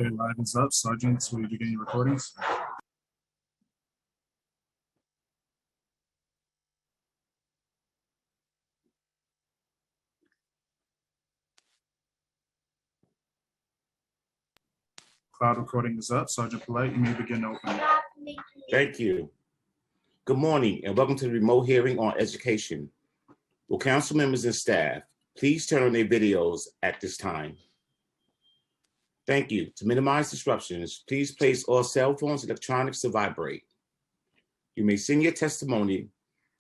Okay, live is up. Sergeants, will you begin your recordings? Cloud recording is up. Sergeant Polite, you may begin to open. Thank you. Good morning and welcome to the remote hearing on education. Will council members and staff please turn on their videos at this time? Thank you. To minimize disruptions, please place all cell phones and electronics to vibrate. You may send your testimony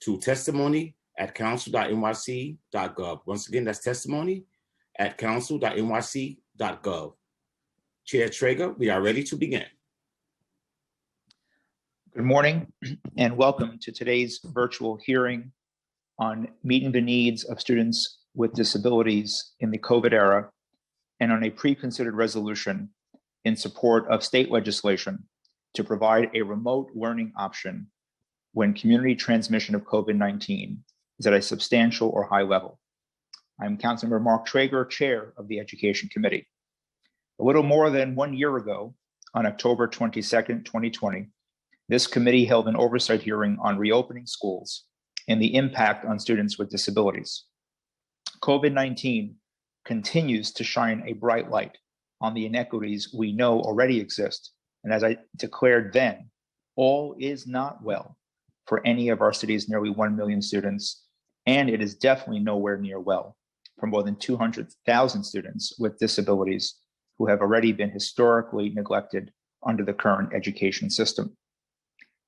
to testimony@council.nyc.gov. Once again, that's testimony@council.nyc.gov. Chair Traeger, we are ready to begin. Good morning and welcome to today's virtual hearing on meeting the needs of students with disabilities in the COVID era and on a pre-considered resolution in support of state legislation to provide a remote learning option when community transmission of COVID-19 is at a substantial or high level. I'm Councilmember Mark Traeger, Chair of the Education Committee. A little more than 1 year ago, on October 22nd, 2020, this committee held an oversight hearing on reopening schools and the impact on students with disabilities. COVID-19 continues to shine a bright light on the inequities we know already exist. And as I declared then, all is not well for any of our city's nearly 1 million students, and it is definitely nowhere near well for more than 200,000 students with disabilities who have already been historically neglected under the current education system.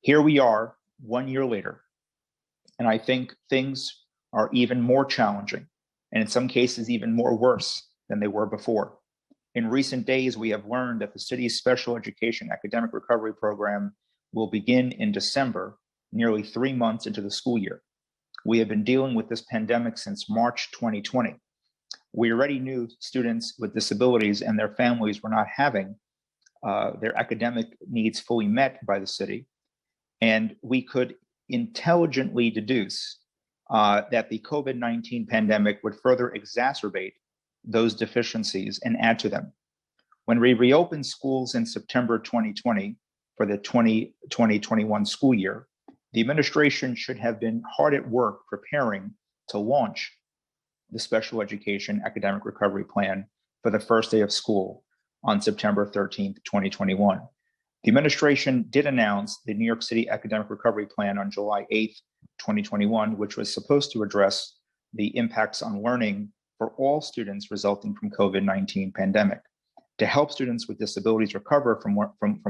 Here we are 1 year later, and I think things are even more challenging, and in some cases even more worse than they were before. In recent days, we have learned that the city's special education academic recovery program will begin in December, nearly 3 months into the school year. We have been dealing with this pandemic since March 2020. We already knew students with disabilities and their families were not having their academic needs fully met by the city. And we could intelligently deduce that the COVID-19 pandemic would further exacerbate those deficiencies and add to them. When we reopened schools in September 2020 for the 2020-21 school year, the administration should have been hard at work preparing to launch the Special Education Academic Recovery Plan for the first day of school on September 13th, 2021. The administration did announce the New York City Academic Recovery Plan on July 8th, 2021, which was supposed to address the impacts on learning for all students resulting from COVID-19 pandemic. To help students with disabilities recover from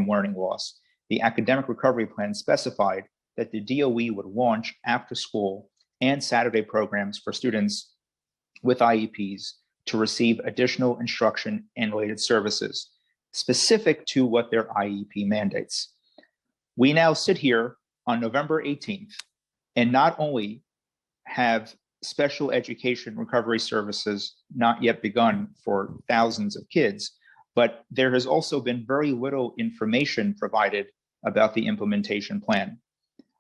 learning loss, the Academic Recovery Plan specified that the DOE would launch after school and Saturday programs for students with IEPs to receive additional instruction and related services specific to what their IEP mandates. We now sit here on November 18th, and not only have special education recovery services not yet begun for thousands of kids, but there has also been very little information provided about the implementation plan.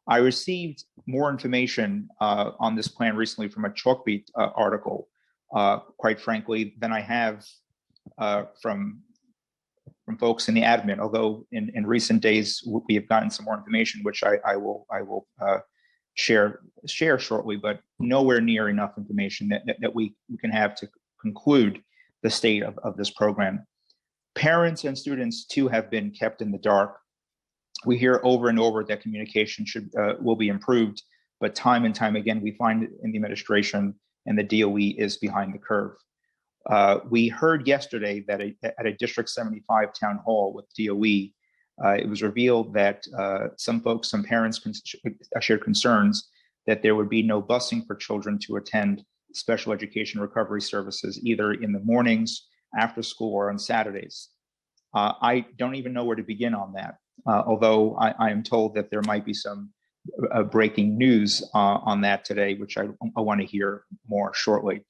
I received more information on this plan recently from a Chalkbeat article, quite frankly, than I have from folks in the admin, although in recent days we have gotten some more information, which I will share shortly, but nowhere near enough information that we can have to conclude the state of this program. Parents and students too have been kept in the dark. We hear over and over that communication will be improved, but time and time again, we find in the administration and the DOE is behind the curve. We heard yesterday that at a District 75 town hall with DOE, it was revealed that some parents shared concerns that there would be no busing for children to attend special education recovery services, either in the mornings, after school, or on Saturdays. I don't even know where to begin on that. Although I am told that there might be some breaking news on that today, which I want to hear more shortly.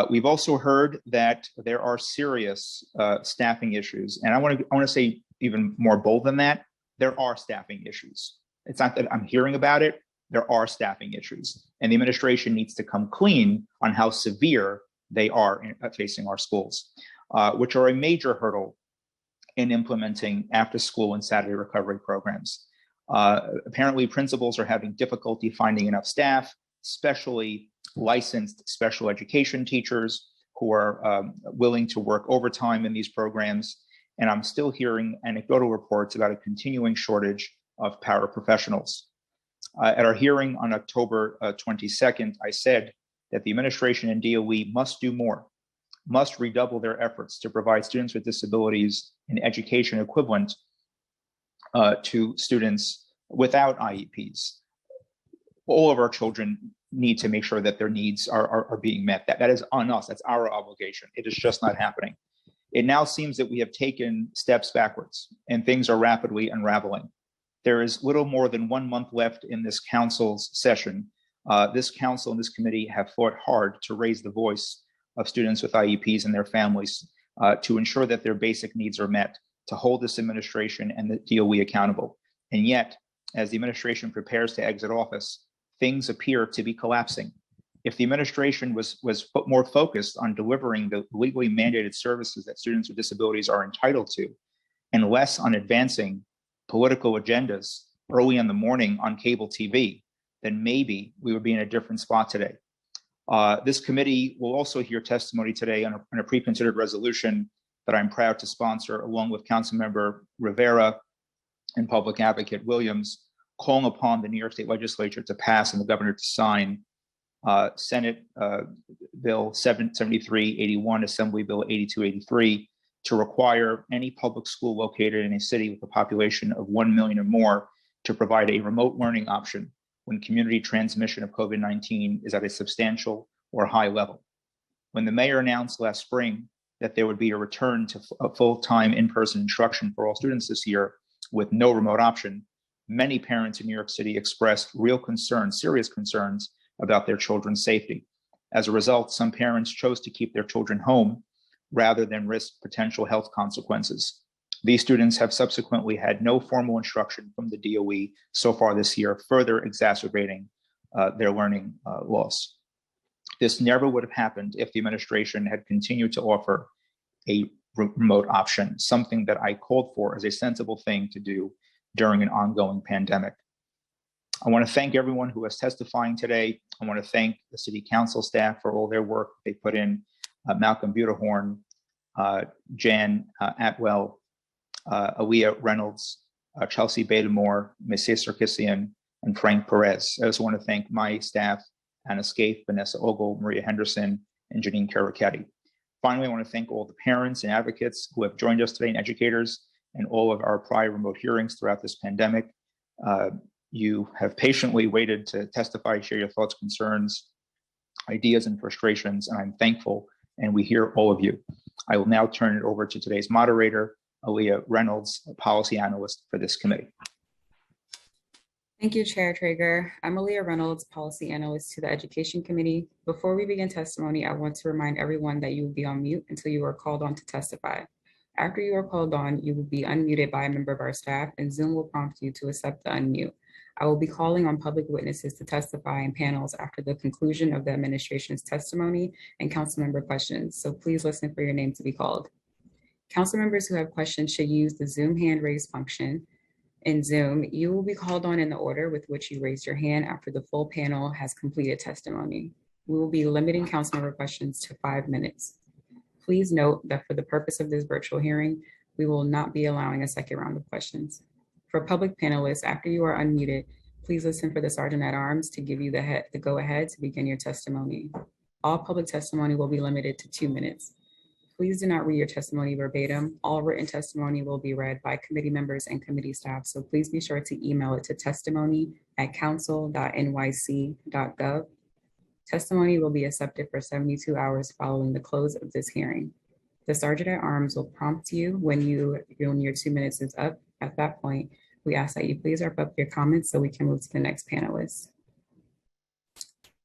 We've also heard that there are serious staffing issues, and I want to say even more bold than that. There are staffing issues. It's not that I'm hearing about it. There are staffing issues, and the administration needs to come clean on how severe they are facing our schools, which are a major hurdle in implementing after-school and Saturday recovery programs. Apparently, principals are having difficulty finding enough staff, especially licensed special education teachers who are willing to work overtime in these programs. And I'm still hearing anecdotal reports about a continuing shortage of paraprofessionals. At our hearing on October 22nd, I said that the administration and DOE must do more, must redouble their efforts to provide students with disabilities an education equivalent to students without IEPs. All of our children need to make sure that their needs are being met. That is on us. That's our obligation. It is just not happening. It now seems that we have taken steps backwards and things are rapidly unraveling. There is little more than 1 month left in this council's session. This council and this committee have fought hard to raise the voice of students with IEPs and their families to ensure that their basic needs are met, to hold this administration and the DOE accountable. And yet, as the administration prepares to exit office, things appear to be collapsing. If the administration was more focused on delivering the legally mandated services that students with disabilities are entitled to, and less on advancing political agendas early in the morning on cable TV, then maybe we would be in a different spot today. This committee will also hear testimony today on a pre-considered resolution that I'm proud to sponsor, along with Councilmember Rivera and Public Advocate Williams, calling upon the New York State Legislature to pass and the governor to sign Senate Bill 7381, Assembly Bill 8283, to require any public school located in a city with a population of 1 million or more to provide a remote learning option when community transmission of COVID-19 is at a substantial or high level. When the mayor announced last spring that there would be a return to a full-time in-person instruction for all students this year with no remote option, many parents in New York City expressed real concerns, serious concerns about their children's safety. As a result, some parents chose to keep their children home rather than risk potential health consequences. These students have subsequently had no formal instruction from the DOE so far this year, further exacerbating their learning loss. This never would have happened if the administration had continued to offer a remote option, something that I called for as a sensible thing to do during an ongoing pandemic. I want to thank everyone who is testifying today. I want to thank the City Council staff for all their work they put in, Malcolm Butterhorn, Jan Atwell, Aaliyah Reynolds, Chelsea Badamore, Messiah Sarkisian, and Frank Perez. I also want to thank my staff, Anna Scaife, Vanessa Ogle, Maria Henderson, and Janine Karaketti. Finally, I want to thank all the parents and advocates who have joined us today, and educators, and all of our prior remote hearings throughout this pandemic. You have patiently waited to testify, share your thoughts, concerns, ideas, and frustrations, and I'm thankful, and we hear all of you. I will now turn it over to today's moderator, Aaliyah Reynolds, a policy analyst for this committee. Thank you, Chair Traeger. I'm Aaliyah Reynolds, policy analyst to the Education Committee. Before we begin testimony, I want to remind everyone that you will be on mute until you are called on to testify. After you are called on, you will be unmuted by a member of our staff, and Zoom will prompt you to accept the unmute. I will be calling on public witnesses to testify in panels after the conclusion of the administration's testimony and council member questions, so please listen for your name to be called. Council members who have questions should use the Zoom hand raise function. In Zoom, you will be called on in the order with which you raised your hand after the full panel has completed testimony. We will be limiting council member questions to 5 minutes. Please note that for the purpose of this virtual hearing, we will not be allowing a second round of questions. For public panelists, after you are unmuted, please listen for the Sergeant at Arms to give you the go-ahead to begin your testimony. All public testimony will be limited to 2 minutes. Please do not read your testimony verbatim. All written testimony will be read by committee members and committee staff, so please be sure to email it to testimony@council.nyc.gov. Testimony will be accepted for 72 hours following the close of this hearing. The Sergeant at Arms will prompt you when your 2 minutes is up. At that point, we ask that you please wrap up your comments so we can move to the next panelist.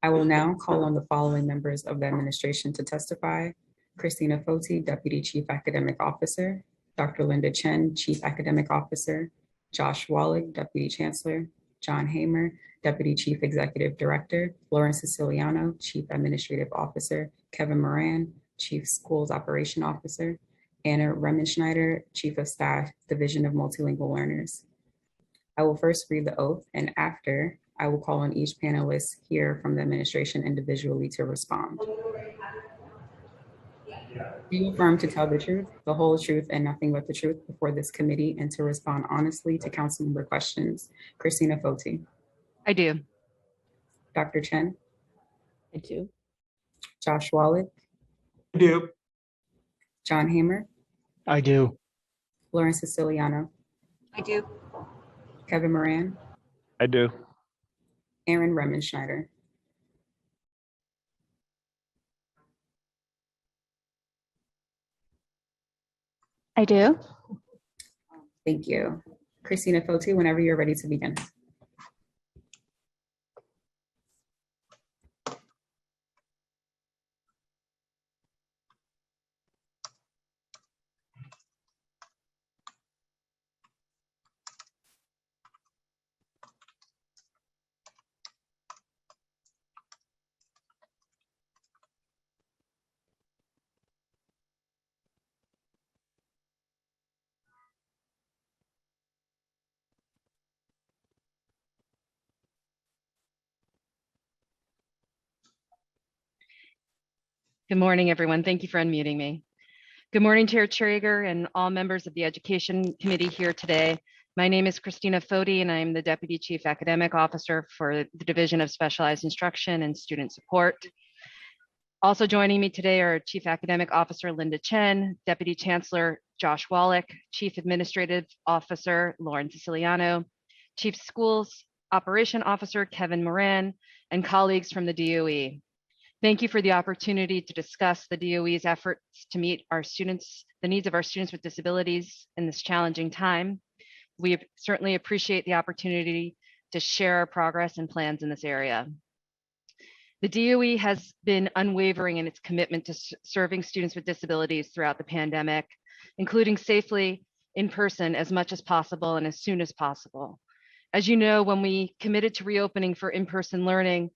I will now call on the following members of the administration to testify: Christina Foti, Deputy Chief Academic Officer; Dr. Linda Chen, Chief Academic Officer; Josh Wallach, Deputy Chancellor; John Hamer, Deputy Chief Executive Director; Lauren Siciliano, Chief Administrative Officer; Kevin Moran, Chief Schools Operation Officer; Anna Remenschneider, Chief of Staff, Division of Multilingual Learners. I will first read the oath, and after, I will call on each panelist here from the administration individually to respond. Do you affirm to tell the truth, the whole truth, and nothing but the truth before this committee, and to respond honestly to council member questions? Christina Foti. I do. Dr. Chen. I do. Josh Wallach. I do. John Hamer. I do. Lauren Siciliano. I do. Kevin Moran. I do. Aaron Remenschneider. I do. Thank you. Christina Foti, whenever you're ready to begin. Good morning, everyone. Thank you for unmuting me. Good morning, Chair Traeger and all members of the Education Committee here today. My name is Christina Foti, and I'm the Deputy Chief Academic Officer for the Division of Specialized Instruction and Student Support. Also joining me today are Chief Academic Officer Linda Chen, Deputy Chancellor Josh Wallach, Chief Administrative Officer Lauren Siciliano, Chief Schools Operation Officer Kevin Moran, and colleagues from the DOE. Thank you for the opportunity to discuss the DOE's efforts to meet our students, the needs of our students with disabilities in this challenging time. We certainly appreciate the opportunity to share our progress and plans in this area. The DOE has been unwavering in its commitment to serving students with disabilities throughout the pandemic, including safely in person as much as possible and as soon as possible. As you know, when we committed to reopening for in-person learning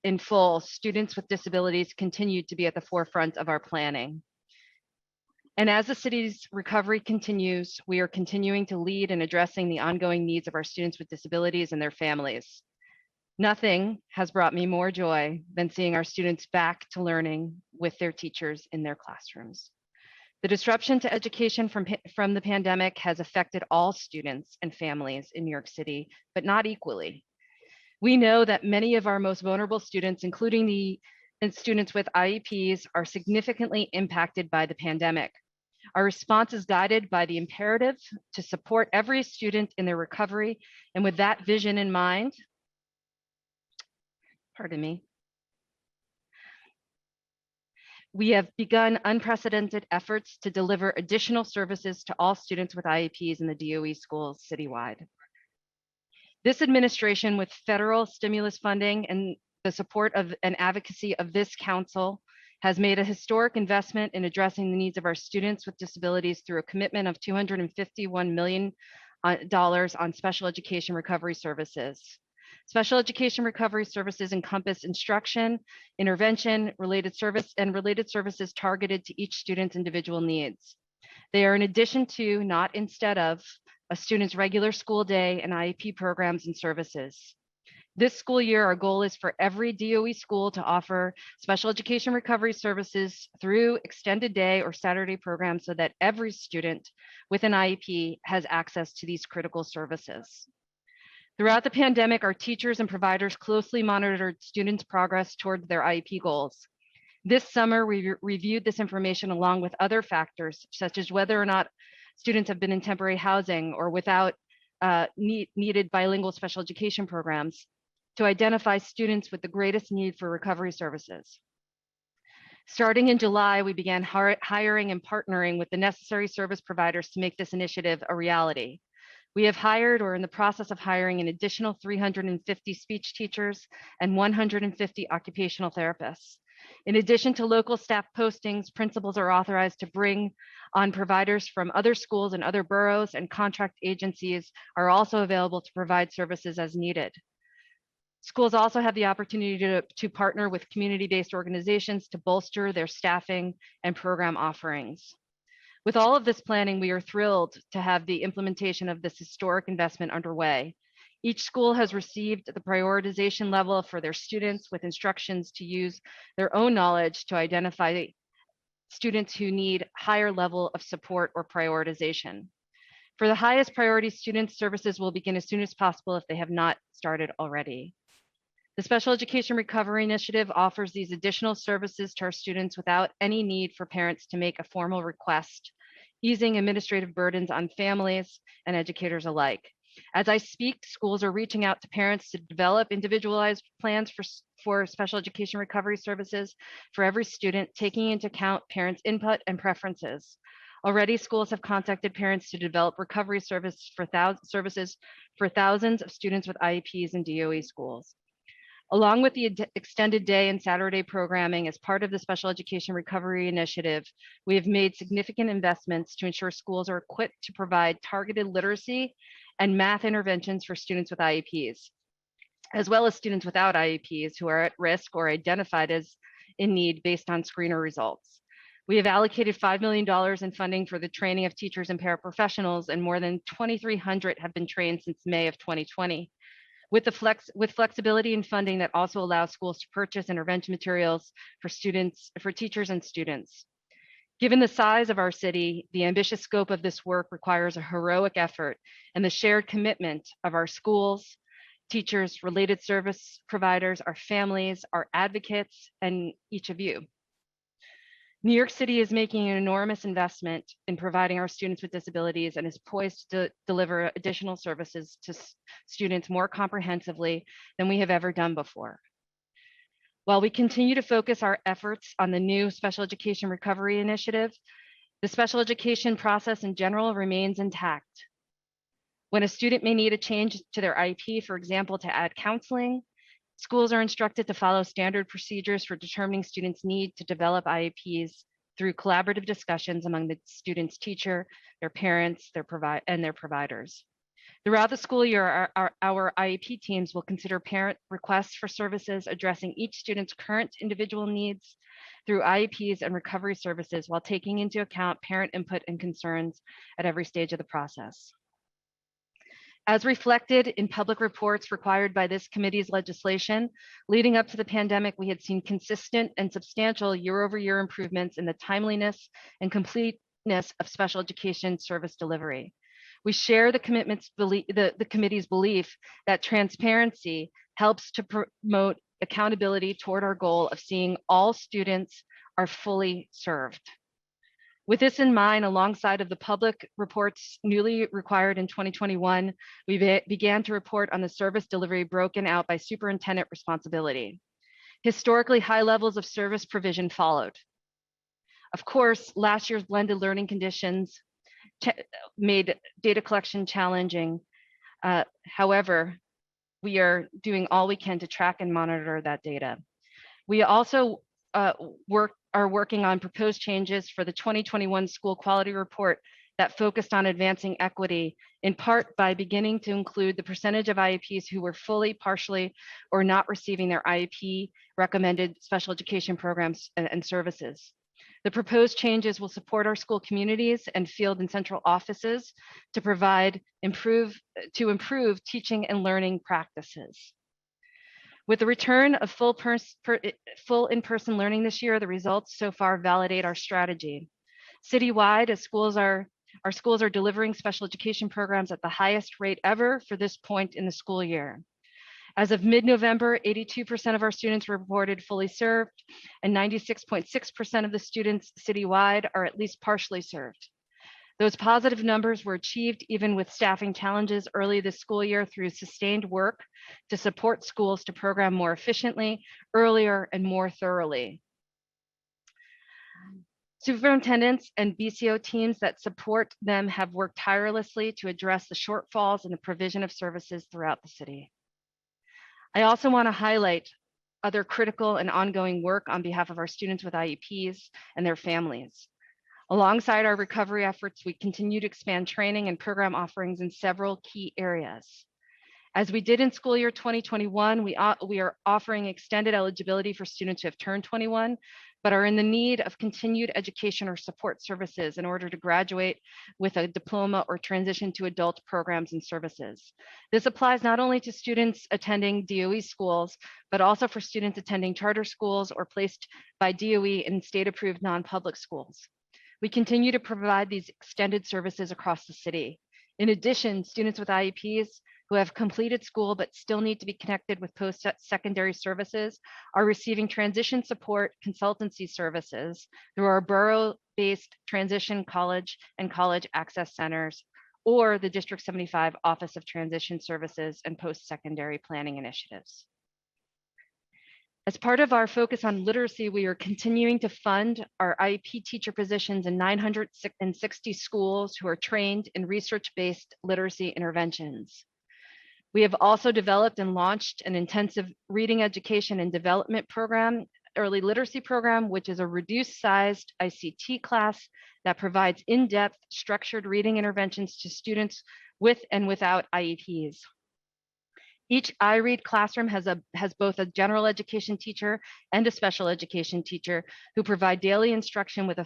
in full, students with disabilities continued to be at the forefront of our planning. And as the city's recovery continues, we are continuing to lead in addressing the ongoing needs of our students with disabilities and their families. Nothing has brought me more joy than seeing our students back to learning with their teachers in their classrooms. The disruption to education from the pandemic has affected all students and families in New York City, but not equally. We know that many of our most vulnerable students, including the students with IEPs, are significantly impacted by the pandemic. Our response is guided by the imperative to support every student in their recovery. And with that vision in mind, pardon me, we have begun unprecedented efforts to deliver additional services to all students with IEPs in the DOE schools citywide. This administration, with federal stimulus funding and the support of and advocacy of this council, has made a historic investment in addressing the needs of our students with disabilities through a commitment of $251 million on special education recovery services. Special education recovery services encompass instruction, intervention, related services targeted to each student's individual needs. They are in addition to, not instead of, a student's regular school day and IEP programs and services. This school year, our goal is for every DOE school to offer special education recovery services through extended day or Saturday programs so that every student with an IEP has access to these critical services. Throughout the pandemic, our teachers and providers closely monitored students' progress toward their IEP goals. This summer, we reviewed this information along with other factors, such as whether or not students have been in temporary housing or without needed bilingual special education programs, to identify students with the greatest need for recovery services. Starting in July, we began hiring and partnering with the necessary service providers to make this initiative a reality. We have hired or in the process of hiring an additional 350 speech teachers and 150 occupational therapists. In addition to local staff postings, principals are authorized to bring on providers from other schools and other boroughs, and contract agencies are also available to provide services as needed. Schools also have the opportunity to partner with community-based organizations to bolster their staffing and program offerings. With all of this planning, we are thrilled to have the implementation of this historic investment underway. Each school has received the prioritization level for their students with instructions to use their own knowledge to identify students who need higher level of support or prioritization. For the highest priority students, services will begin as soon as possible if they have not started already. The Special Education Recovery Initiative offers these additional services to our students without any need for parents to make a formal request, easing administrative burdens on families and educators alike. As I speak, schools are reaching out to parents to develop individualized plans for special education recovery services for every student, taking into account parents' input and preferences. Already, schools have contacted parents to develop recovery services for thousands of students with IEPs in DOE schools. Along with the extended day and Saturday programming as part of the Special Education Recovery Initiative, we have made significant investments to ensure schools are equipped to provide targeted literacy and math interventions for students with IEPs, as well as students without IEPs who are at risk or identified as in need based on screener results. We have allocated $5 million in funding for the training of teachers and paraprofessionals, and more than 2,300 have been trained since May of 2020. With flexibility in funding that also allows schools to purchase intervention materials for teachers and students. Given the size of our city, the ambitious scope of this work requires a heroic effort and the shared commitment of our schools, teachers, related service providers, our families, our advocates, and each of you. New York City is making an enormous investment in providing our students with disabilities and is poised to deliver additional services to students more comprehensively than we have ever done before. While we continue to focus our efforts on the new Special Education Recovery Initiative, the special education process in general remains intact. When a student may need a change to their IEP, for example, to add counseling, schools are instructed to follow standard procedures for determining students' need to develop IEPs through collaborative discussions among the student's teacher, their parents, and their providers. Throughout the school year, our IEP teams will consider parent requests for services addressing each student's current individual needs through IEPs and recovery services while taking into account parent input and concerns at every stage of the process. As reflected in public reports required by this committee's legislation, leading up to the pandemic, we had seen consistent and substantial year-over-year improvements in the timeliness and completeness of special education service delivery. We share the committee's belief that transparency helps to promote accountability toward our goal of seeing all students are fully served. With this in mind, alongside of the public reports newly required in 2021, we began to report on the service delivery broken out by superintendent responsibility. Historically high levels of service provision followed. Of course, last year's blended learning conditions made data collection challenging. However, we are doing all we can to track and monitor that data. We also are working on proposed changes for the 2021 school quality report that focused on advancing equity, in part by beginning to include the percentage of IEPs who were fully, partially, or not receiving their IEP recommended special education programs and services. The proposed changes will support our school communities and field and central offices to improve teaching and learning practices. With the return of full in-person learning this year, the results so far validate our strategy. Citywide, our schools are delivering special education programs at the highest rate ever for this point in the school year. As of mid-November, 82% of our students were reported fully served, and 96.6% of the students citywide are at least partially served. Those positive numbers were achieved even with staffing challenges early this school year through sustained work to support schools to program more efficiently, earlier, and more thoroughly. Superintendents and BCO teams that support them have worked tirelessly to address the shortfalls in the provision of services throughout the city. I also want to highlight other critical and ongoing work on behalf of our students with IEPs and their families. Alongside our recovery efforts, we continue to expand training and program offerings in several key areas. As we did in school year 2021, we are offering extended eligibility for students who have turned 21 but are in the need of continued education or support services in order to graduate with a diploma or transition to adult programs and services. This applies not only to students attending DOE schools, but also for students attending charter schools or placed by DOE in state-approved non-public schools. We continue to provide these extended services across the city. In addition, students with IEPs who have completed school but still need to be connected with post-secondary services are receiving transition support consultancy services through our borough-based transition college and college access centers or the District 75 Office of Transition Services and Post-Secondary Planning Initiatives. As part of our focus on literacy, we are continuing to fund our IEP teacher positions in 960 schools who are trained in research-based literacy interventions. We have also developed and launched an intensive reading education and development program, early literacy program, which is a reduced sized ICT class that provides in-depth structured reading interventions to students with and without IEPs. Each iRead classroom has both a general education teacher and a special education teacher who provide daily instruction with a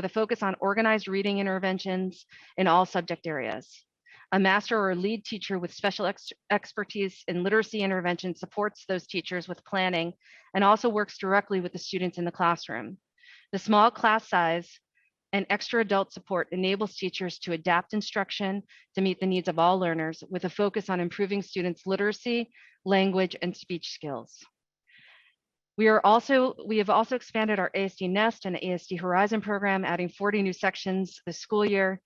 focus on organized reading interventions in all subject areas. A master or lead teacher with special expertise in literacy intervention supports those teachers with planning and also works directly with the students in the classroom. The small class size and extra adult support enables teachers to adapt instruction to meet the needs of all learners with a focus on improving students' literacy, language, and speech skills. We have also expanded our ASD Nest and ASD Horizon program, adding 40 new sections this school year.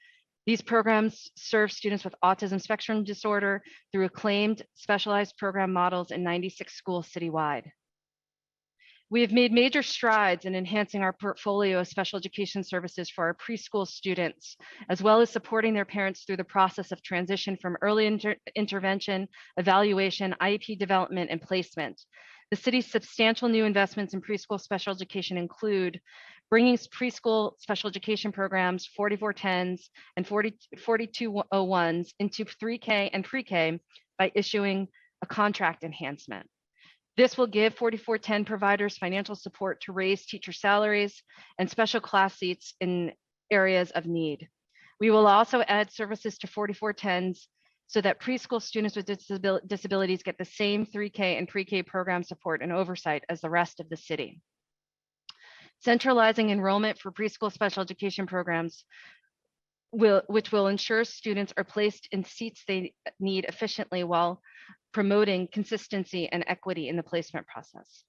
These programs serve students with autism spectrum disorder through acclaimed specialized program models in 96 schools citywide. We have made major strides in enhancing our portfolio of special education services for our preschool students, as well as supporting their parents through the process of transition from early intervention, evaluation, IEP development, and placement. The city's substantial new investments in preschool special education include bringing preschool special education programs 4410s and 4201s into 3K and pre-K by issuing a contract enhancement. This will give 4410 providers financial support to raise teacher salaries and special class seats in areas of need. We will also add services to 4410s so that preschool students with disabilities get the same 3K and pre-K program support and oversight as the rest of the city. Centralizing enrollment for preschool special education programs which will ensure students are placed in seats they need efficiently while promoting consistency and equity in the placement process.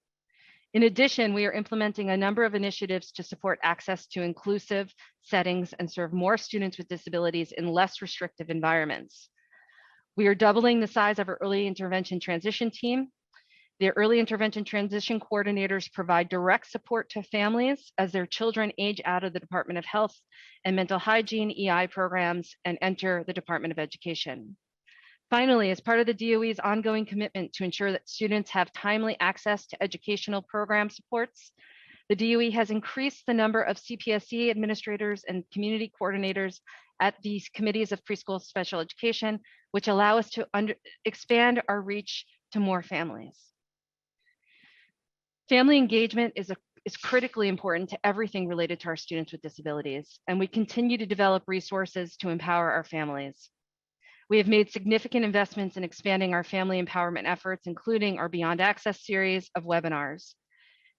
In addition, we are implementing a number of initiatives to support access to inclusive settings and serve more students with disabilities in less restrictive environments. We are doubling the size of our early intervention transition team. The early intervention transition coordinators provide direct support to families as their children age out of the Department of Health and Mental Hygiene EI programs and enter the Department of Education. Finally, as part of the DOE's ongoing commitment to ensure that students have timely access to educational program supports, the DOE has increased the number of CPSE administrators and community coordinators at these committees of preschool special education, which allow us to expand our reach to more families. Family engagement is critically important to everything related to our students with disabilities, and we continue to develop resources to empower our families. We have made significant investments in expanding our family empowerment efforts, including our Beyond Access series of webinars.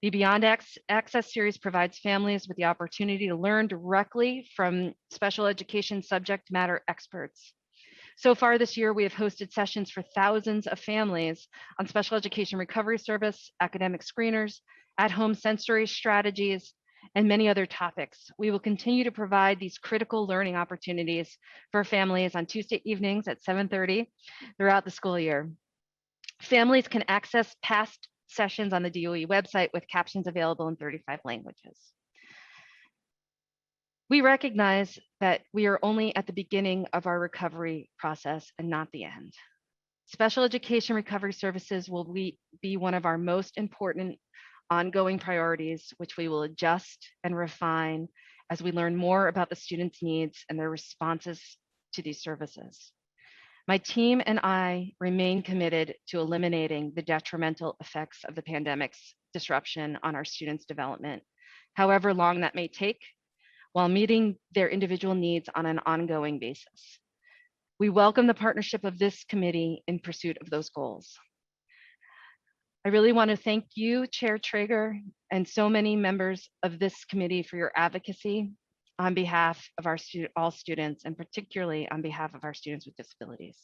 The Beyond Access series provides families with the opportunity to learn directly from special education subject matter experts. So far this year, we have hosted sessions for thousands of families on special education recovery service, academic screeners, at-home sensory strategies, and many other topics. We will continue to provide these critical learning opportunities for families on Tuesday evenings at 7:30 throughout the school year. Families can access past sessions on the DOE website with captions available in 35 languages. We recognize that we are only at the beginning of our recovery process and not the end. Special education recovery services will be one of our most important ongoing priorities, which we will adjust and refine as we learn more about the students' needs and their responses to these services. My team and I remain committed to eliminating the detrimental effects of the pandemic's disruption on our students' development, however long that may take, while meeting their individual needs on an ongoing basis. We welcome the partnership of this committee in pursuit of those goals. I really want to thank you, Chair Traeger, and so many members of this committee for your advocacy on behalf of all students, and particularly on behalf of our students with disabilities.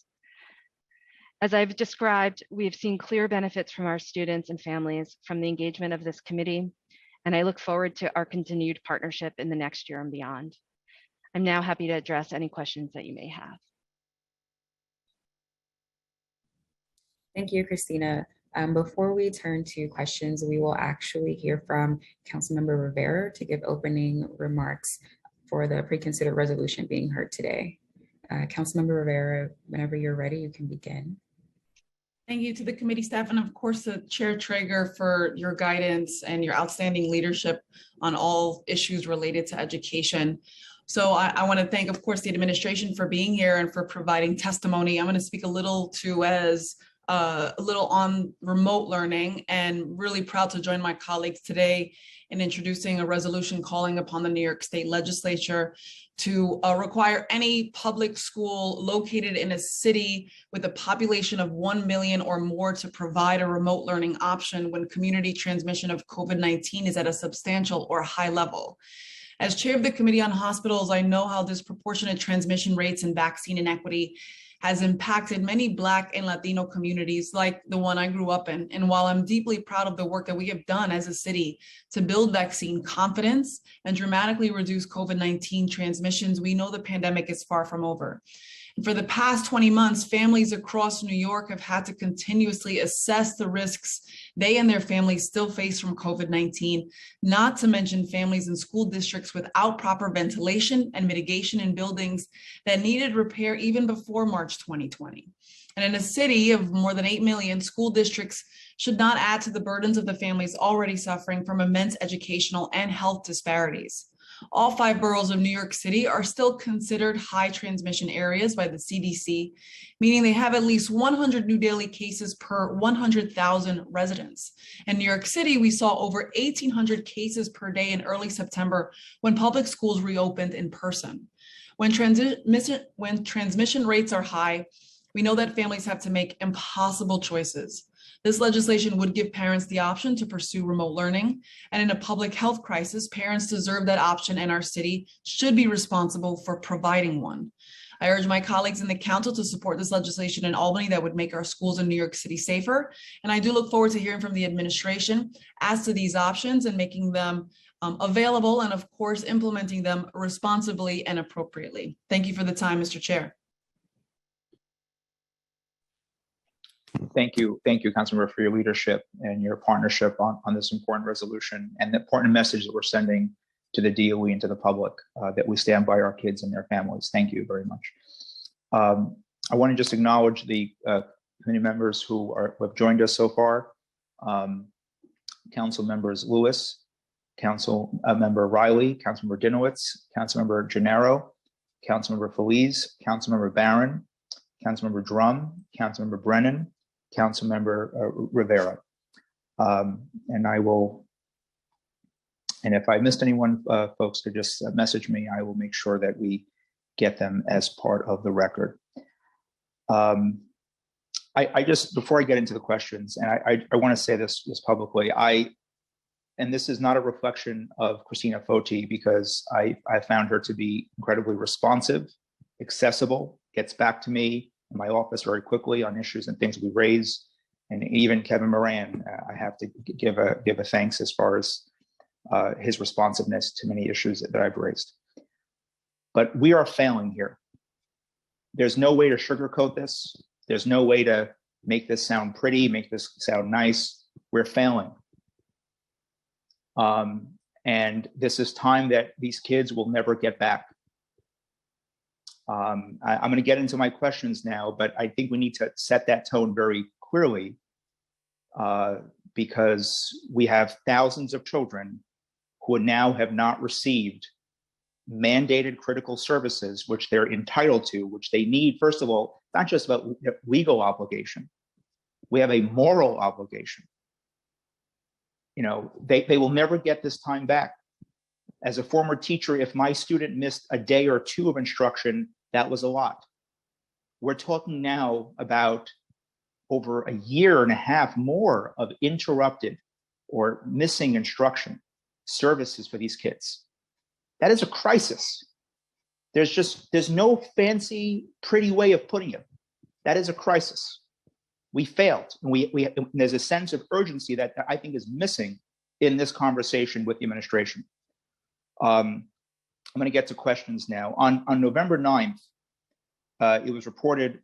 As I've described, we have seen clear benefits from our students and families from the engagement of this committee, and I look forward to our continued partnership in the next year and beyond. I'm now happy to address any questions that you may have. Thank you, Christina. Before we turn to questions, we will actually hear from Councilmember Rivera to give opening remarks for the pre-considered resolution being heard today. Councilmember Rivera, whenever you're ready, you can begin. Thank you to the committee staff and of course to Chair Traeger for your guidance and your outstanding leadership on all issues related to education. So I want to thank, of course, the administration for being here and for providing testimony. I'm going to speak a little on remote learning, and really proud to join my colleagues today in introducing a resolution calling upon the New York State Legislature to require any public school located in a city with a population of 1 million or more to provide a remote learning option when community transmission of COVID-19 is at a substantial or high level. As chair of the Committee on Hospitals, I know how disproportionate transmission rates and vaccine inequity has impacted many Black and Latino communities like the one I grew up in. And while I'm deeply proud of the work that we have done as a city to build vaccine confidence and dramatically reduce COVID-19 transmissions, we know the pandemic is far from over. And for the past 20 months, families across New York have had to continuously assess the risks they and their families still face from COVID-19, not to mention families in school districts without proper ventilation and mitigation in buildings that needed repair even before March 2020. And in a city of more than 8 million, school districts should not add to the burdens of the families already suffering from immense educational and health disparities. All 5 boroughs of New York City are still considered high transmission areas by the CDC, meaning they have at least 100 new daily cases per 100,000 residents. In New York City, we saw over 1,800 cases per day in early September when public schools reopened in person. When transmission rates are high, we know that families have to make impossible choices. This legislation would give parents the option to pursue remote learning, and in a public health crisis, parents deserve that option, and our city should be responsible for providing one. I urge my colleagues in the council to support this legislation in Albany that would make our schools in New York City safer, and I do look forward to hearing from the administration as to these options and making them available, and of course, implementing them responsibly and appropriately. Thank you for the time, Mr. Chair. Thank you, Councilmember, for your leadership and your partnership on this important resolution and the important message that we're sending to the DOE and to the public that we stand by our kids and their families. Thank you very much. I want to just acknowledge the committee members who have joined us so far. Council members Lewis, Council member Riley, Councilmember Dinowitz, Councilmember Gennaro, Councilmember Feliz, Councilmember Barron, Councilmember Drum, Councilmember Brennan, Councilmember Rivera. And if I missed anyone, folks, to just message me, I will make sure that we get them as part of the record. I just, before I get into the questions, and I want to say this publicly, and this is not a reflection of Christina Foti, because I found her to be incredibly responsive, accessible, gets back to me in my office very quickly on issues and things we raise. And even Kevin Moran, I have to give a thanks as far as his responsiveness to many issues that I've raised. But we are failing here. There's no way to sugarcoat this. There's no way to make this sound pretty, make this sound nice. We're failing. And this is time that these kids will never get back. I'm going to get into my questions now, but I think we need to set that tone very clearly because we have thousands of children who now have not received mandated critical services, which they're entitled to, which they need. First of all, not just about legal obligation. We have a moral obligation They will never get this time back. As a former teacher, if my student missed a day or two of instruction, that was a lot. We're talking now about over a year and a half more of interrupted or missing instruction services for these kids. That is a crisis. There's no fancy, pretty way of putting it. That is a crisis. We failed. And there's a sense of urgency that I think is missing in this conversation with the administration. I'm going to get to questions now. On November 9th, it was reported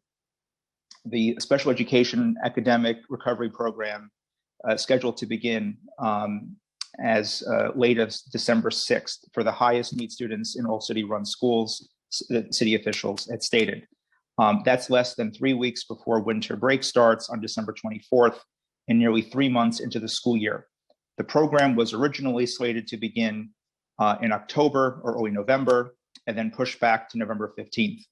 the special education academic recovery program scheduled to begin as late as December 6th for the highest need students in all city-run schools, city officials had stated. That's less than 3 weeks before winter break starts on December 24th and nearly 3 months into the school year. The program was originally slated to begin in October or early November and then pushed back to November 15th.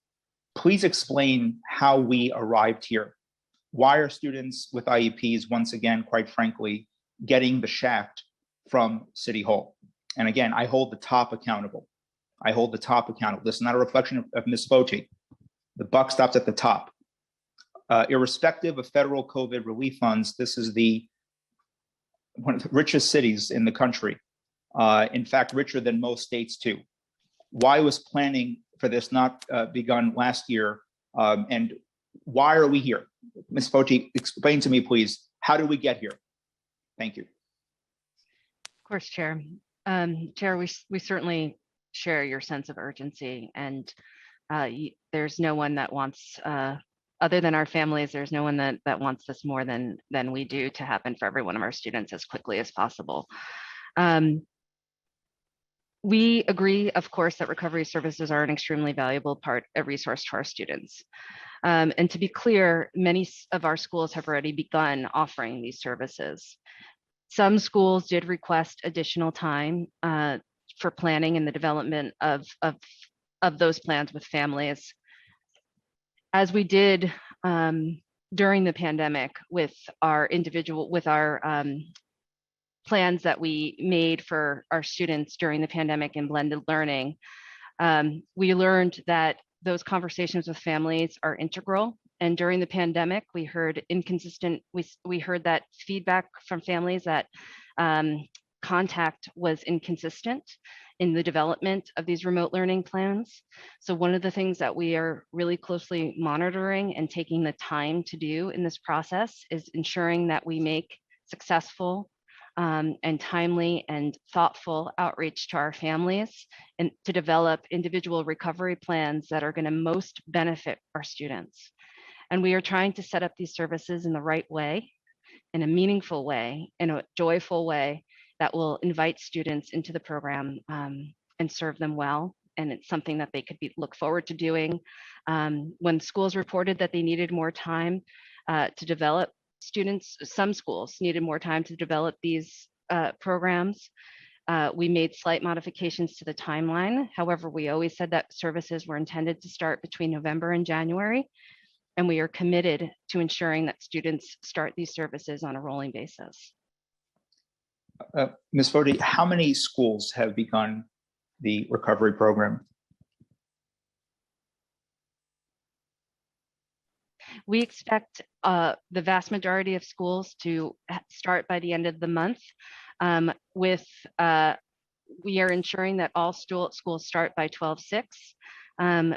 Please explain how we arrived here. Why are students with IEPs, once again, quite frankly, getting the shaft from City Hall? And again, I hold the top accountable. This is not a reflection of Ms. Foti. The buck stops at the top. Irrespective of federal COVID relief funds, this is one of the richest cities in the country. In fact, richer than most states too. Why was planning for this not begun last year? And why are we here? Ms. Foti, explain to me, please, how did we get here? Thank you. Of course, Chair. Chair, we certainly share your sense of urgency, and there's no one that wants, other than our families, there's no one that wants this more than we do to happen for every one of our students as quickly as possible. We agree, of course, that recovery services are an extremely valuable resource to our students. And to be clear, many of our schools have already begun offering these services. Some schools did request additional time for planning and the development of those plans with families. As we did during the pandemic with our plans that we made for our students during the pandemic in blended learning, we learned that those conversations with families are integral. And during the pandemic, we heard we heard that feedback from families that contact was inconsistent in the development of these remote learning plans. So one of the things that we are really closely monitoring and taking the time to do in this process is ensuring that we make successful and timely and thoughtful outreach to our families and to develop individual recovery plans that are going to most benefit our students. And we are trying to set up these services in the right way, in a meaningful way, in a joyful way that will invite students into the program and serve them well. And it's something that they could look forward to doing. When schools reported that they needed more time to develop, some schools needed more time to develop these programs. We made slight modifications to the timeline. However, we always said that services were intended to start between November and January. And we are committed to ensuring that students start these services on a rolling basis. Ms. Foti, how many schools have begun the recovery program? We expect the vast majority of schools to start by the end of the month. We are ensuring that all schools start by 12/6,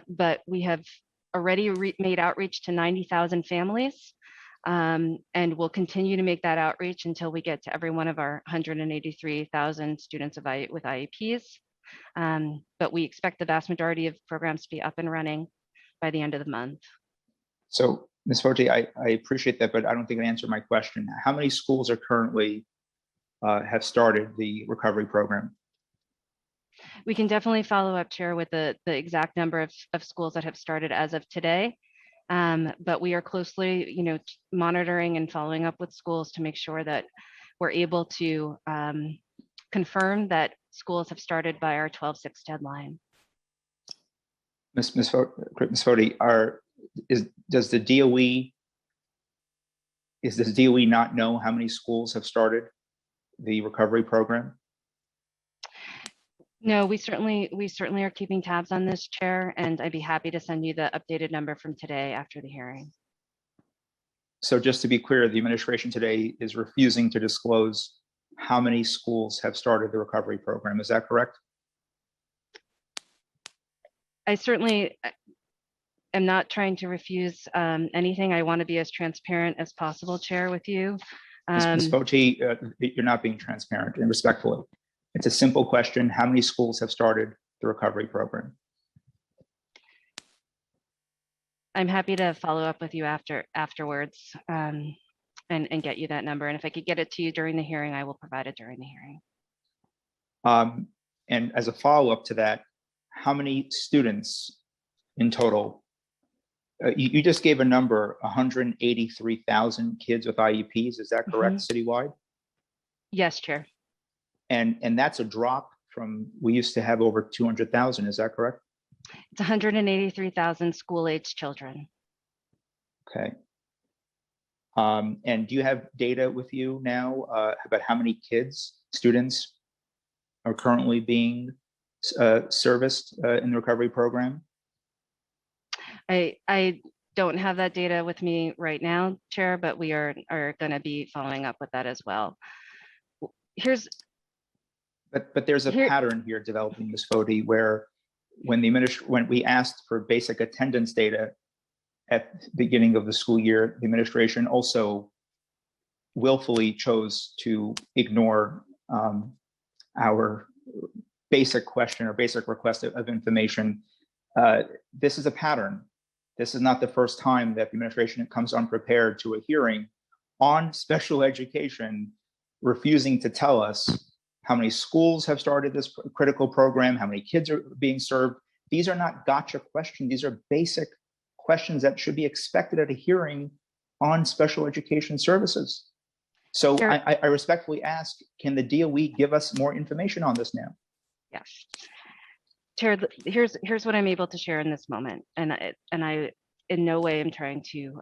but we have already made outreach to 90,000 families, and we'll continue to make that outreach until we get to every one of our 183,000 students with IEPs. But we expect the vast majority of programs to be up and running by the end of the month. So, Ms. Foti, I appreciate that, but I don't think it answered my question. How many schools are currently have started the recovery program? We can definitely follow up, Chair, with the exact number of schools that have started as of today. But we are closely, monitoring and following up with schools to make sure that we're able to confirm that schools have started by our 12/6 deadline. Ms. Foti, does the DOE not know how many schools have started? the recovery program? No, we certainly are keeping tabs on this, Chair, and I'd be happy to send you the updated number from today after the hearing. So just to be clear, the administration today is refusing to disclose how many schools have started the recovery program. Is that correct? I certainly am not trying to refuse anything. I want to be as transparent as possible, Chair, with you. Ms. Foti, you're not being transparent and respectfully. It's a simple question. How many schools have started the recovery program? I'm happy to follow up with you afterwards and get you that number. And if I could get it to you during the hearing, I will provide it during the hearing. And as a follow-up to that, how many students in total? You just gave a number, 183,000 kids with IEPs. Is that correct, citywide? Yes, Chair. And that's a drop from, we used to have over 200,000. Is that correct? It's 183,000 school-age children. Okay. And do you have data with you now about how many kids, students, are currently being serviced in the recovery program? I don't have that data with me right now, Chair, but we are going to be following up with that as well. But there's a pattern here developing, Ms. Foti, where when we asked for basic attendance data at the beginning of the school year, the administration also willfully chose to ignore our basic question or basic request of information. This is a pattern. This is not the first time that the administration comes unprepared to a hearing on special education, refusing to tell us how many schools have started this critical program, how many kids are being served. These are not gotcha questions. These are basic questions that should be expected at a hearing on special education services. So Sure. I respectfully ask, can the DOE give us more information on this now? Yes. Chair, here's what I'm able to share in this moment, and I in no way am trying to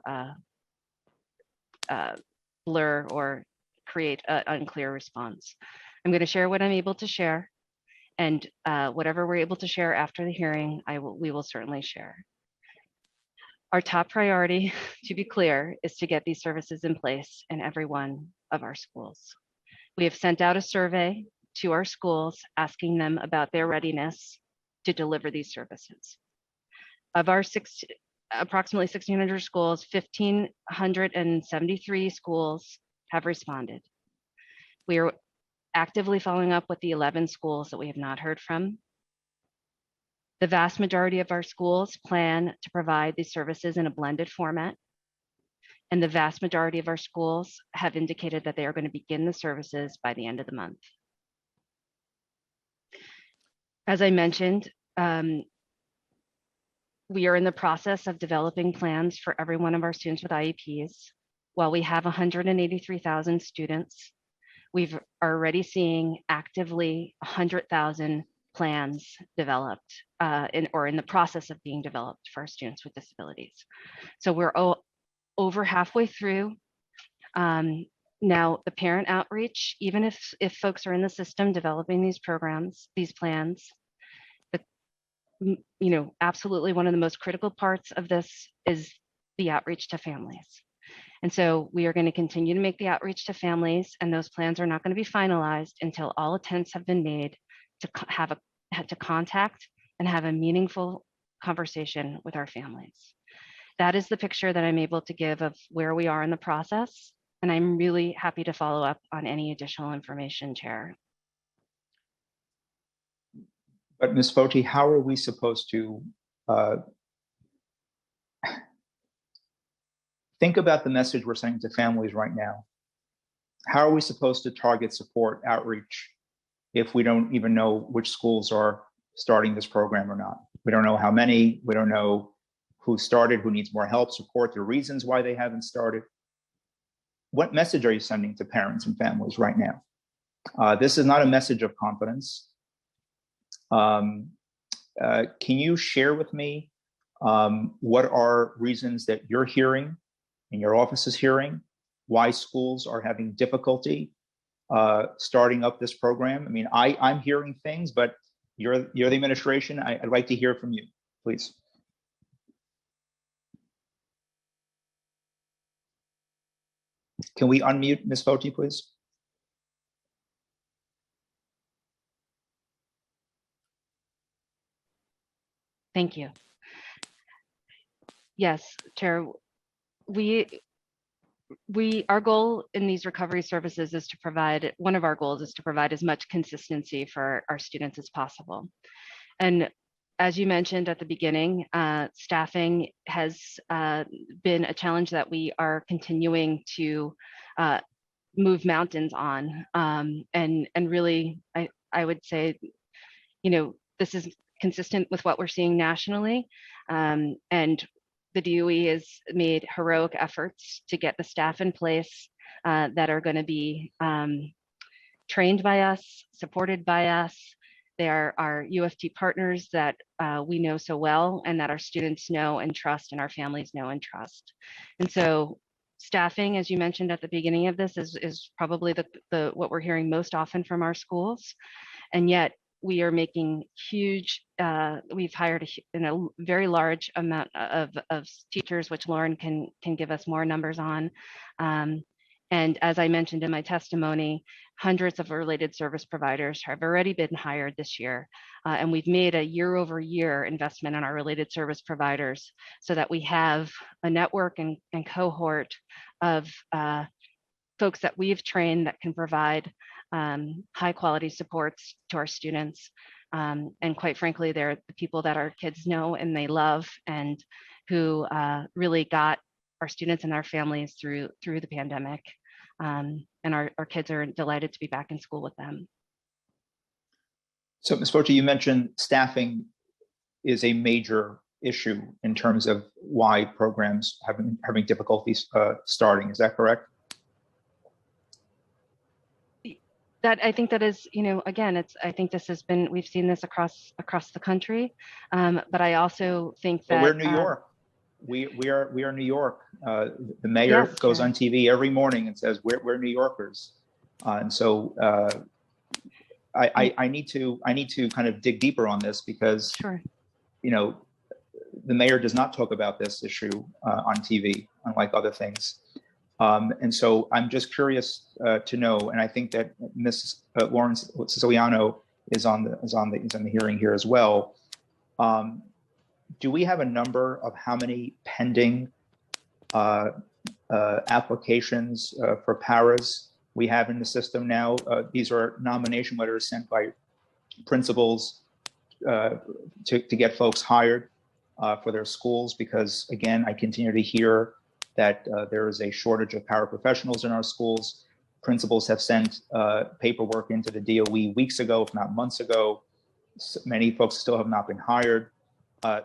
blur or create an unclear response. I'm going to share what I'm able to share, and whatever we're able to share after the hearing, we will certainly share. Our top priority, to be clear, is to get these services in place in every one of our schools. We have sent out a survey to our schools asking them about their readiness to deliver these services. Of our approximately 1,600 schools, 1,573 schools have responded. We are actively following up with the 11 schools that we have not heard from. The vast majority of our schools plan to provide these services in a blended format. And the vast majority of our schools have indicated that they are going to begin the services by the end of the month. As I mentioned, we are in the process of developing plans for every one of our students with IEPs. While we have 183,000 students, we've already seeing actively 100,000 plans developed or in the process of being developed for our students with disabilities. So we're over halfway through. Now the parent outreach, even if folks are in the system developing these programs, these plans, absolutely one of the most critical parts of this is the outreach to families. And so we are going to continue to make the outreach to families, and those plans are not going to be finalized until all attempts have been made to contact and have a meaningful conversation with our families. That is the picture that I'm able to give of where we are in the process. And I'm really happy to follow up on any additional information, Chair. But Ms. Foti, how are we supposed to think about the message we're sending to families right now? How are we supposed to target support outreach if we don't even know which schools are starting this program or not? We don't know how many, we don't know who started, who needs more help, support, the reasons why they haven't started. What message are you sending to parents and families right now? This is not a message of confidence. Can you share with me what are reasons that you're hearing and your office is hearing why schools are having difficulty starting up this program? I mean, I'm hearing things, but you're the administration. I'd like to hear from you, please. Can we unmute Ms. Foti, please? Thank you. Yes, Chair, our goal in these recovery services is to provide, one of our goals is to provide as much consistency for our students as possible. And as you mentioned at the beginning, staffing has been a challenge that we are continuing to move mountains on. And really, I would say, this is consistent with what we're seeing nationally. And the DOE has made heroic efforts to get the staff in place that are going to be trained by us, supported by us. They are our UFT partners that we know so well and that our students know and trust and our families know and trust. And so staffing, as you mentioned at the beginning of this, is probably the what we're hearing most often from our schools. And yet we are making huge, we've hired a very large amount of teachers, which Lauren can give us more numbers on. And as I mentioned in my testimony, hundreds of related service providers have already been hired this year. And we've made a year-over-year investment in our related service providers so that we have a network and cohort of folks that we've trained that can provide high quality supports to our students. And quite frankly, they're the people that our kids know and they love and who really got our students and our families through the pandemic. And our kids are delighted to be back in school with them. So Ms. Foti, you mentioned staffing is a major issue in terms of why programs having difficulties starting. Is that correct? That I think that is, again, I think this has been, we've seen this across the country, but I also think that we're New York. We are New York. The mayor goes on TV every morning and says we're New Yorkers, and so I need to kind of dig deeper on this because the mayor does not talk about this issue on TV, unlike other things. And so I'm just curious to know, and I think that Ms. Lauren Siciliano is on the hearing here as well. Do we have a number of how many pending applications for paras we have in the system now? These are nomination letters sent by principals to get folks hired for their schools, because again, I continue to hear that there is a shortage of paraprofessionals in our schools. Principals have sent paperwork into the DOE weeks ago, if not months ago. Many folks still have not been hired.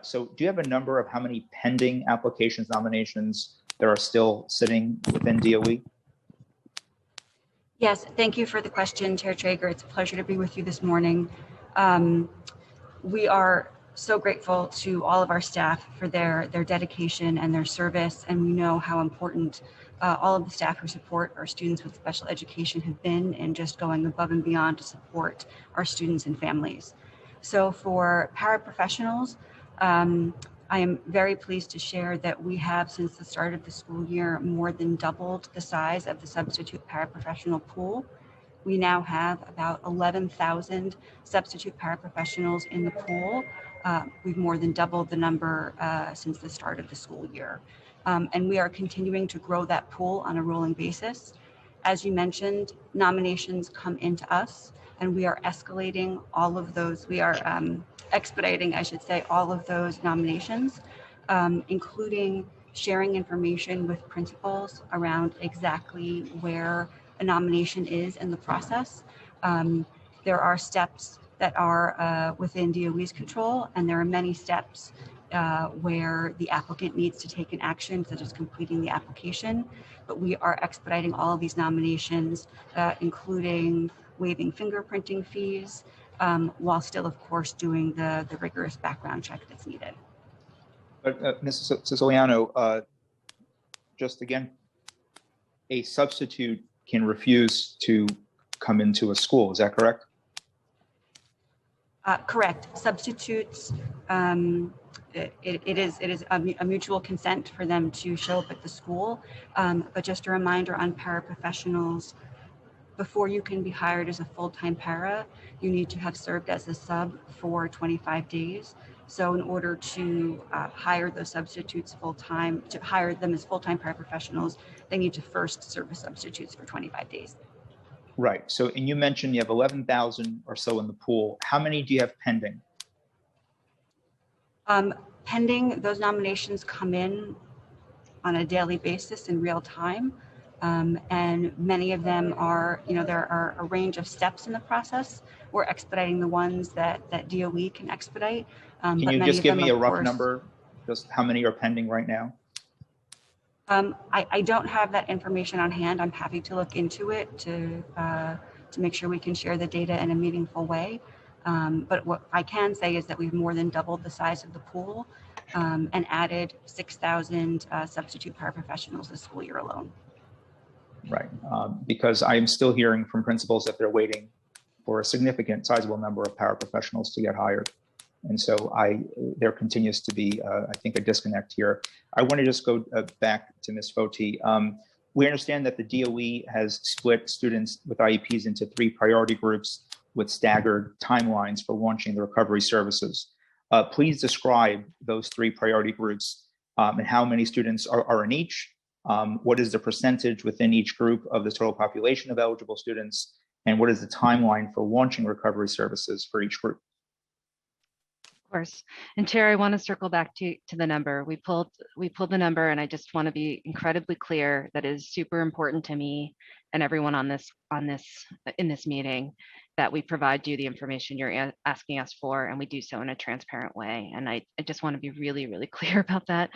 So do you have a number of how many pending applications, nominations that are still sitting within DOE? Yes, thank you for the question, Chair Traeger. It's a pleasure to be with you this morning. We are so grateful to all of our staff for their dedication and their service, and we know how important all of the staff who support our students with special education have been in just going above and beyond to support our students and families. So for paraprofessionals, I am very pleased to share that we have, since the start of the school year, more than doubled the size of the substitute paraprofessional pool. We now have about 11,000 substitute paraprofessionals in the pool. We've more than doubled the number since the start of the school year. And we are continuing to grow that pool on a rolling basis. As you mentioned, nominations come into us, and we are escalating all of those. We are expediting, I should say, all of those nominations, including sharing information with principals around exactly where a nomination is in the process. There are steps that are within DOE's control, and there are many steps where the applicant needs to take an action, such as completing the application. But we are expediting all of these nominations, including waiving fingerprinting fees, while still, of course, doing the rigorous background check that's needed. But Ms. Siciliano, just again, a substitute can refuse to come into a school. Is that correct? Correct. Substitutes, it is a mutual consent for them to show up at the school. But just a reminder on paraprofessionals, before you can be hired as a full-time para, you need to have served as a sub for 25 days. So in order to hire those substitutes full-time, to hire them as full-time paraprofessionals, they need to first serve as substitutes for 25 days. Right. So, and you mentioned you have 11,000 or so in the pool. How many do you have pending? Pending, those nominations come in on a daily basis in real time. And many of them are, there are a range of steps in the process. We're expediting the ones that DOE can expedite. Can you just give me a rough number, just how many are pending right now? I don't have that information on hand. I'm happy to look into it to make sure we can share the data in a meaningful way. But what I can say is that we've more than doubled the size of the pool and added 6,000 substitute paraprofessionals this school year alone. Right, because I am still hearing from principals that they're waiting for a significant, sizable number of paraprofessionals to get hired. And so there continues to be, I think, a disconnect here. I want to just go back to Ms. Foti. We understand that the DOE has split students with IEPs into 3 priority groups with staggered timelines for launching the recovery services. Please describe those 3 priority groups and how many students are in each. What is the percentage within each group of the total population of eligible students? And what is the timeline for launching recovery services for each group? Of course. And Chair, I want to circle back to the number. We pulled the number, and I just want to be incredibly clear that it is super important to me and everyone in this meeting that we provide you the information you're asking us for, and we do so in a transparent way. And I just want to be really, really clear about that.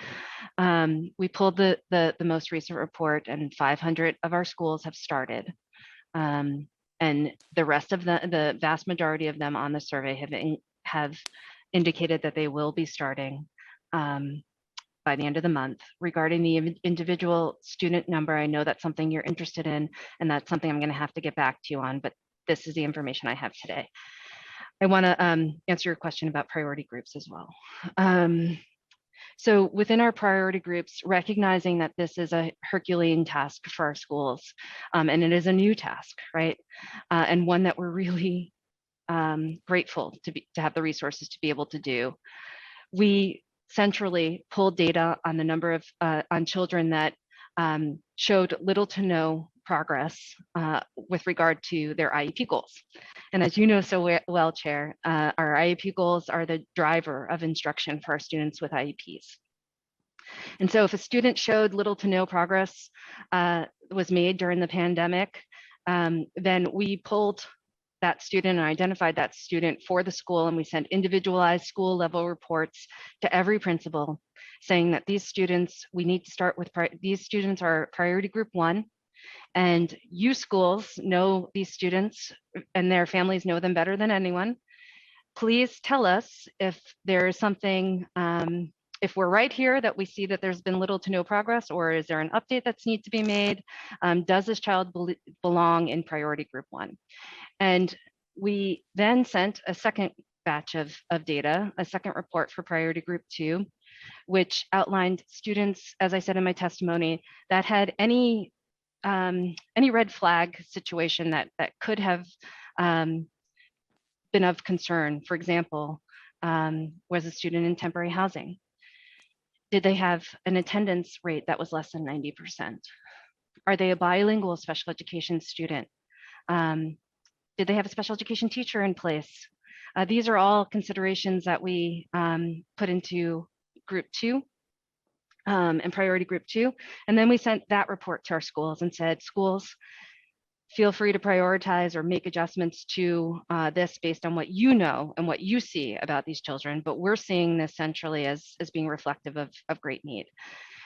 We pulled the most recent report, and 500 of our schools have started. And the rest of the vast majority of them on the survey have indicated that they will be starting by the end of the month. Regarding the individual student number, I know that's something you're interested in, and that's something I'm going to have to get back to you on, but this is the information I have today. I want to answer your question about priority groups as well. So within our priority groups, recognizing that this is a Herculean task for our schools, and it is a new task, right? And one that we're really grateful to have the resources to be able to do. We centrally pulled data on the number of on children that showed little to no progress with regard to their IEP goals. And as you know so well, Chair, our IEP goals are the driver of instruction for our students with IEPs. And so if a student showed little to no progress was made during the pandemic, then we pulled that student and identified that student for the school, and we sent individualized school level reports to every principal saying that these students, we need to start with, these students are priority group 1, and you schools know these students and their families know them better than anyone. Please tell us if there is something, if we're right here that we see that there's been little to no progress, or is there an update that's need to be made? Does this child belong in priority group 1? And we then sent a second batch of data, a second report for priority group 2, which outlined students, as I said in my testimony, that had any red flag situation that could have been of concern. For example, was a student in temporary housing? Did they have an attendance rate that was less than 90%? Are they a bilingual special education student? Did they have a special education teacher in place? These are all considerations that we put into group 2 and priority group 2. And then we sent that report to our schools and said, schools, feel free to prioritize or make adjustments to this based on what you know and what you see about these children. But we're seeing this centrally as being reflective of great need.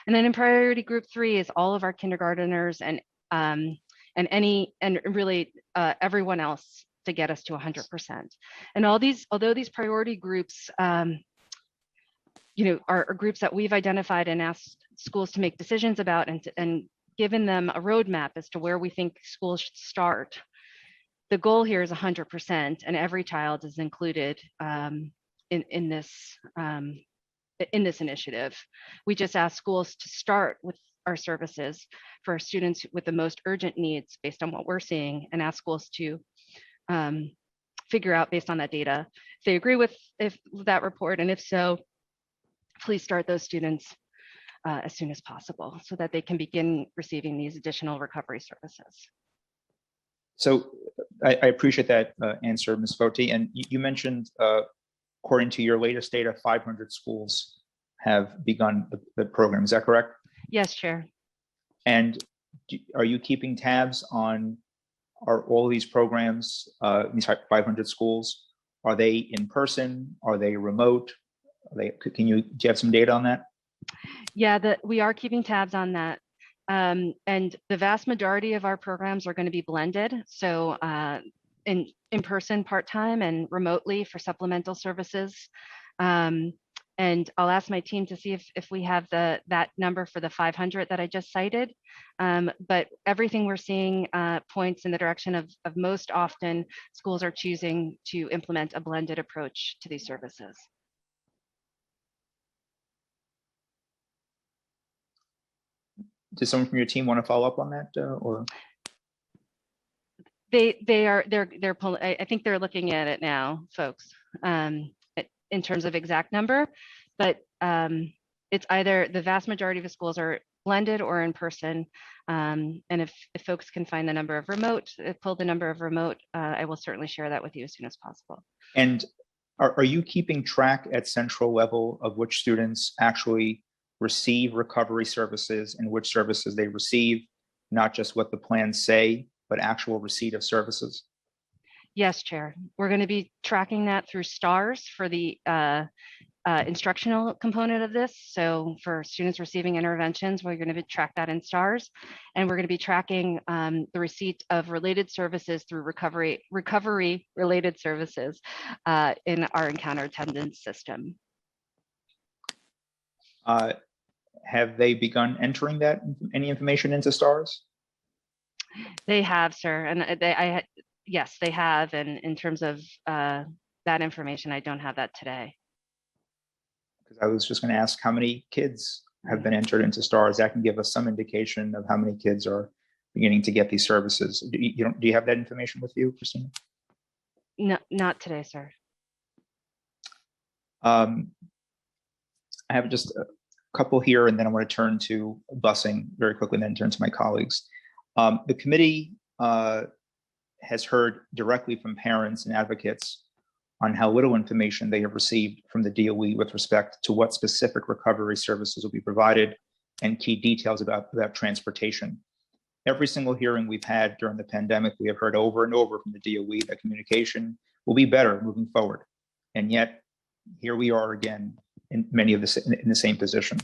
And then in priority group 3 is all of our kindergarteners and really everyone else to get us to 100%. And although these priority groups, are groups that we've identified and asked schools to make decisions about and given them a roadmap as to where we think schools should start, the goal here is 100%, and every child is included in this initiative. We just ask schools to start with our services for students with the most urgent needs based on what we're seeing, and ask schools to figure out based on that data if they agree with that report, and if so, please start those students as soon as possible so that they can begin receiving these additional recovery services. So I appreciate that answer, Ms. Foti. And you mentioned, according to your latest data, 500 schools have begun the program. Is that correct? Yes, Chair. And are you keeping tabs on, are all these programs, these 500 schools, are they in person? Are they remote? Do you have some data on that? Yeah, we are keeping tabs on that. And the vast majority of our programs are going to be blended. So in person part-time and remotely for supplemental services. And I'll ask my team to see if we have that number for the 500 that I just cited. But everything we're seeing points in the direction of most often schools are choosing to implement a blended approach to these services. Does someone from your team want to follow up on that, or? They're pulling. I think they're looking at it now, folks, in terms of exact number, but it's either the vast majority of the schools are blended or in person. And if folks can find the number of remote, pull the number of remote, I will certainly share that with you as soon as possible. And are you keeping track at central level of which students actually receive recovery services and which services they receive, not just what the plans say, but actual receipt of services? Yes, Chair. We're going to be tracking that through STARS for the instructional component of this. So for students receiving interventions, we're going to track that in STARS, and we're going to be tracking the receipt of related services through recovery related services in our encounter attendance system. Have they begun entering any information into STARS? They have, sir, and yes, they have. And in terms of that information, I don't have that today. Because I was just going to ask how many kids have been entered into STARS. That can give us some indication of how many kids are beginning to get these services. Do you have that information with you, Christina? No, not today, sir. I have just a couple here, and then I want to turn to busing very quickly, and then turn to my colleagues. The committee has heard directly from parents and advocates on how little information they have received from the DOE with respect to what specific recovery services will be provided and key details about transportation. Every single hearing we've had during the pandemic, we have heard over and over from the DOE that communication will be better moving forward. And yet, here we are again in the same position.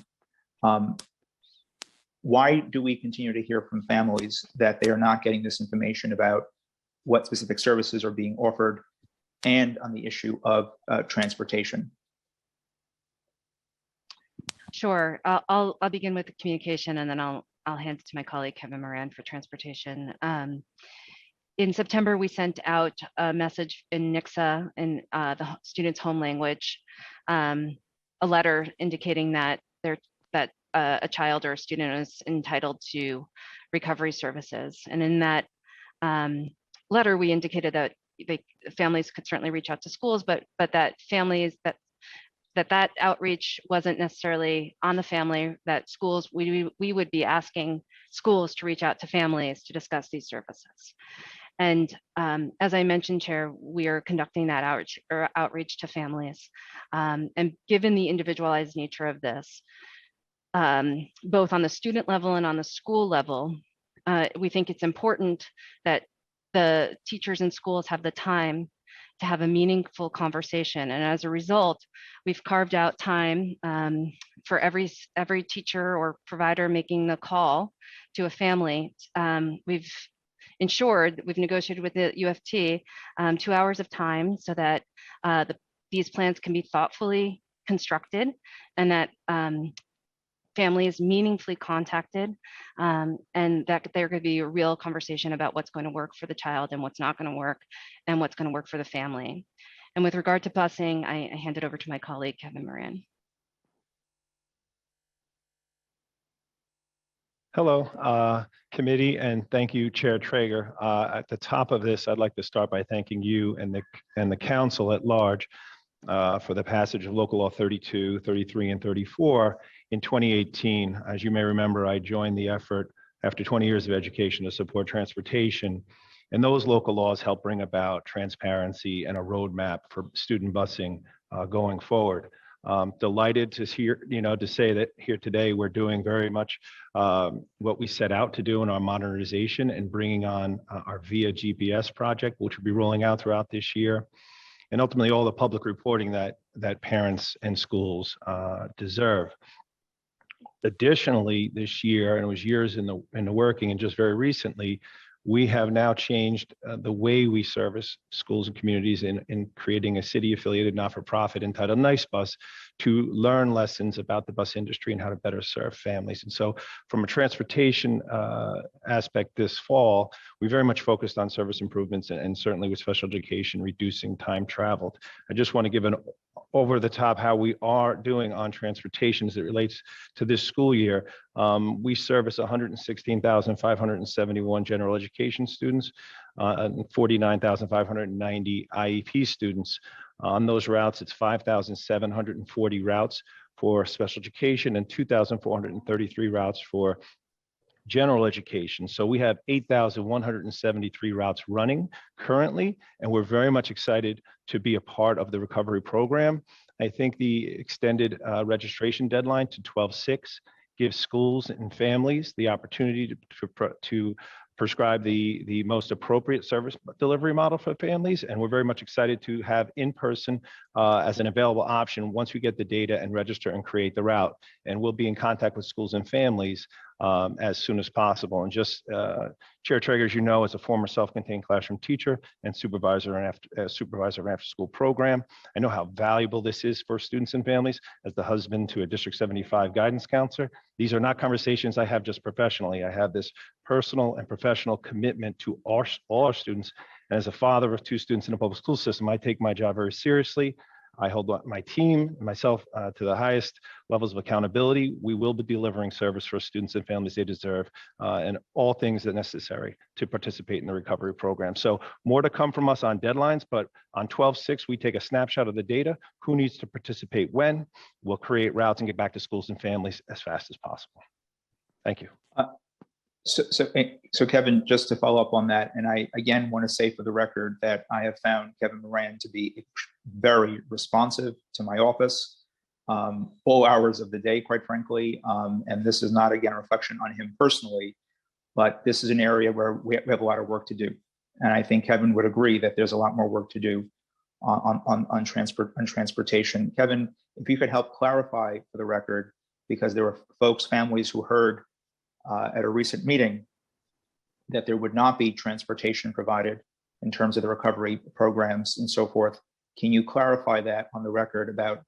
Why do we continue to hear from families that they are not getting this information about what specific services are being offered, and on the issue of transportation? Sure, I'll begin with the communication, and then I'll hand it to my colleague Kevin Moran for transportation. In September, we sent out a message in Nixa in the students' home language, a letter indicating that a child or a student is entitled to recovery services. And in that letter, we indicated that families could certainly reach out to schools, but that families that outreach wasn't necessarily on the family, that schools, we would be asking schools to reach out to families to discuss these services. And as I mentioned, Chair, we are conducting that outreach to families. And given the individualized nature of this, both on the student level and on the school level, we think it's important that the teachers in schools have the time to have a meaningful conversation. And as a result, we've carved out time for every teacher or provider making the call to a family. We've negotiated with the UFT 2 hours of time so that these plans can be thoughtfully constructed, and that families meaningfully contacted, and that there could be a real conversation about what's going to work for the child and what's not going to work and what's going to work for the family. And with regard to busing, I hand it over to my colleague, Kevin Moran. Hello, committee, and thank you, Chair Traeger. At the top of this, I'd like to start by thanking you and the council at large for the passage of Local Law 32, 33, and 34 in 2018. As you may remember, I joined the effort after 20 years of education to support transportation, and those local laws help bring about transparency and a roadmap for student busing going forward. Delighted to to say that here today we're doing very much what we set out to do in our modernization and bringing on our VIA GPS project, which will be rolling out throughout this year, and ultimately all the public reporting that parents and schools deserve. Additionally, this year, and it was years in the working, and just very recently, we have now changed the way we service schools and communities in creating a city-affiliated not-for-profit entitled Nice Bus to learn lessons about the bus industry and how to better serve families. And so from a transportation aspect this fall, we very much focused on service improvements and certainly with special education, reducing time traveled. I just want to give an over the top how we are doing on transportation as it relates to this school year. We service 116,571 general education students and 49,590 IEP students. On those routes, it's 5,740 routes for special education and 2,433 routes for general education. So we have 8,173 routes running currently, and we're very much excited to be a part of the recovery program. I think the extended registration deadline to 12/6 gives schools and families the opportunity to prescribe the most appropriate service delivery model for families. And we're very much excited to have in-person as an available option once we get the data and register and create the route. And we'll be in contact with schools and families as soon as possible. And just Chair Traeger, as you know, as a former self-contained classroom teacher and supervisor of an after-school program, I know how valuable this is for students and families. As the husband to a District 75 guidance counselor, these are not conversations I have just professionally. I have this personal and professional commitment to all our students. And as a father of 2 students in the public school system, I take my job very seriously. I hold my team and myself to the highest levels of accountability. We will be delivering service for students and families they deserve and all things that are necessary to participate in the recovery program. So more to come from us on deadlines, but on 12/6, we take a snapshot of the data, who needs to participate when. We'll create routes and get back to schools and families as fast as possible. Thank you. So Kevin, just to follow up on that, and I again want to say for the record that I have found Kevin Moran to be very responsive to my office, all hours of the day, quite frankly. And this is not, again, a reflection on him personally, but this is an area where we have a lot of work to do. And I think Kevin would agree that there's a lot more work to do on transportation. Kevin, if you could help clarify for the record, because there were families who heard at a recent meeting that there would not be transportation provided in terms of the recovery programs and so forth. Can you clarify that on the record about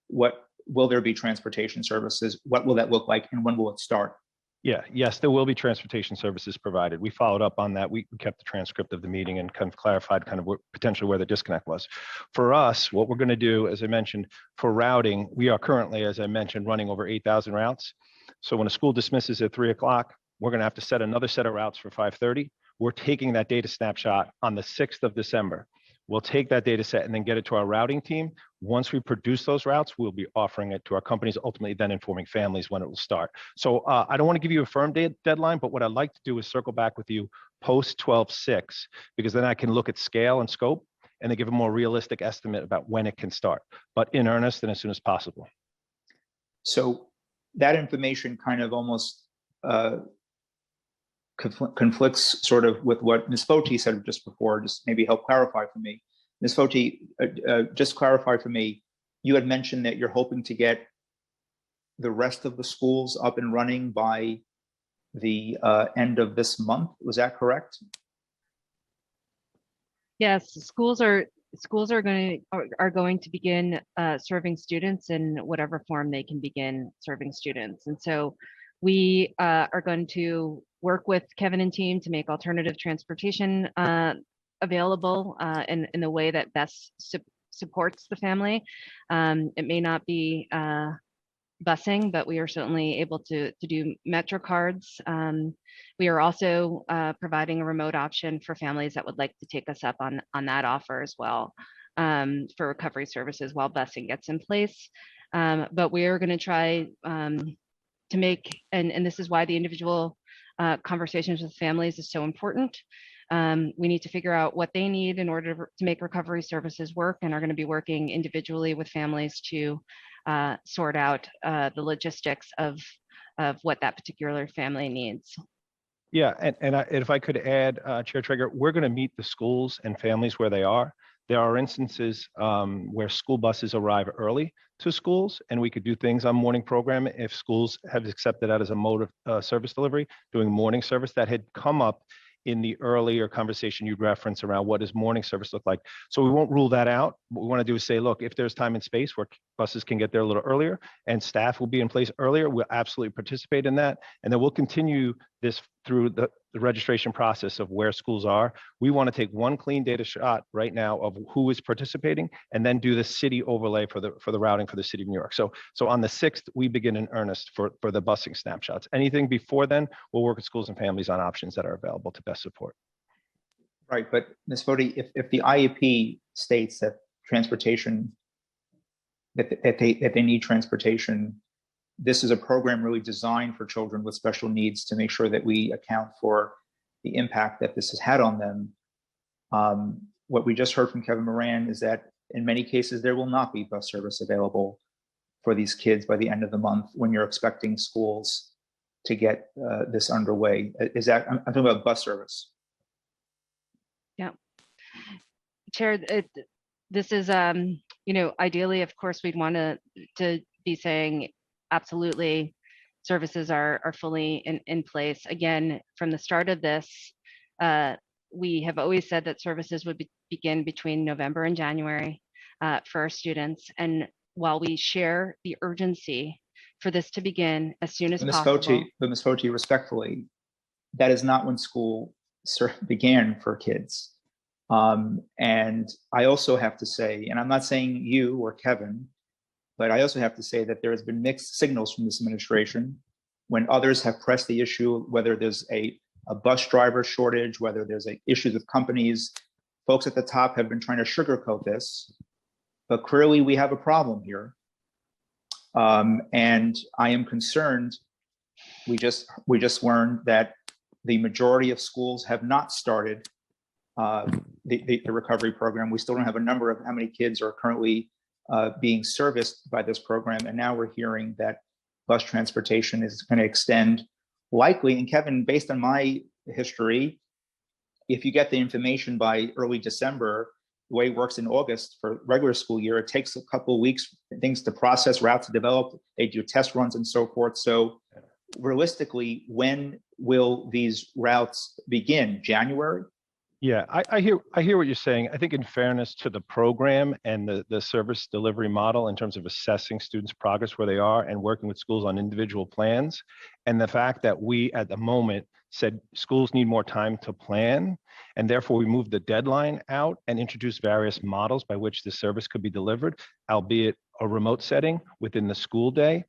what will there be transportation services? What will that look like and when will it start? Yes, there will be transportation services provided. We followed up on that. We kept the transcript of the meeting and kind of clarified kind of potentially where the disconnect was. For us, what we're going to do, as I mentioned, for routing, we are currently, as I mentioned, running over 8,000 routes. So when a school dismisses at 3 o'clock, we're going to have to set another set of routes for 5:30. We're taking that data snapshot on the 6th of December. We'll take that data set and then get it to our routing team. Once we produce those routes, we'll be offering it to our companies, ultimately then informing families when it will start. So I don't want to give you a firm deadline, but what I'd like to do is circle back with you post 12/6, because then I can look at scale and scope and then give a more realistic estimate about when it can start, but in earnest and as soon as possible. So that information kind of almost conflicts sort of with what Ms. Foti said just before. Just maybe help clarify for me. Ms. Foti, just clarify for me, you had mentioned that you're hoping to get the rest of the schools up and running by the end of this month. Was that correct? Yes, schools are schools are going to begin serving students in whatever form they can begin serving students. And so we are going to work with Kevin and team to make alternative transportation available in the way that best supports the family. It may not be busing, but we are certainly able to do Metro cards. We are also providing a remote option for families that would like to take us up on that offer as well, for recovery services while busing gets in place. But we are going to try to make, and this is why the individual conversations with families is so important. We need to figure out what they need in order to make recovery services work, and are going to be working individually with families to sort out the logistics of what that particular family needs. Yeah, and if I could add, Chair Traeger, we're going to meet the schools and families where they are. There are instances where school buses arrive early to schools, and we could do things on morning program if schools have accepted that as a mode of service delivery, doing morning service. That had come up in the earlier conversation you referenced around what does morning service look like. So we won't rule that out. What we want to do is say, look, if there's time and space where buses can get there a little earlier and staff will be in place earlier, we'll absolutely participate in that. And then we'll continue this through the registration process of where schools are. We want to take one clean data shot right now of who is participating, and then do the city overlay for the routing for the city of New York. So on the 6th, we begin in earnest for the busing snapshots. Anything before then, we'll work with schools and families on options that are available to best support. Right, but Ms. Foti, if the IEP states that transportation, that they need transportation, this is a program really designed for children with special needs to make sure that we account for the impact that this has had on them. What we just heard from Kevin Moran is that in many cases, there will not be bus service available for these kids by the end of the month when you're expecting schools to get this underway. Is that, I'm talking about bus service. Yeah. Chair, this is, ideally, of course, we'd want to be saying, absolutely, services are fully in place. Again, from the start of this, we have always said that services would begin between November and January for our students. And while we share the urgency for this to begin as soon as possible. But Ms. Foti, respectfully, that is not when school began for kids. And I also have to say, and I'm not saying you or Kevin, but I also have to say that there has been mixed signals from this administration when others have pressed the issue, whether there's a bus driver shortage, whether there's issues with companies. Folks at the top have been trying to sugarcoat this, but clearly we have a problem here. And I am concerned. We just learned that the majority of schools have not started the recovery program. We still don't have a number of how many kids are currently being serviced by this program. And now we're hearing that bus transportation is going to extend likely. And Kevin, based on my history, if you get the information by early December, the way it works in August for regular school year, it takes a couple of weeks, things to process, routes to develop, they do test runs and so forth. So realistically, when will these routes begin? January? Yeah, I hear what you're saying. I think in fairness to the program and the service delivery model in terms of assessing students' progress where they are and working with schools on individual plans, and the fact that we at the moment said schools need more time to plan, and therefore we moved the deadline out and introduced various models by which the service could be delivered, albeit a remote setting within the school day.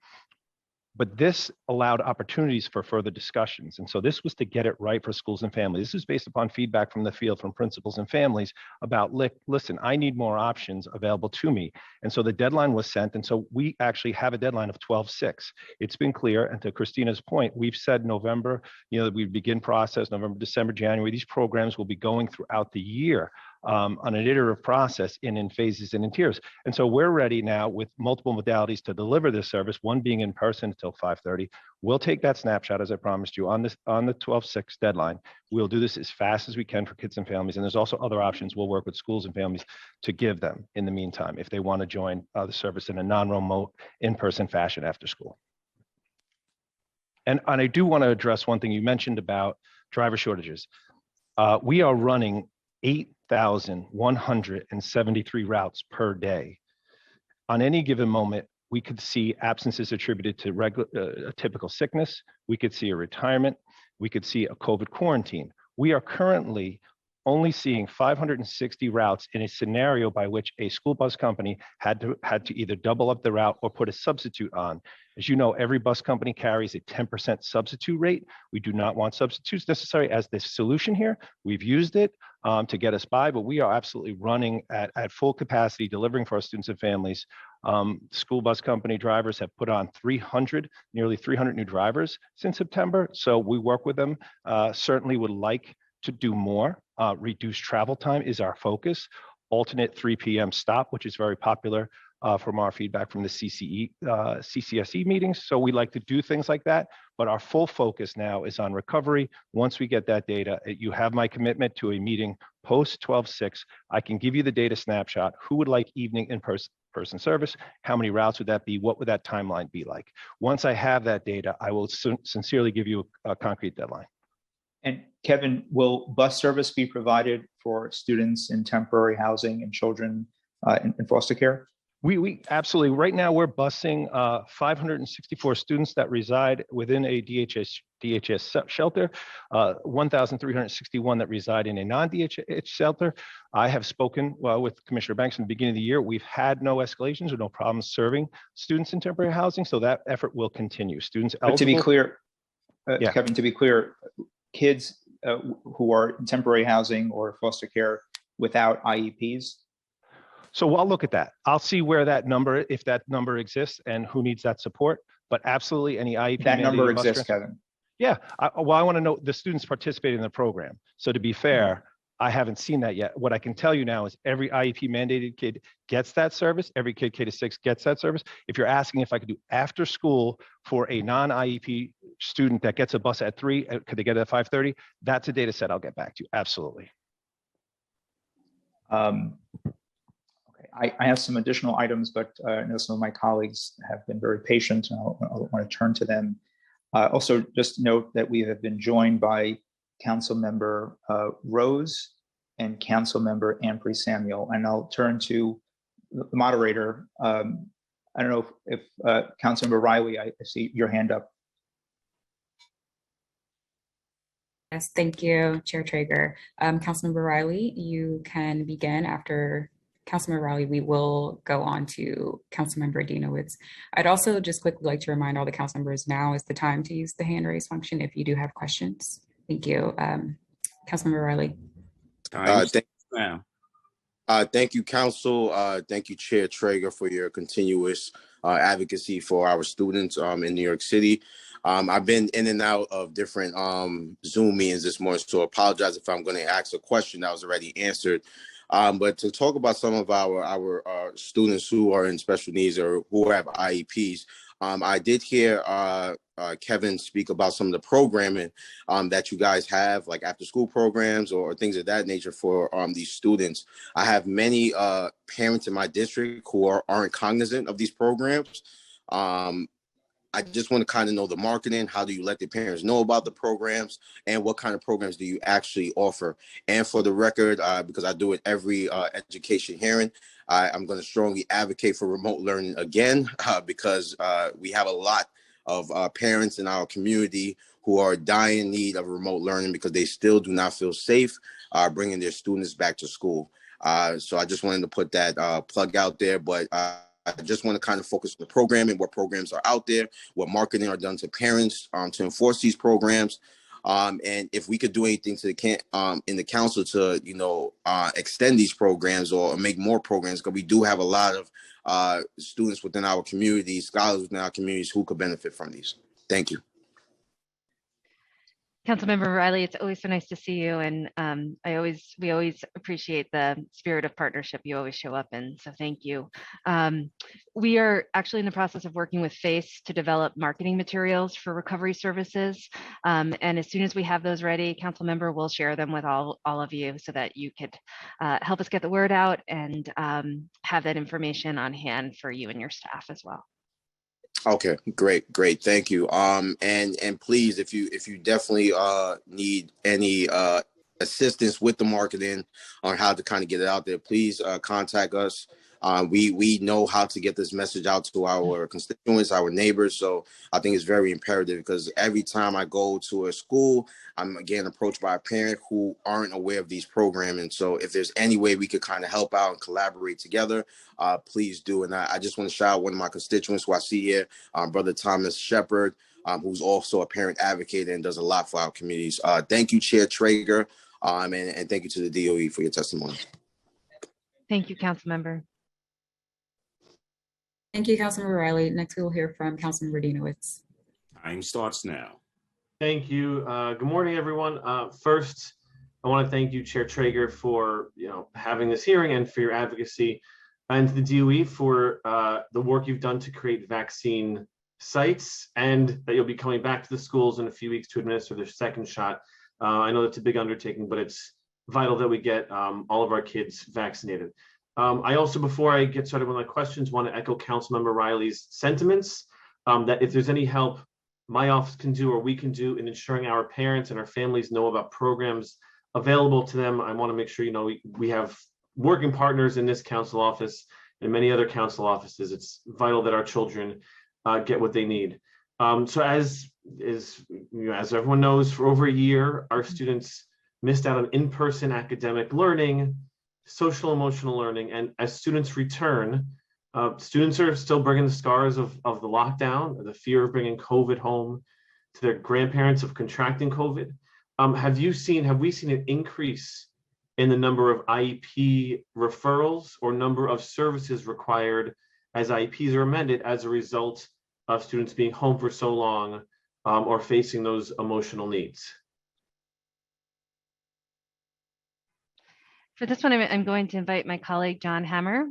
But this allowed opportunities for further discussions. And so this was to get it right for schools and families. This is based upon feedback from the field, from principals and families about, listen, I need more options available to me. And so the deadline was sent. And so we actually have a deadline of 12/6. It's been clear. And to Christina's point, we've said November, we begin process, November, December, January. These programs will be going throughout the year on an iterative process in phases and in tiers. And so we're ready now with multiple modalities to deliver this service, one being in person until 5:30. We'll take that snapshot, as I promised you, on the 12/6 deadline. We'll do this as fast as we can for kids and families. And there's also other options we'll work with schools and families to give them in the meantime, if they want to join the service in a non-remote, in-person fashion after school. And I do want to address one thing you mentioned about driver shortages. We are running 8,173 routes per day. On any given moment, we could see absences attributed to a typical sickness. We could see a retirement. We could see a COVID quarantine. We are currently only seeing 560 routes in a scenario by which a school bus company had to either double up the route or put a substitute on. As you know, every bus company carries a 10% substitute rate. We do not want substitutes necessary as the solution here. We've used it to get us by, but we are absolutely running at full capacity, delivering for our students and families. School bus company drivers have put on nearly 300 new drivers since September. So we work with them, certainly would like to do more. Reduced travel time is our focus. Alternate 3 p.m. stop, which is very popular from our feedback from the CCSE meetings. So we like to do things like that, but our full focus now is on recovery. Once we get that data, you have my commitment to a meeting post 12/6. I can give you the data snapshot. Who would like evening in-person service? How many routes would that be? What would that timeline be like? Once I have that data, I will sincerely give you a concrete deadline. And Kevin, will bus service be provided for students in temporary housing and children in foster care? We absolutely. Right now, we're busing 564 students that reside within a DHS shelter, 1,361 that reside in a non-DHS shelter. I have spoken with Commissioner Banks in the beginning of the year. We've had no escalations or no problems serving students in temporary housing, so that effort will continue. Students eligible. But to be clear, yeah. Kevin, to be clear, kids who are in temporary housing or foster care without IEPs? So I'll look at that. I'll see where that number, if that number exists and who needs that support, but absolutely any IEP. That number exists, Kevin. Yeah, I want to know the students participating in the program. So to be fair, I haven't seen that yet. What I can tell you now is every IEP mandated kid gets that service. Every kid K-6 gets that service. If you're asking if I could do after school for a non-IEP student that gets a bus at 3, could they get it at 5:30? That's a data set I'll get back to you. Absolutely. I have some additional items, but I know some of my colleagues have been very patient, and I'll want to turn to them. Also, just note that we have been joined by Councilmember Rose and Councilmember Ampry Samuel, and I'll turn to the moderator. I don't know if Councilmember Riley, I see your hand up. Yes, thank you, Chair Traeger. Councilmember Riley, you can begin. After Councilmember Riley, we will go on to Councilmember Adinowitz. I'd also just quickly like to remind all the council members now is the time to use the hand raise function if you do have questions. Thank you. Councilmember Riley. Thank you, Council. Thank you, Chair Traeger, for your continuous advocacy for our students in New York City. I've been in and out of different Zoom meetings this morning, so I apologize if I'm going to ask a question that was already answered. But to talk about some of our students who are in special needs or who have IEPs, I did hear Kevin speak about some of the programming that you guys have, like after school programs or things of that nature for these students. I have many parents in my district who aren't cognizant of these programs. I just want to kind of know the marketing. How do you let the parents know about the programs, and what kind of programs do you actually offer? And for the record, because I do it every education hearing, I'm going to strongly advocate for remote learning again, because we have a lot of parents in our community who are dying in need of remote learning because they still do not feel safe bringing their students back to school. So I just wanted to put that plug out there, but I just want to kind of focus on the programming, what programs are out there, what marketing are done to parents to enforce these programs. And if we could do anything to in the council to, extend these programs or make more programs, because we do have a lot of students within our communities, scholars within our communities who could benefit from these. Thank you. Councilmember Riley, it's always so nice to see you, and we always appreciate the spirit of partnership you always show up in. So thank you. We are actually in the process of working with FACE to develop marketing materials for recovery services, and as soon as we have those ready, Councilmember will share them with all of you so that you could help us get the word out and have that information on hand for you and your staff as well. Okay, great. Thank you. And please, if you definitely need any assistance with the marketing on how to kind of get it out there, please contact us. We know how to get this message out to our constituents, our neighbors. So I think it's very imperative, because every time I go to a school, I'm again approached by a parent who aren't aware of these programming. So if there's any way we could kind of help out and collaborate together, please do. And I just want to shout out one of my constituents who I see here, Brother Thomas Shepard, who's also a parent advocate and does a lot for our communities. Thank you, Chair Traeger, and thank you to the DOE for your testimony. Thank you, council member. Thank you, Councilmember Riley. Next, we will hear from Councilmember Dinowitz. Time starts now. Thank you. Good morning, everyone. First, I want to thank you, Chair Traeger, for having this hearing and for your advocacy, and to the DOE for the work you've done to create vaccine sites, and that you'll be coming back to the schools in a few weeks to administer their second shot. I know that's a big undertaking, but it's vital that we get all of our kids vaccinated. I also, before I get started with my questions, want to echo Councilmember Riley's sentiments that if there's any help my office can do or we can do in ensuring our parents and our families know about programs available to them, I want to make sure we have working partners in this council office and many other council offices. It's vital that our children get what they need. So as everyone knows, for over a year, our students missed out on in-person academic learning, social emotional learning, and as students return, students are still bringing the scars of the lockdown, or the fear of bringing COVID home to their grandparents of contracting COVID. Have we seen an increase in the number of IEP referrals or number of services required as IEPs are amended as a result of students being home for so long or facing those emotional needs? For this one, I'm going to invite my colleague, John Hammer,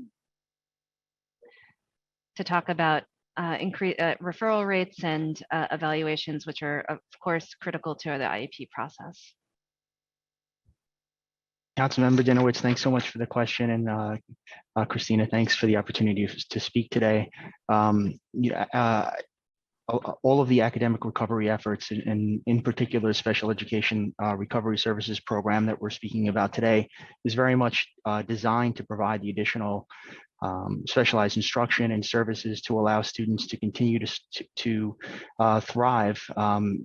to talk about referral rates and evaluations, which are, of course, critical to the IEP process. Councilmember Dinowitz, thanks so much for the question. And Christina, thanks for the opportunity to speak today. All of the academic recovery efforts, and in particular special education recovery services program that we're speaking about today, is very much designed to provide the additional specialized instruction and services to allow students to continue to thrive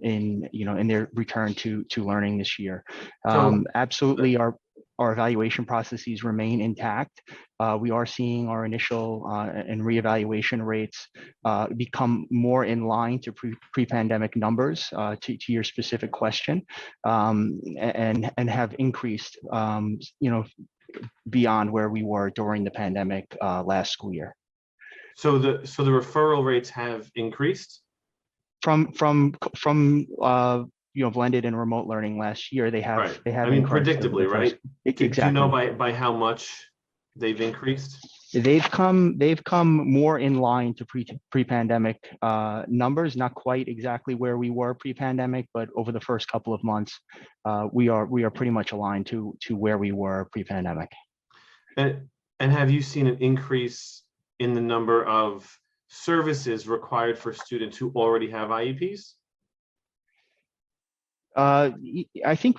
in their return to learning this year. Absolutely, our evaluation processes remain intact. We are seeing our initial and reevaluation rates become more in line to pre-pandemic numbers, to your specific question, and have increased, beyond where we were during the pandemic last school year. So the referral rates have increased? From blended and remote learning last year, they have. Right. They have. I mean, predictably, right? Exactly. Do you know by how much they've increased? They've come more in line to pre-pandemic numbers, not quite exactly where we were pre-pandemic, but over the first couple of months, we are pretty much aligned to where we were pre-pandemic. And have you seen an increase in the number of services required for students who already have IEPs? I think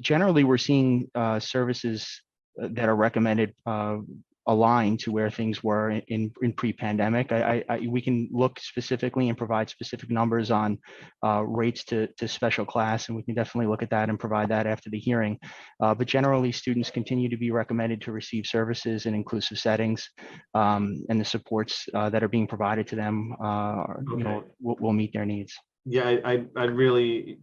generally we're seeing services that are recommended aligned to where things were in pre-pandemic. We can look specifically and provide specific numbers on rates to special class, and we can definitely look at that and provide that after the hearing. But generally, students continue to be recommended to receive services in inclusive settings, and the supports that are being provided to them, will meet their needs. Yeah, I really,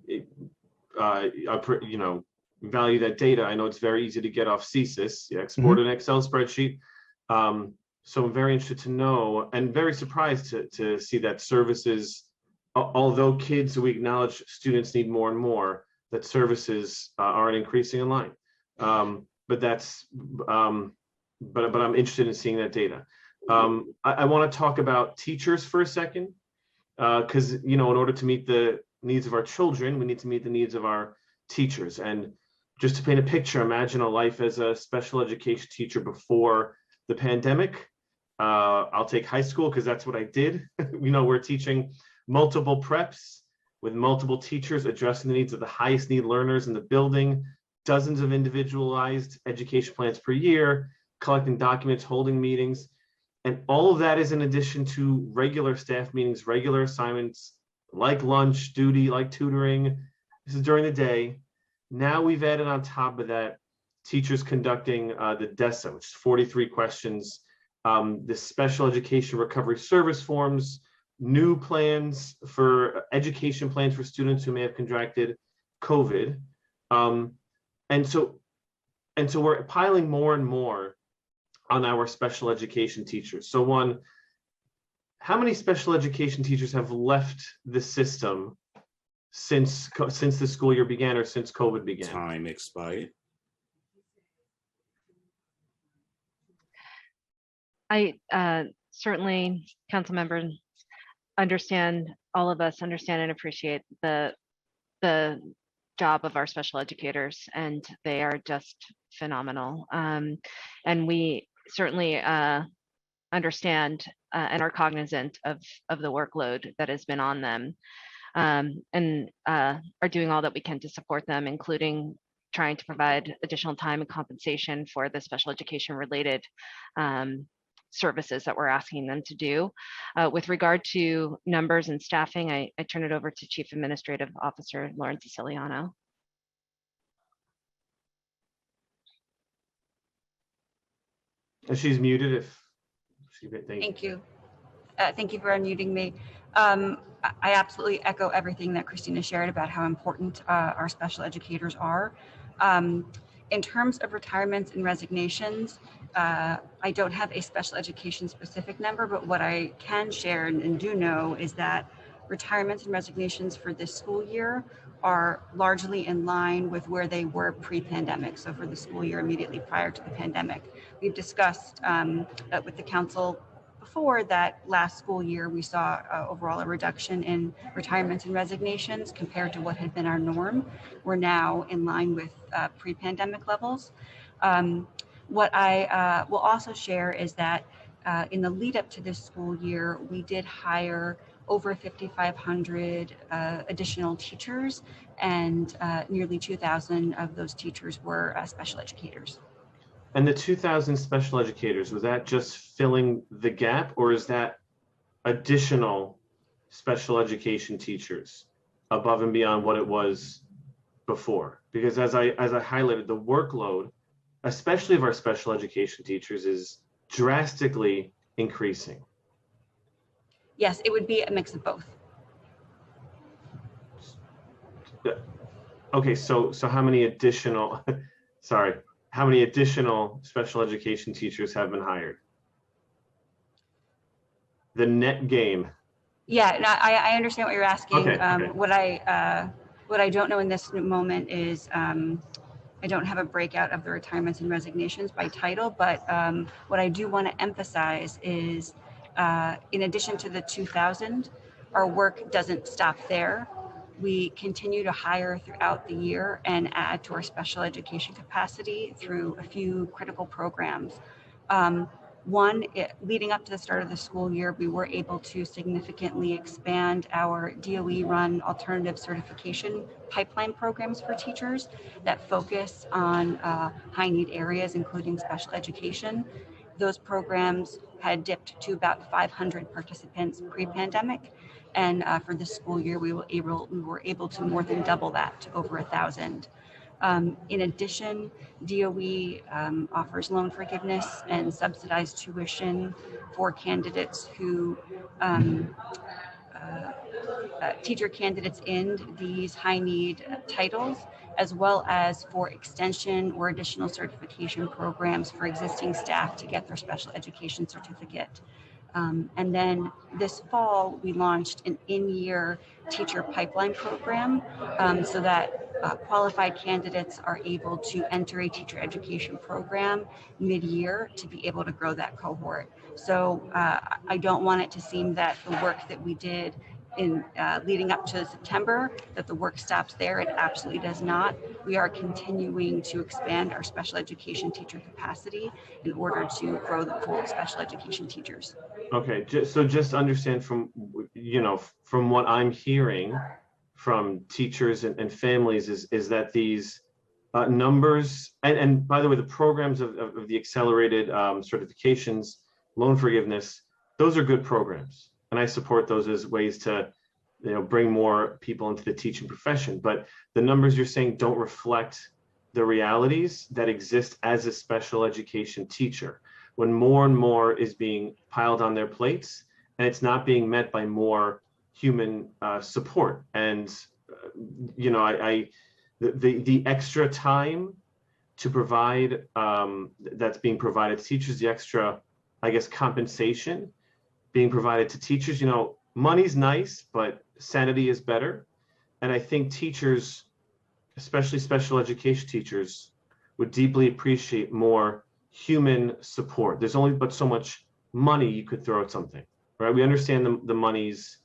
value that data. I know it's very easy to get off CSIS, export an Excel spreadsheet. So I'm very interested to know, and very surprised to see that services, although kids, we acknowledge students need more and more, that services aren't increasing in line. But I'm interested in seeing that data. I want to talk about teachers for a second, because in order to meet the needs of our children, we need to meet the needs of our teachers. And just to paint a picture, imagine a life as a special education teacher before the pandemic. I'll take high school because that's what I did. We're teaching multiple preps with multiple teachers addressing the needs of the highest need learners in the building, dozens of individualized education plans per year, collecting documents, holding meetings. And all of that is in addition to regular staff meetings, regular assignments, like lunch duty, like tutoring. This is during the day. Now we've added on top of that, teachers conducting the DESA, which is 43 questions, the special education recovery service forms, new plans for education plans for students who may have contracted COVID. And so we're piling more and more on our special education teachers. So one, how many special education teachers have left the system since the school year began or since COVID began? Time expired. I certainly, council members, all of us understand and appreciate the job of our special educators, and they are just phenomenal. And we certainly understand and are cognizant of the workload that has been on them, and are doing all that we can to support them, including trying to provide additional time and compensation for the special education related services that we're asking them to do. With regard to numbers and staffing, I turn it over to Chief Administrative Officer Lauren Siciliano. And she's muted Thank you. Thank you for unmuting me. I absolutely echo everything that Christina shared about how important our special educators are. In terms of retirements and resignations, I don't have a special education specific number, but what I can share and do know is that retirements and resignations for this school year are largely in line with where they were pre-pandemic. So for the school year immediately prior to the pandemic. We've discussed with the council before that last school year, we saw overall a reduction in retirements and resignations compared to what had been our norm. We're now in line with pre-pandemic levels. What I will also share is that in the lead up to this school year, we did hire over 5,500 additional teachers, and nearly 2,000 of those teachers were special educators. And the 2,000 special educators, was that just filling the gap, or is that additional special education teachers above and beyond what it was before? Because as I highlighted, the workload, especially of our special education teachers, is drastically increasing. Yes, it would be a mix of both. Okay, so how many additional, sorry, how many additional special education teachers have been hired? The net gain. Yeah, no, I understand what you're asking. Okay. What I don't know in this moment is I don't have a breakout of the retirements and resignations by title, but what I do want to emphasize is in addition to the 2,000, our work doesn't stop there. We continue to hire throughout the year and add to our special education capacity through a few critical programs. One, leading up to the start of the school year, we were able to significantly expand our DOE-run alternative certification pipeline programs for teachers that focus on high-need areas, including special education. Those programs had dipped to about 500 participants pre-pandemic. And for this school year, we were able to more than double that to over 1,000. In addition, DOE offers loan forgiveness and subsidized tuition for candidates who, teacher candidates in these high need titles, as well as for extension or additional certification programs for existing staff to get their special education certificate. And then this fall, we launched an in-year teacher pipeline program so that qualified candidates are able to enter a teacher education program mid-year to be able to grow that cohort. So I don't want it to seem that the work that we did in leading up to September, that the work stops there. It absolutely does not. We are continuing to expand our special education teacher capacity in order to grow the pool of special education teachers. Okay, so just understand from what I'm hearing from teachers and families is that these numbers, and by the way, the programs of the accelerated certifications, loan forgiveness, those are good programs. And I support those as ways to, bring more people into the teaching profession. But the numbers you're saying don't reflect the realities that exist as a special education teacher, when more and more is being piled on their plates and it's not being met by more human support. And, the extra time to provide, that's being provided to teachers, the extra, I guess, compensation being provided to teachers, money's nice, but sanity is better. And I think teachers, especially special education teachers, would deeply appreciate more human support. There's only but so much money you could throw at something, right? We understand the money's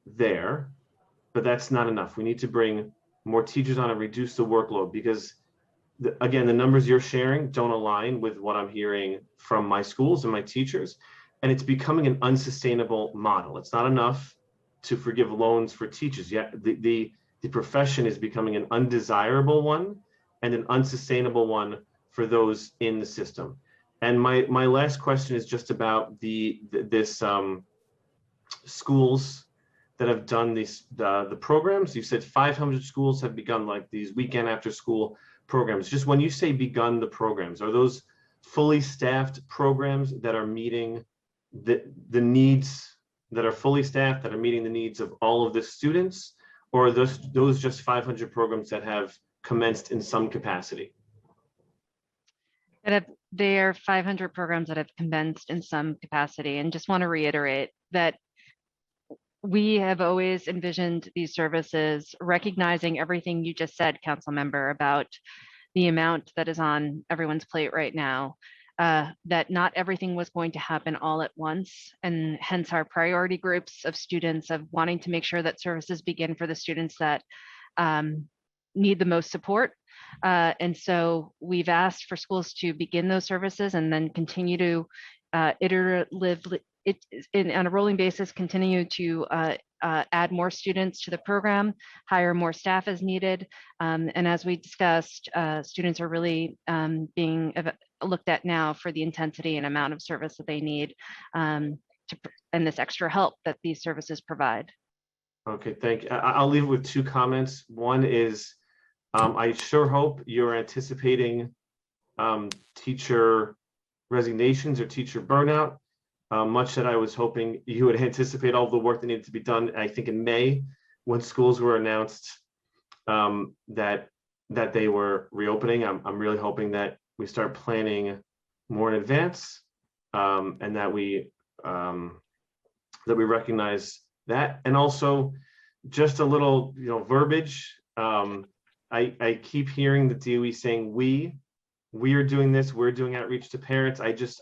there, but that's not enough. We need to bring more teachers on and reduce the workload, because again, the numbers you're sharing don't align with what I'm hearing from my schools and my teachers. And it's becoming an unsustainable model. It's not enough to forgive loans for teachers. Yet the profession is becoming an undesirable one and an unsustainable one for those in the system. And my last question is just about this schools that have done the programs. You said 500 schools have begun like these weekend after school programs. Just when you say begun the programs, are those fully staffed programs that are meeting the needs, that are fully staffed, that are meeting the needs of all of the students, or are those just 500 programs that have commenced in some capacity? There are 500 programs that have commenced in some capacity, and just want to reiterate that we have always envisioned these services, recognizing everything you just said, Council Member, about the amount that is on everyone's plate right now, that not everything was going to happen all at once, and hence our priority groups of students of wanting to make sure that services begin for the students that need the most support. And so we've asked for schools to begin those services and then continue to iteratively, on a rolling basis, continue to add more students to the program, hire more staff as needed. And as we discussed, students are really being looked at now for the intensity and amount of service that they need, and this extra help that these services provide. Okay, thank you. I'll leave with two comments. One is, I sure hope you're anticipating teacher resignations or teacher burnout. Much that I was hoping you would anticipate all the work that needed to be done. I think in May, when schools were announced that they were reopening, I'm really hoping that we start planning more in advance, and that we recognize that. And also, just a little verbiage. I keep hearing the DOE saying we are doing this, we're doing outreach to parents. I just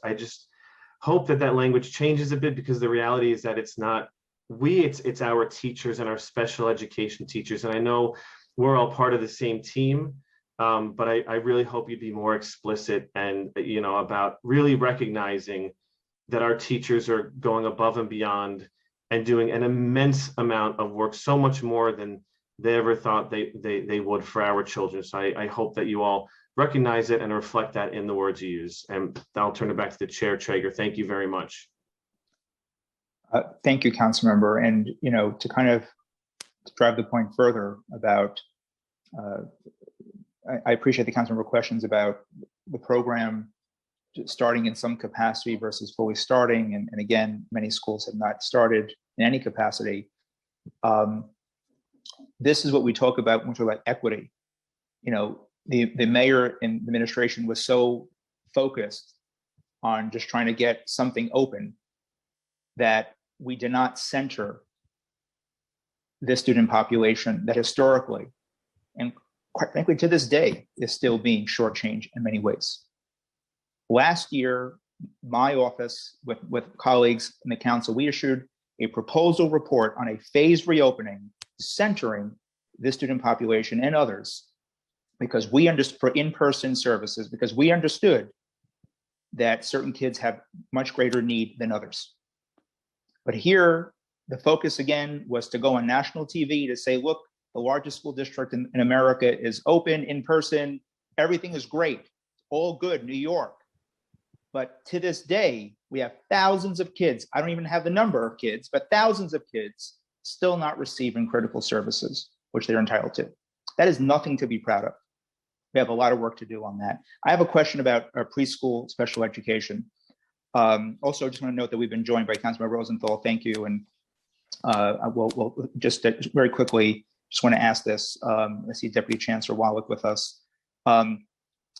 hope that language changes a bit, because the reality is that it's not we, it's our teachers and our special education teachers. And I know we're all part of the same team, but I really hope you'd be more explicit and about really recognizing that our teachers are going above and beyond and doing an immense amount of work, so much more than they ever thought they would for our children. So I hope that you all recognize it and reflect that in the words you use. And I'll turn it back to the Chair, Traeger. Thank you very much. Thank you, Councilmember. And to kind of drive the point further about, I appreciate the Councilmember questions about the program starting in some capacity versus fully starting. And again, many schools have not started in any capacity. This is what we talk about when we talk about equity. The mayor and the administration was so focused on just trying to get something open that we did not center this student population that historically, and quite frankly to this day, is still being shortchanged in many ways. Last year, my office with colleagues in the council, we issued a proposal report on a phased reopening centering this student population and others, because we understood for in-person services, because we understood that certain kids have much greater need than others. But here, the focus again was to go on national TV to say, look, The largest school district in America is open, in person. Everything is great. All good, New York. But to this day, we have thousands of kids. I don't even have the number of kids, but thousands of kids still not receiving critical services, which they're entitled to. That is nothing to be proud of. We have a lot of work to do on that. I have a question about preschool special education. Also, just want to note that we've been joined by Councilmember Rosenthal. Thank you. And we'll just very quickly, just want to ask this. I see Deputy Chancellor Wallach with us.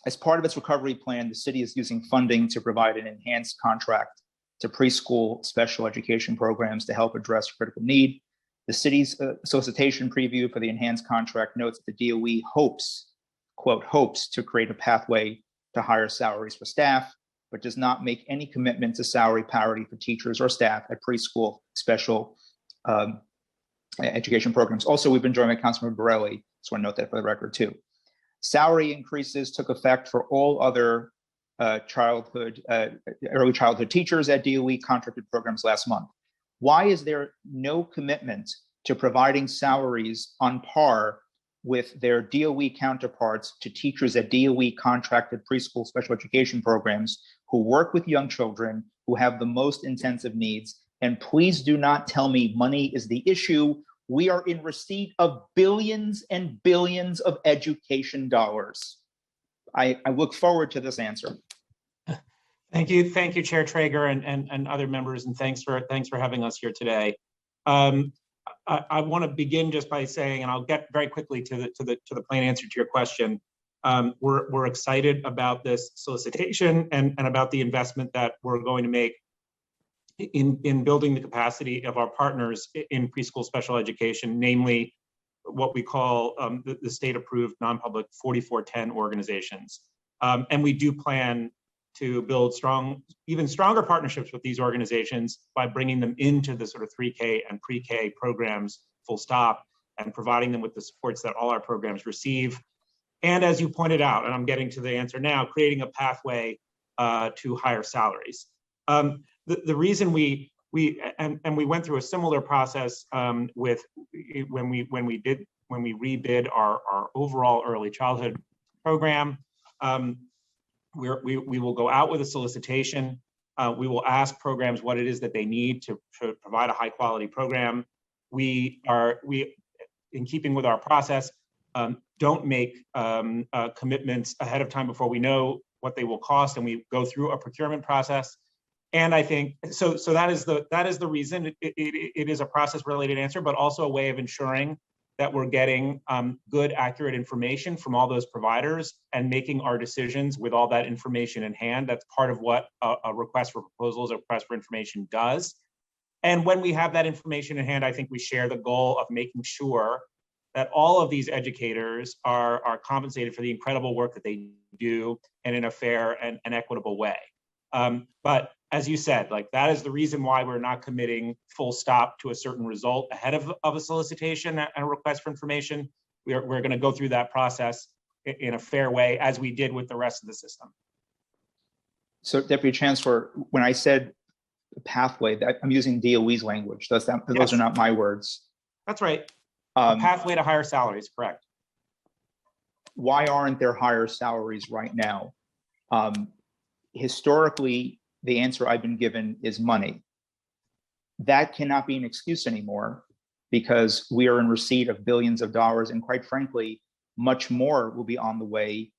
As part of its recovery plan, the city is using funding to provide an enhanced contract to preschool special education programs to help address critical need. The city's solicitation preview for the enhanced contract notes that the DOE hopes, quote, hopes to create a pathway to higher salaries for staff, but does not make any commitment to salary parity for teachers or staff at preschool special education programs. Also, we've been joined by Councilmember Borelli. Just want to note that for the record too. Salary increases took effect for all other early childhood teachers at DOE contracted programs last month. Why is there no commitment to providing salaries on par with their DOE counterparts to teachers at DOE contracted preschool special education programs who work with young children who have the most intensive needs? And please do not tell me money is the issue. We are in receipt of billions and billions of education dollars. I look forward to this answer. Thank you, Chair Traeger and other members, and thanks for having us here today. I want to begin just by saying, and I'll get very quickly to the plain answer to your question. We're excited about this solicitation and about the investment that we're going to make in building the capacity of our partners in preschool special education, namely what we call the state-approved non-public 4410 organizations. And we do plan to build even stronger partnerships with these organizations by bringing them into the sort of 3K and pre-K programs, full stop, and providing them with the supports that all our programs receive. And as you pointed out, and I'm getting to the answer now, creating a pathway to higher salaries. The reason we went through a similar process with when we rebid our overall early childhood program. We will go out with a solicitation. We will ask programs what it is that they need to provide a high quality program. We, in keeping with our process, don't make commitments ahead of time before we know what they will cost, and we go through a procurement process. And I think so that is the reason. It is a process related answer, but also a way of ensuring that we're getting good, accurate information from all those providers and making our decisions with all that information in hand. That's part of what a request for proposals, a request for information does. And when we have that information in hand, I think we share the goal of making sure that all of these educators are compensated for the incredible work that they do and in a fair and equitable way. But as you said, like that is the reason why we're not committing full stop to a certain result ahead of a solicitation and a request for information. We're going to go through that process in a fair way, as we did with the rest of the system. So, Deputy Chancellor, when I said pathway, I'm using DOE's language. Those are not my words. That's right. A pathway to higher salaries, correct. Why aren't there higher salaries right now? Historically, the answer I've been given is money. That cannot be an excuse anymore because we are in receipt of billions of dollars, and quite frankly, much more will be on the way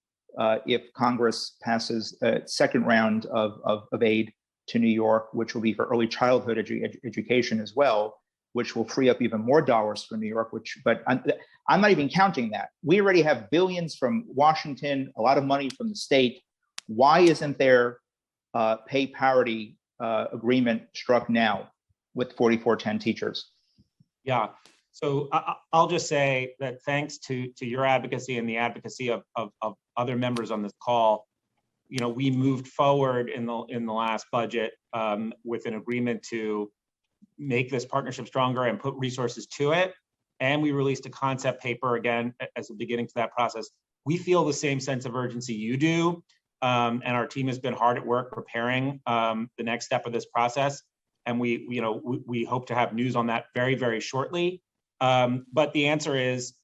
if Congress passes a second round of aid to New York, which will be for early childhood education as well, which will free up even more dollars for New York, but I'm not even counting that. We already have billions from Washington, a lot of money from the state. Why isn't there pay parity agreement struck now with 4410 teachers? Yeah, so I'll just say that thanks to your advocacy and the advocacy of other members on this call, you know, we moved forward in the last budget with an agreement to make this partnership stronger and put resources to it. And we released a concept paper again as a beginning to that process. We feel the same sense of urgency you do. And our team has been hard at work preparing the next step of this process. And we hope to have news on that very, very shortly. But the answer is,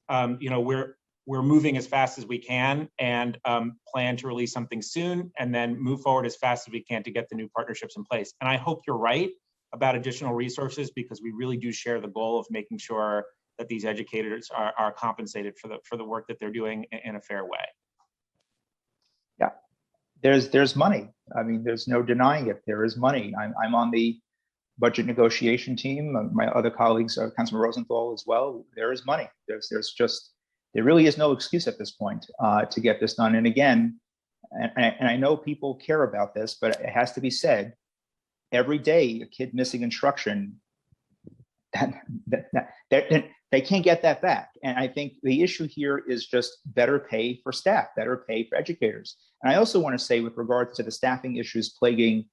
we're moving as fast as we can and plan to release something soon and then move forward as fast as we can to get the new partnerships in place. And I hope you're right about additional resources, because we really do share the goal of making sure that these educators are compensated for the work that they're doing in a fair way. Yeah, there's money. I mean, there's no denying it. There is money. I'm on the budget negotiation team. My other colleagues, Councilman Rosenthal as well. There is money. There really is no excuse at this point to get this done. And again, and I know people care about this, but it has to be said, every day a kid missing instruction, they can't get that back. And I think the issue here is just better pay for staff, better pay for educators. And I also want to say, with regards to the staffing issues plaguing,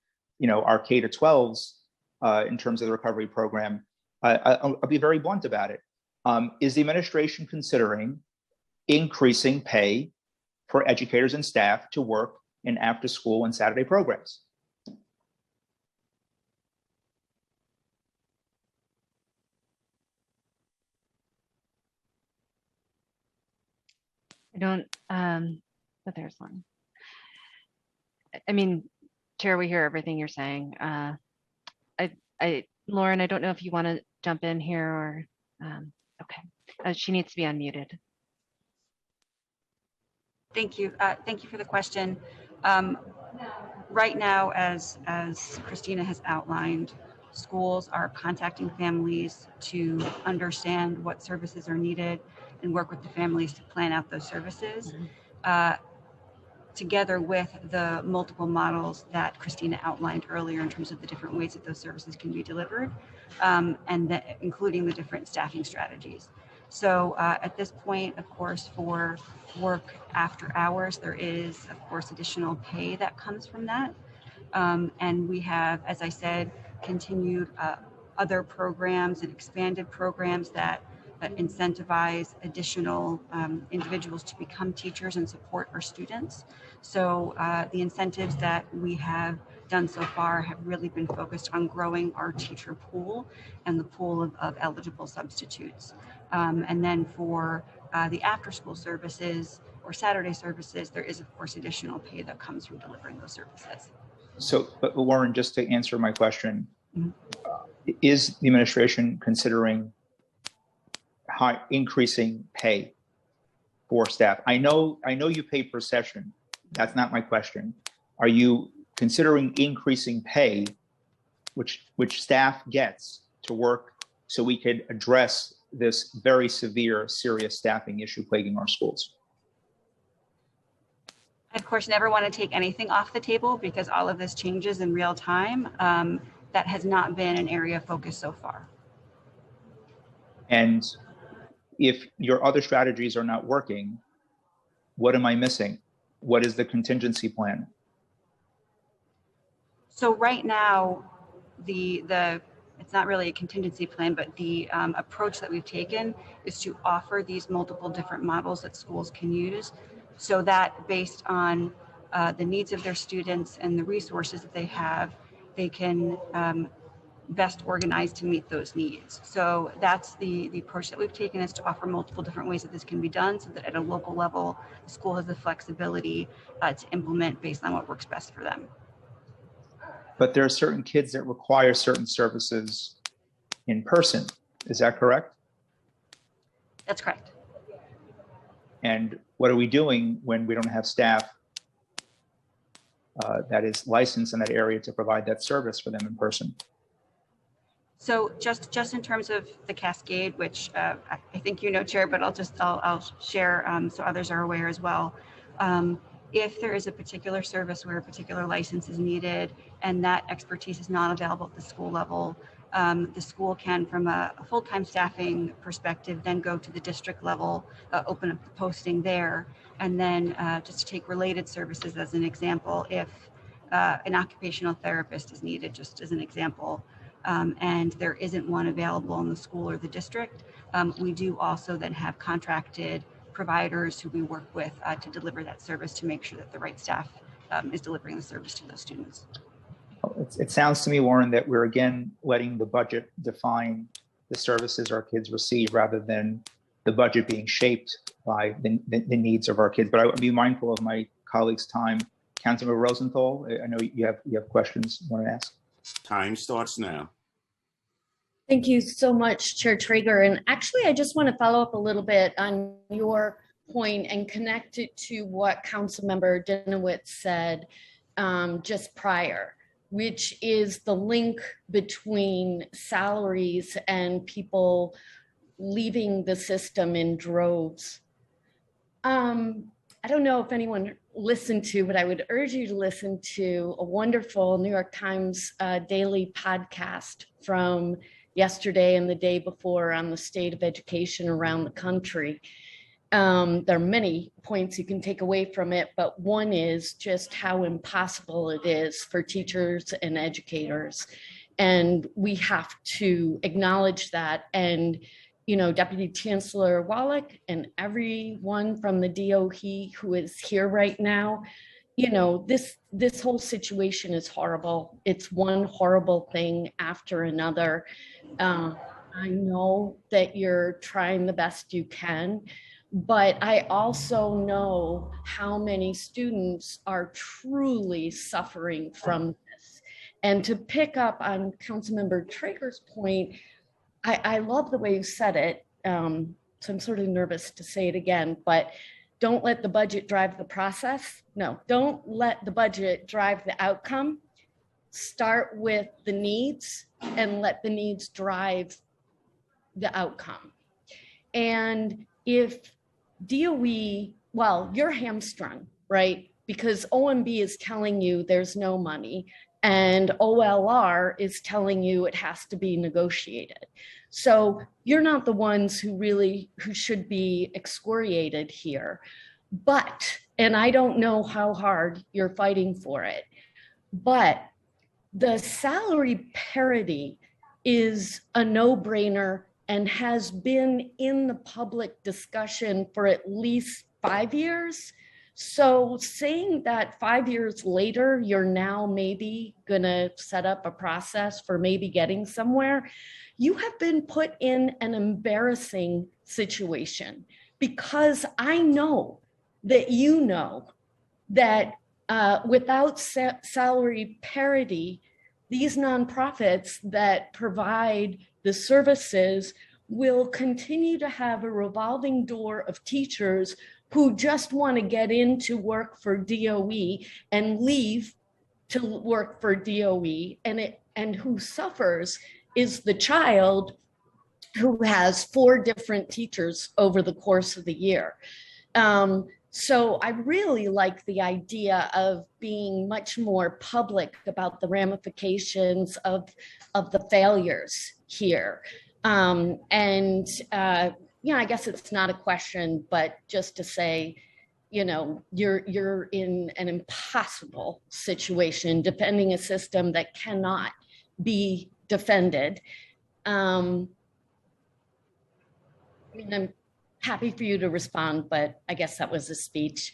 our K-12s in terms of the recovery program, I'll be very blunt about it. Is the administration considering increasing pay for educators and staff to work in after-school and Saturday programs? I don't, but there's one. I mean, Chair, we hear everything you're saying. Lauren, I don't know if you want to jump in here or, okay. She needs to be unmuted. Thank you. Thank you for the question. Right now, as Christina has outlined, schools are contacting families to understand what services are needed and work with the families to plan out those services, together with the multiple models that Christina outlined earlier in terms of the different ways that those services can be delivered, and including the different staffing strategies. So at this point, of course, for work after hours, there is, of course, additional pay that comes from that. And we have, as I said, continued other programs and expanded programs that incentivize additional individuals to become teachers and support our students. So the incentives that we have done so far have really been focused on growing our teacher pool and the pool of eligible substitutes. And then for the after-school services or Saturday services, there is, of course, additional pay that comes from delivering those services. So, but Warren, just to answer my question, is the administration considering increasing pay for staff? I know you pay per session. That's not my question. Are you considering increasing pay, which staff gets to work, so we could address this very severe, serious staffing issue plaguing our schools? I, of course, never want to take anything off the table because all of this changes in real time. That has not been an area of focus so far. And if your other strategies are not working, what am I missing? What is the contingency plan? So right now, it's not really a contingency plan, but the approach that we've taken is to offer these multiple different models that schools can use, so that based on the needs of their students and the resources that they have, they can best organize to meet those needs. So that's the approach that we've taken, is to offer multiple different ways that this can be done, so that at a local level, the school has the flexibility to implement based on what works best for them. But there are certain kids that require certain services in person. Is that correct? That's correct. And what are we doing when we don't have staff that is licensed in that area to provide that service for them in person? So just in terms of the cascade, which I think you know, Chair, but I'll share so others are aware as well. If there is a particular service where a particular license is needed and that expertise is not available at the school level, the school can, from a full-time staffing perspective, then go to the district level, open up the posting there, and then just to take related services as an example, if an occupational therapist is needed, just as an example, and there isn't one available in the school or the district, we do also then have contracted providers who we work with to deliver that service, to make sure that the right staff is delivering the service to those students. It sounds to me, Warren, that we're again letting the budget define the services our kids receive rather than the budget being shaped by the needs of our kids. But I would be mindful of my colleagues' time. Councilmember Rosenthal, I know you have questions you want to ask. Time starts now. Thank you so much, Chair Traeger. And actually, I just want to follow up a little bit on your point and connect it to what Councilmember Dinowitz said just prior, which is the link between salaries and people leaving the system in droves. I don't know if anyone listened to, but I would urge you to listen to a wonderful New York Times daily podcast from yesterday and the day before on the state of education around the country. There are many points you can take away from it, but one is just how impossible it is for teachers and educators. And we have to acknowledge that. And, you know, Deputy Chancellor Wallach and everyone from the DOE who is here right now, you know, this whole situation is horrible. It's one horrible thing after another. I know that you're trying the best you can, but I also know how many students are truly suffering from this. And to pick up on Councilmember Traeger's point, I love the way you said it. So I'm sort of nervous to say it again, but don't let the budget drive the process. No, don't let the budget drive the outcome. Start with the needs and let the needs drive the outcome. And if DOE, well, you're hamstrung, right? Because OMB is telling you there's no money and OLR is telling you it has to be negotiated. So you're not the ones who should be excoriated here. But, and I don't know how hard you're fighting for it, but the salary parity is a no-brainer and has been in the public discussion for at least 5 years. So saying that 5 years later, you're now maybe gonna set up a process for maybe getting somewhere, you have been put in an embarrassing situation, because I know that you know that without salary parity, these nonprofits that provide the services will continue to have a revolving door of teachers who just want to get in to work for DOE and leave to work for DOE, and who suffers is the child who has 4 different teachers over the course of the year. So I really like the idea of being much more public about the ramifications of the failures here. You know, I guess it's not a question, but just to say, you know, you're in an impossible situation defending a system that cannot be defended. I mean, I'm happy for you to respond, but I guess that was a speech.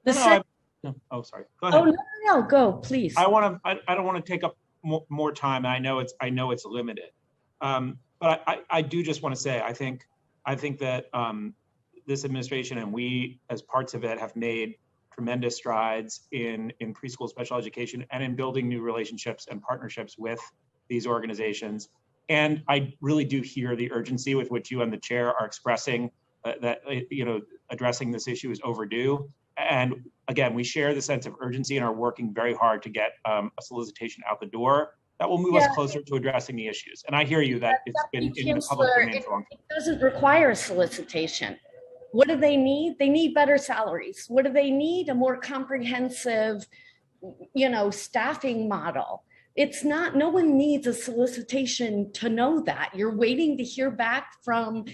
Oh, sorry. Go ahead. Oh, no, go, please. I don't want to take up more time. I know it's limited. But I do just want to say, I think that this administration and we as parts of it have made tremendous strides in preschool special education and in building new relationships and partnerships with these organizations. And I really do hear the urgency with which you and the chair are expressing that, you know, addressing this issue is overdue. And again, we share the sense of urgency and are working very hard to get a solicitation out the door that will move us closer to addressing the issues. And I hear you that it's been in the public domain for a long time. It doesn't require solicitation. What do they need? They need better salaries. What do they need? A more comprehensive, you know, staffing model. It's not, no one needs a solicitation to know that. You're waiting to hear back from,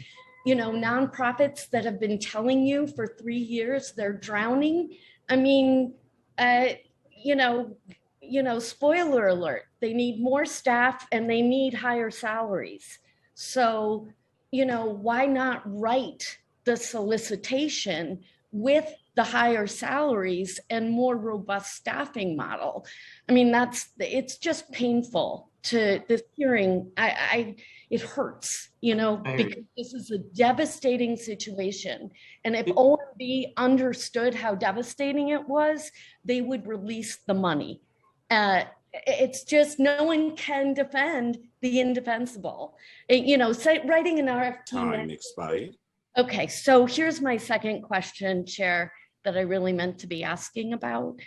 you know, nonprofits that have been telling you for 3 years they're drowning. I mean, you know, spoiler alert, they need more staff and they need higher salaries. So, you know, why not write the solicitation with the higher salaries and more robust staffing model? I mean, it's just painful to this hearing, it hurts, you know, I hear because this is a devastating situation. And if OMB understood how devastating it was, they would release the money. It's just no one can defend the indefensible. You know, writing an RFP. Time expired. Okay, so here's my second question, Chair, that I really meant to be asking about.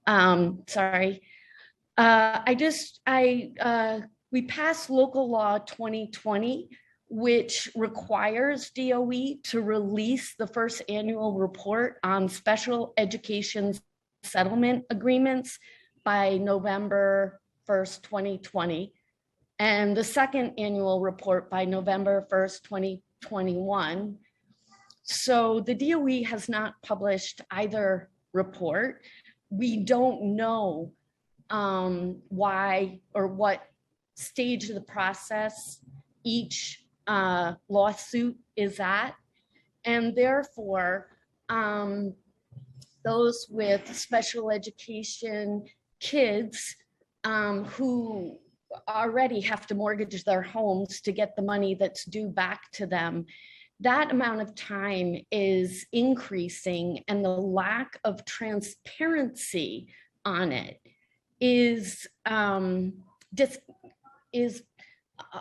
Sorry. We passed local law 2020, which requires DOE to release the first annual report on special education settlement agreements by November 1st, 2020, and the second annual report by November 1st, 2021. So the DOE has not published either report. We don't know why or what stage of the process each lawsuit is at. And therefore, those with special education kids who already have to mortgage their homes to get the money that's due back to them, that amount of time is increasing, and the lack of transparency on it is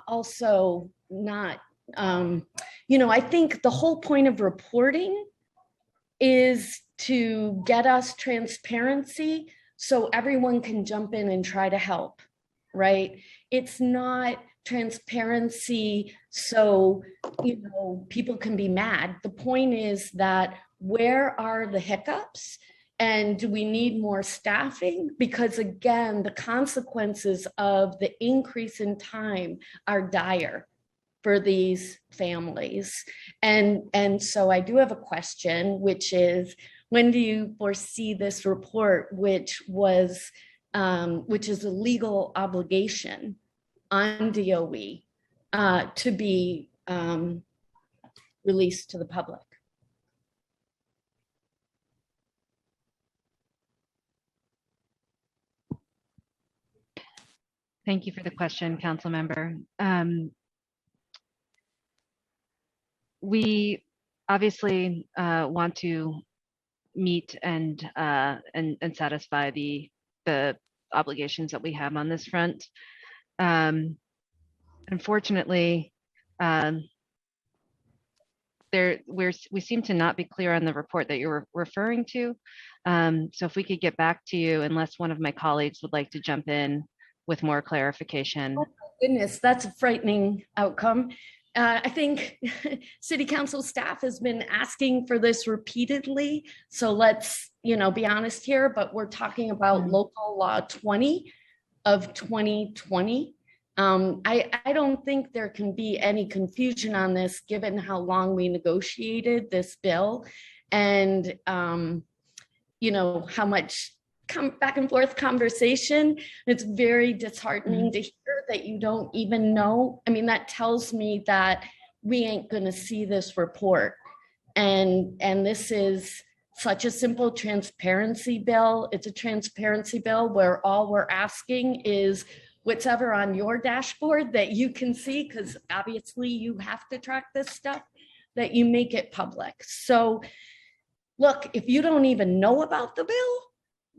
also not, you know, I think the whole point of reporting is to get us transparency so everyone can jump in and try to help, right? It's not transparency so, you know, people can be mad. The point is that where are the hiccups? And do we need more staffing? Because again, the consequences of the increase in time are dire for these families. And so I do have a question, which is, when do you foresee this report, which is a legal obligation on DOE to be released to the public? Thank you for the question, Council Member. We obviously want to meet and satisfy the obligations that we have on this front. Unfortunately, we seem to not be clear on the report that you're referring to. So if we could get back to you, unless one of my colleagues would like to jump in with more clarification. Oh my goodness, that's a frightening outcome. I think City Council staff has been asking for this repeatedly. So let's, you know, be honest here, but we're talking about local law 20 of 2020. I don't think there can be any confusion on this, given how long we negotiated this bill and, you know, how much back and forth conversation. It's very disheartening to hear that you don't even know. I mean, that tells me that we ain't gonna see this report. And this is such a simple transparency bill. It's a transparency bill where all we're asking is whatever on your dashboard that you can see, because obviously you have to track this stuff, that you make it public. So look, if you don't even know about the bill,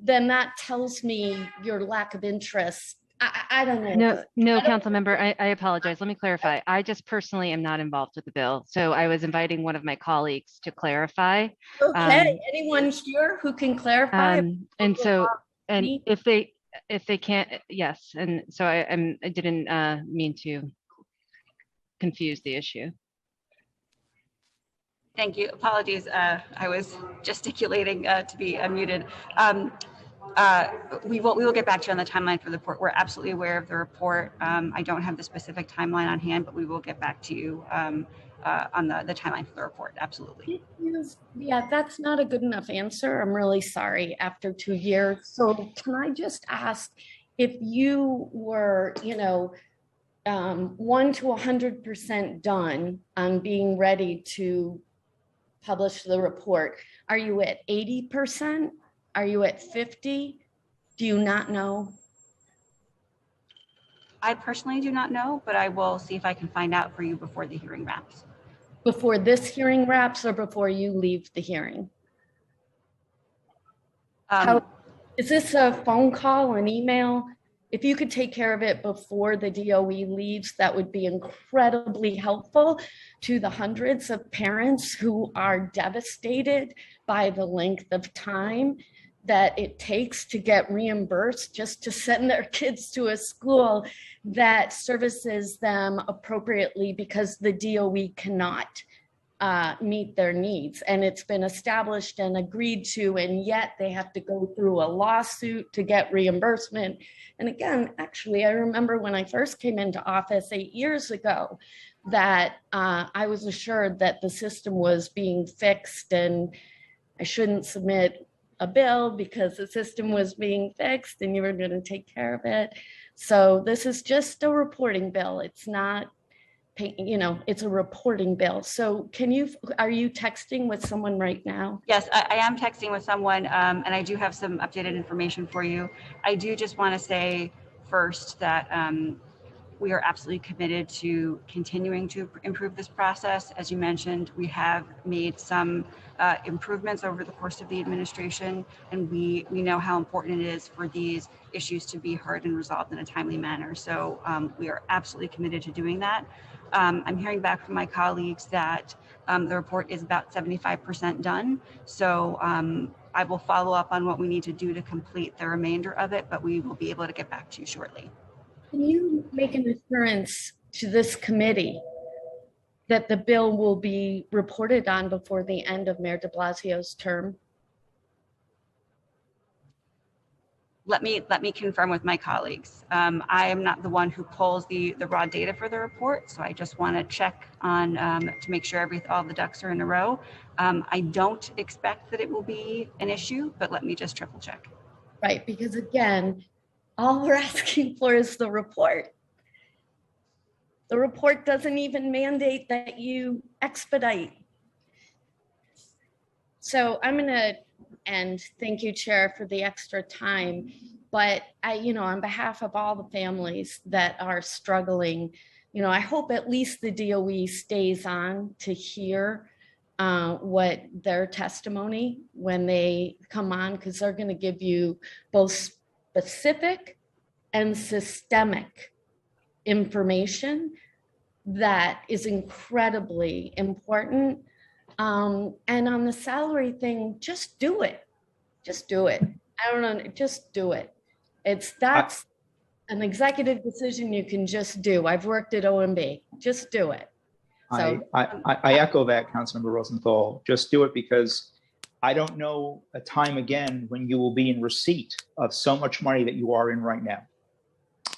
then that tells me your lack of interest. I don't know. No, Council Member, I apologize. Let me clarify. I just personally am not involved with the bill. So I was inviting one of my colleagues to clarify. Okay, anyone here who can clarify? And if they can't, yes. And so I didn't mean to confuse the issue. Thank you. Apologies. I was gesticulating to be unmuted. We will get back to you on the timeline for the report. We're absolutely aware of the report. I don't have the specific timeline on hand, but we will get back to you on the timeline for the report. Absolutely. Yeah, that's not a good enough answer. I'm really sorry after 2 years. So can I just ask, if you were, you know, 1 to 100% done on being ready to publish the report, are you at 80%? Are you at 50? Do you not know? I personally do not know, but I will see if I can find out for you before the hearing wraps. Before this hearing wraps or before you leave the hearing? Is this a phone call, an email? If you could take care of it before the DOE leaves, that would be incredibly helpful to the hundreds of parents who are devastated by the length of time that it takes to get reimbursed just to send their kids to a school that services them appropriately because the DOE cannot meet their needs. And it's been established and agreed to, and yet they have to go through a lawsuit to get reimbursement. And again, actually, I remember when I first came into office 8 years ago that I was assured that the system was being fixed and I shouldn't submit a bill because the system was being fixed and you were going to take care of it. So this is just a reporting bill. It's not, it's a reporting bill. So are you texting with someone right now? Yes, I am texting with someone, and I do have some updated information for you. I do just want to say first that we are absolutely committed to continuing to improve this process. As you mentioned, we have made some improvements over the course of the administration, and we know how important it is for these issues to be heard and resolved in a timely manner. So we are absolutely committed to doing that. I'm hearing back from my colleagues that the report is about 75% done. So I will follow up on what we need to do to complete the remainder of it, but we will be able to get back to you shortly. Can you make an assurance to this committee that the bill will be reported on before the end of Mayor de Blasio's term? Let me confirm with my colleagues. I am not the one who pulls the raw data for the report, so I just want to check on to make sure all the ducks are in a row. I don't expect that it will be an issue, but let me just triple check. Right, because again, all we're asking for is the report. The report doesn't even mandate that you expedite. So I'm going to end. Thank you, Chair, for the extra time. But on behalf of all the families that are struggling, I hope at least the DOE stays on to hear what their testimony when they come on, because they're going to give you both specific and systemic information that is incredibly important. And on the salary thing, just do it. Just do it. I don't know, just do it. That's an executive decision you can just do. I've worked at OMB. Just do it. So I echo that, Councilmember Rosenthal. Just do it, because I don't know a time again when you will be in receipt of so much money that you are in right now.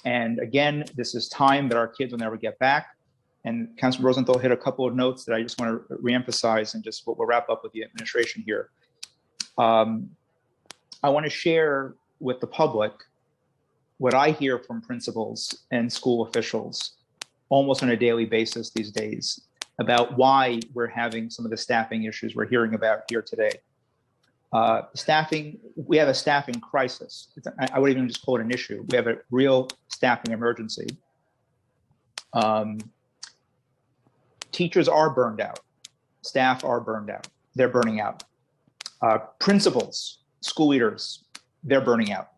And again, this is time that our kids will never get back. And Councilman Rosenthal hit a couple of notes that I just want to reemphasize, and just we'll wrap up with the administration here. I want to share with the public what I hear from principals and school officials almost on a daily basis these days about why we're having some of the staffing issues we're hearing about here today. Staffing, we have a staffing crisis. I would even just call it an issue. We have a real staffing emergency. Teachers are burned out. Staff are burned out. They're burning out. Principals, school leaders, they're burning out.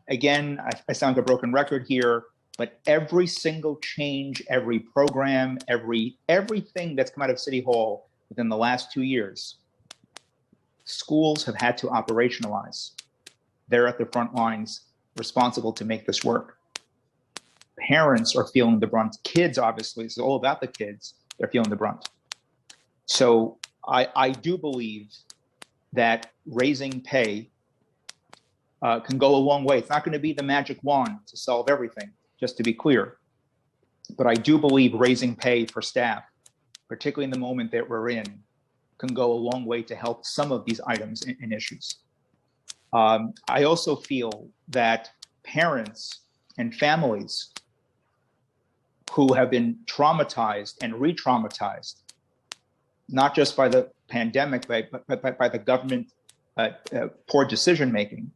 Again, I sound like a broken record here, but every single change, every program, everything that's come out of City Hall within the last 2 years, schools have had to operationalize. They're at the front lines, responsible to make this work. Parents are feeling the brunt. Kids, obviously, it's all about the kids. They're feeling the brunt. So I do believe that raising pay can go a long way. It's not going to be the magic wand to solve everything, just to be clear. But I do believe raising pay for staff, particularly in the moment that we're in, can go a long way to help some of these items and issues. I also feel that parents and families who have been traumatized and re-traumatized, not just by the pandemic, but by the government poor decision-making,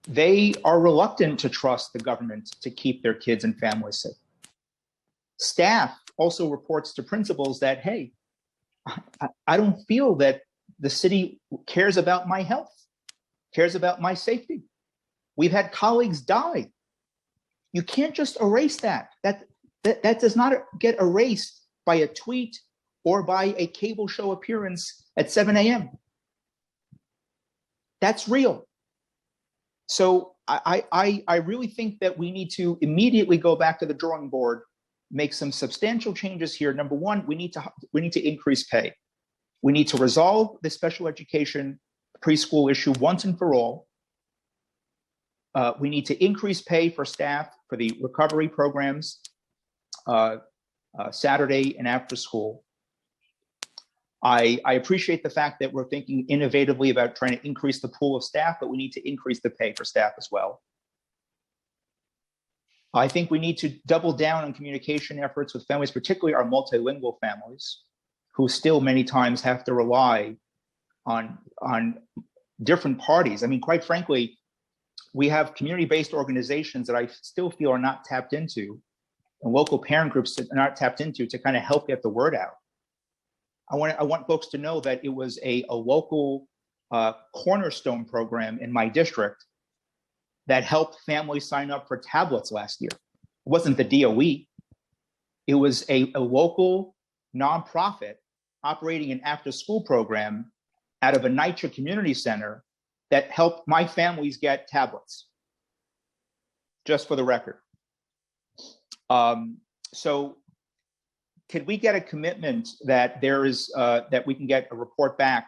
they are reluctant to trust the government to keep their kids and families safe. Staff also reports to principals that, hey, I don't feel that the city cares about my health, cares about my safety. We've had colleagues die. You can't just erase that. That does not get erased by a tweet or by a cable show appearance at 7 a.m. That's real. So I really think that we need to immediately go back to the drawing board, make some substantial changes here. Number one, we need to increase pay. We need to resolve the special education preschool issue once and for all. We need to increase pay for staff for the recovery programs, Saturday and after school. I appreciate the fact that we're thinking innovatively about trying to increase the pool of staff, but we need to increase the pay for staff as well. I think we need to double down on communication efforts with families, particularly our multilingual families, who still many times have to rely on different parties. I mean, quite frankly, we have community-based organizations that I still feel are not tapped into, and local parent groups that are not tapped into to kind of help get the word out. I want folks to know that it was a local cornerstone program in my district that helped families sign up for tablets last year. It wasn't the DOE. It was a local nonprofit operating an after-school program out of a NYCHA community center that helped my families get tablets, just for the record. So could we get a commitment that there is that we can get a report back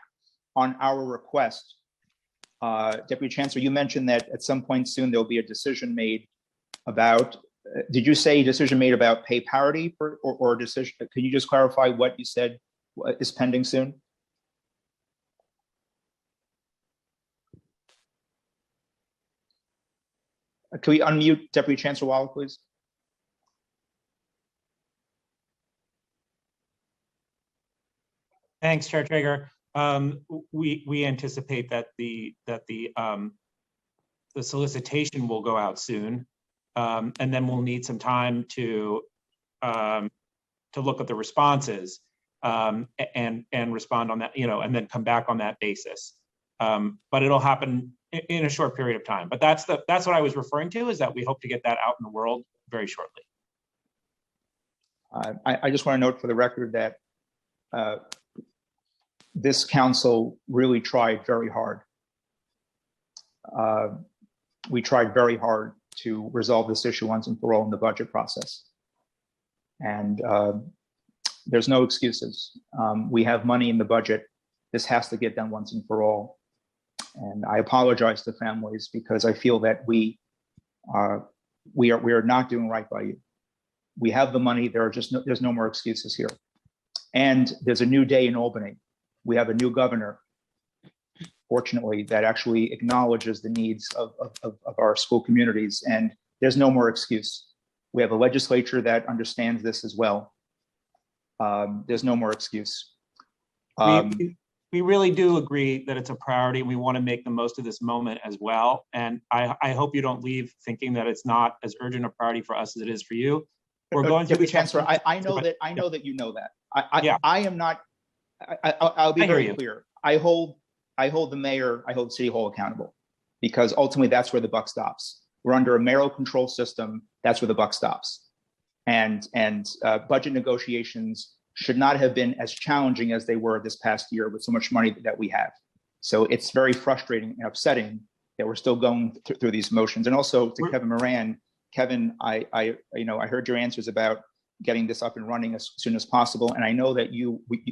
on our request? Deputy Chancellor, you mentioned that at some point soon there'll be a decision made about, did you say decision made about pay parity or decision? Can you just clarify what you said is pending soon? Can we unmute Deputy Chancellor Wallach, please? Thanks, Chair Traeger. We anticipate that the solicitation will go out soon, and then we'll need some time to look at the responses and respond on that, and then come back on that basis. But it'll happen in a short period of time. But that's what I was referring to, is that we hope to get that out in the world very shortly. I just want to note for the record that this council really tried very hard. We tried very hard to resolve this issue once and for all in the budget process. And there's no excuses. We have money in the budget. This has to get done once and for all. And I apologize to families because I feel that we are not doing right by you. We have the money. There's no more excuses here. And there's a new day in Albany. We have a new governor, fortunately, that actually acknowledges the needs of our school communities. And there's no more excuse. We have a legislature that understands this as well. There's no more excuse. We really do agree that it's a priority. We want to make the most of this moment as well. And I hope you don't leave thinking that it's not as urgent a priority for us as it is for you. We're going to be Chancellor. I know that you know that. I am not. I'll be very clear. I hold the mayor, I hold City Hall accountable, because ultimately that's where the buck stops. We're under a mayoral control system. That's where the buck stops. And budget negotiations should not have been as challenging as they were this past year with so much money that we have. So it's very frustrating and upsetting that we're still going through these motions. And also to Kevin Moran, Kevin, I heard your answers about getting this up and running as soon as possible. And I know that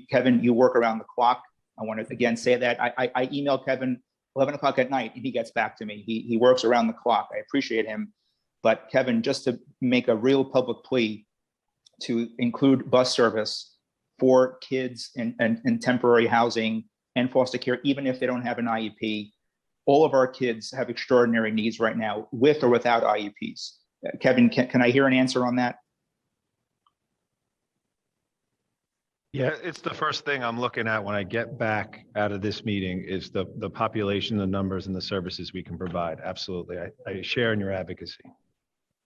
Kevin, you work around the clock. I want to again say that. I email Kevin 11 o'clock at night and he gets back to me. He works around the clock. I appreciate him. But Kevin, just to make a real public plea to include bus service for kids in temporary housing and foster care, even if they don't have an IEP. All of our kids have extraordinary needs right now, with or without IEPs. Kevin, can I hear an answer on that? Yeah, it's the first thing I'm looking at when I get back out of this meeting is the population, the numbers, and the services we can provide. Absolutely. I share in your advocacy.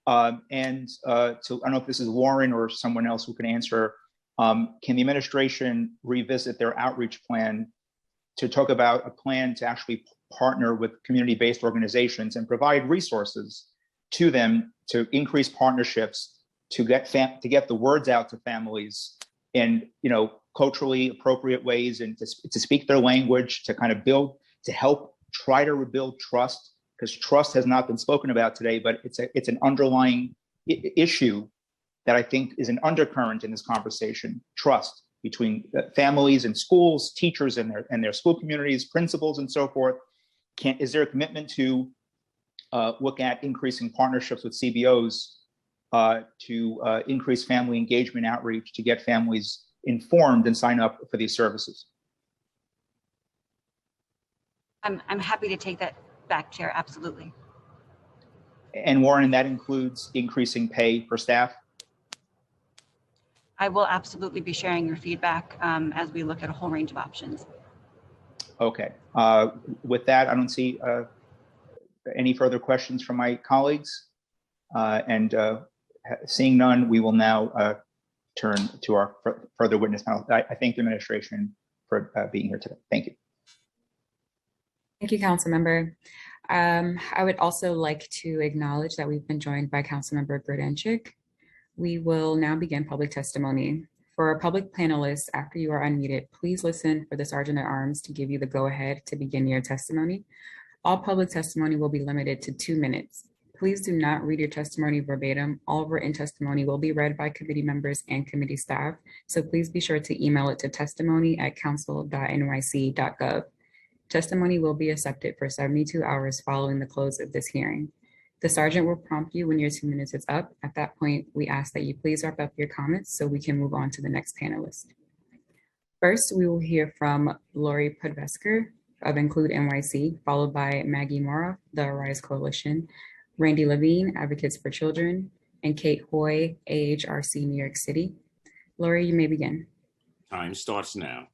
So I don't know if this is Warren or someone else who can answer. Can the administration revisit their outreach plan to talk about a plan to actually partner with community-based organizations and provide resources to them to increase partnerships to get the words out to families in culturally appropriate ways, and to speak their language, to kind of help try to rebuild trust, because trust has not been spoken about today, but it's an underlying issue that I think is an undercurrent in this conversation. Trust between families and schools, teachers and their school communities, principals, and so forth. Is there a commitment to look at increasing partnerships with CBOs to increase family engagement outreach, to get families informed and sign up for these services? I'm happy to take that back, Chair. Absolutely. And Warren, that includes increasing pay for staff? I will absolutely be sharing your feedback as we look at a whole range of options. Okay. With that, I don't see any further questions from my colleagues. Seeing none, we will now turn to our further witness panel. I thank the administration for being here today. Thank you. Thank you, Councilmember. I would also like to acknowledge that we've been joined by Councilmember Grodenchik. We will now begin public testimony. For our public panelists, after you are unmuted, please listen for the Sergeant at Arms to give you the go-ahead to begin your testimony. All public testimony will be limited to 2 minutes. Please do not read your testimony verbatim. All written testimony will be read by committee members and committee staff, so please be sure to email it to testimony@council.nyc.gov. Testimony will be accepted for 72 hours following the close of this hearing. The sergeant will prompt you when your 2 minutes is up. At that point, we ask that you please wrap up your comments so we can move on to the next panelist. First, we will hear from Lori Podvesker of Include NYC, followed by Maggie Mora, the Arise Coalition, Randy Levine, Advocates for Children, and Kate Hoy, AHRC New York City. Lori, you may begin. Time starts now.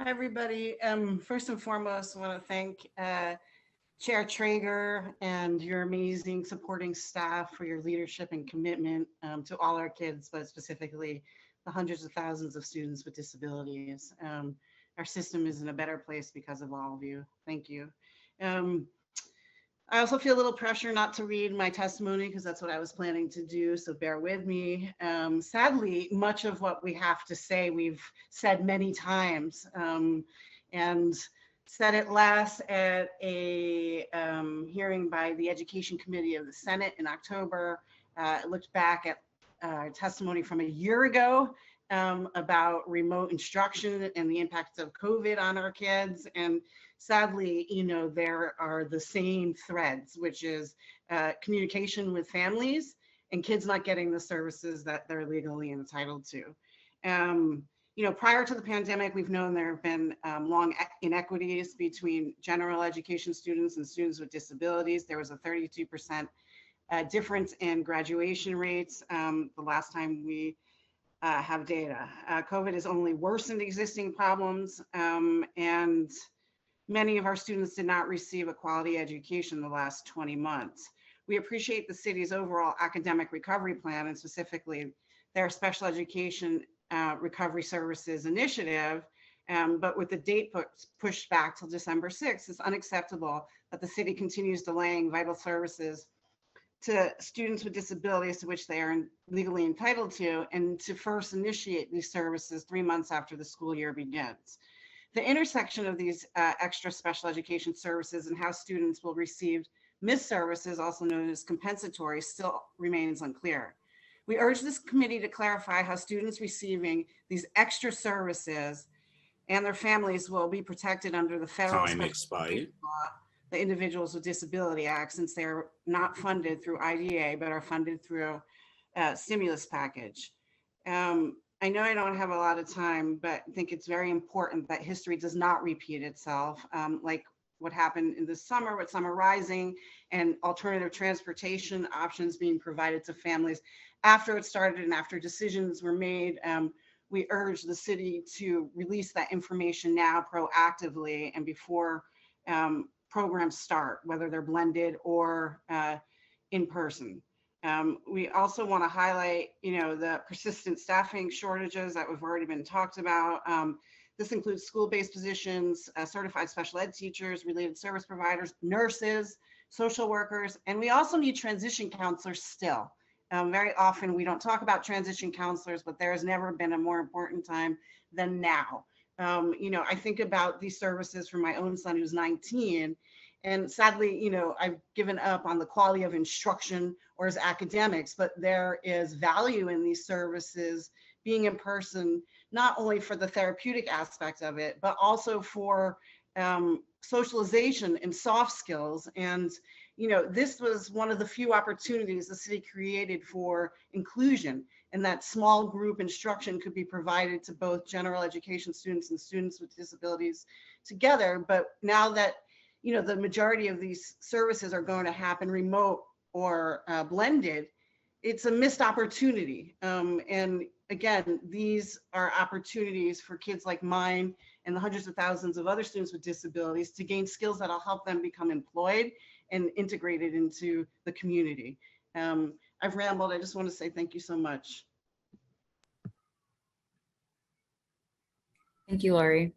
Hi, everybody. First and foremost, I want to thank Chair Traeger and your amazing supporting staff for your leadership and commitment to all our kids, but specifically the hundreds of thousands of students with disabilities. Our system is in a better place because of all of you. Thank you. I also feel a little pressure not to read my testimony because that's what I was planning to do, so bear with me. Sadly, much of what we have to say, we've said many times, and said it last at a hearing by the Education Committee of the Senate in October. It looked back at testimony from a year ago about remote instruction and the impact of COVID on our kids. And sadly, there are the same threads, which is communication with families and kids not getting the services that they're legally entitled to. Prior to the pandemic, we've known there have been long inequities between general education students and students with disabilities. There was a 32% difference in graduation rates the last time we have data. COVID has only worsened existing problems, and many of our students did not receive a quality education the last 20 months. We appreciate the city's overall academic recovery plan, and specifically their special education recovery services initiative, but with the date pushed back till December 6th, it's unacceptable that the city continues delaying vital services to students with disabilities to which they are legally entitled to, and to first initiate these services 3 months after the school year begins. The intersection of these extra special education services and how students will receive missed services, also known as compensatory, still remains unclear. We urge this committee to clarify how students receiving these extra services and their families will be protected under the federal Time expired. law, the Individuals with Disability Act, since they're not funded through IDA, but are funded through a stimulus package. I know I don't have a lot of time, but I think it's very important that history does not repeat itself, like what happened in the summer with Summer Rising and alternative transportation options being provided to families after it started and after decisions were made we urge the city to release that information now proactively and before programs start, whether they're blended or in person. We also want to highlight, the persistent staffing shortages that we've already been talked about. This includes school-based positions, certified special ed teachers, related service providers, nurses, social workers, and we also need transition counselors still. Very often we don't talk about transition counselors, but there has never been a more important time than now. I think about these services for my own son who's 19, and sadly, I've given up on the quality of instruction or his academics, but there is value in these services being in person, not only for the therapeutic aspect of it, but also for socialization and soft skills. And, this was one of the few opportunities the city created for inclusion, and that small group instruction could be provided to both general education students and students with disabilities together. But now that, the majority of these services are going to happen remote or blended, it's a missed opportunity. And again, these are opportunities for kids like mine and the hundreds of thousands of other students with disabilities to gain skills that'll help them become employed and integrated into the community. I've rambled. I just want to say thank you so much. Thank you, Lori.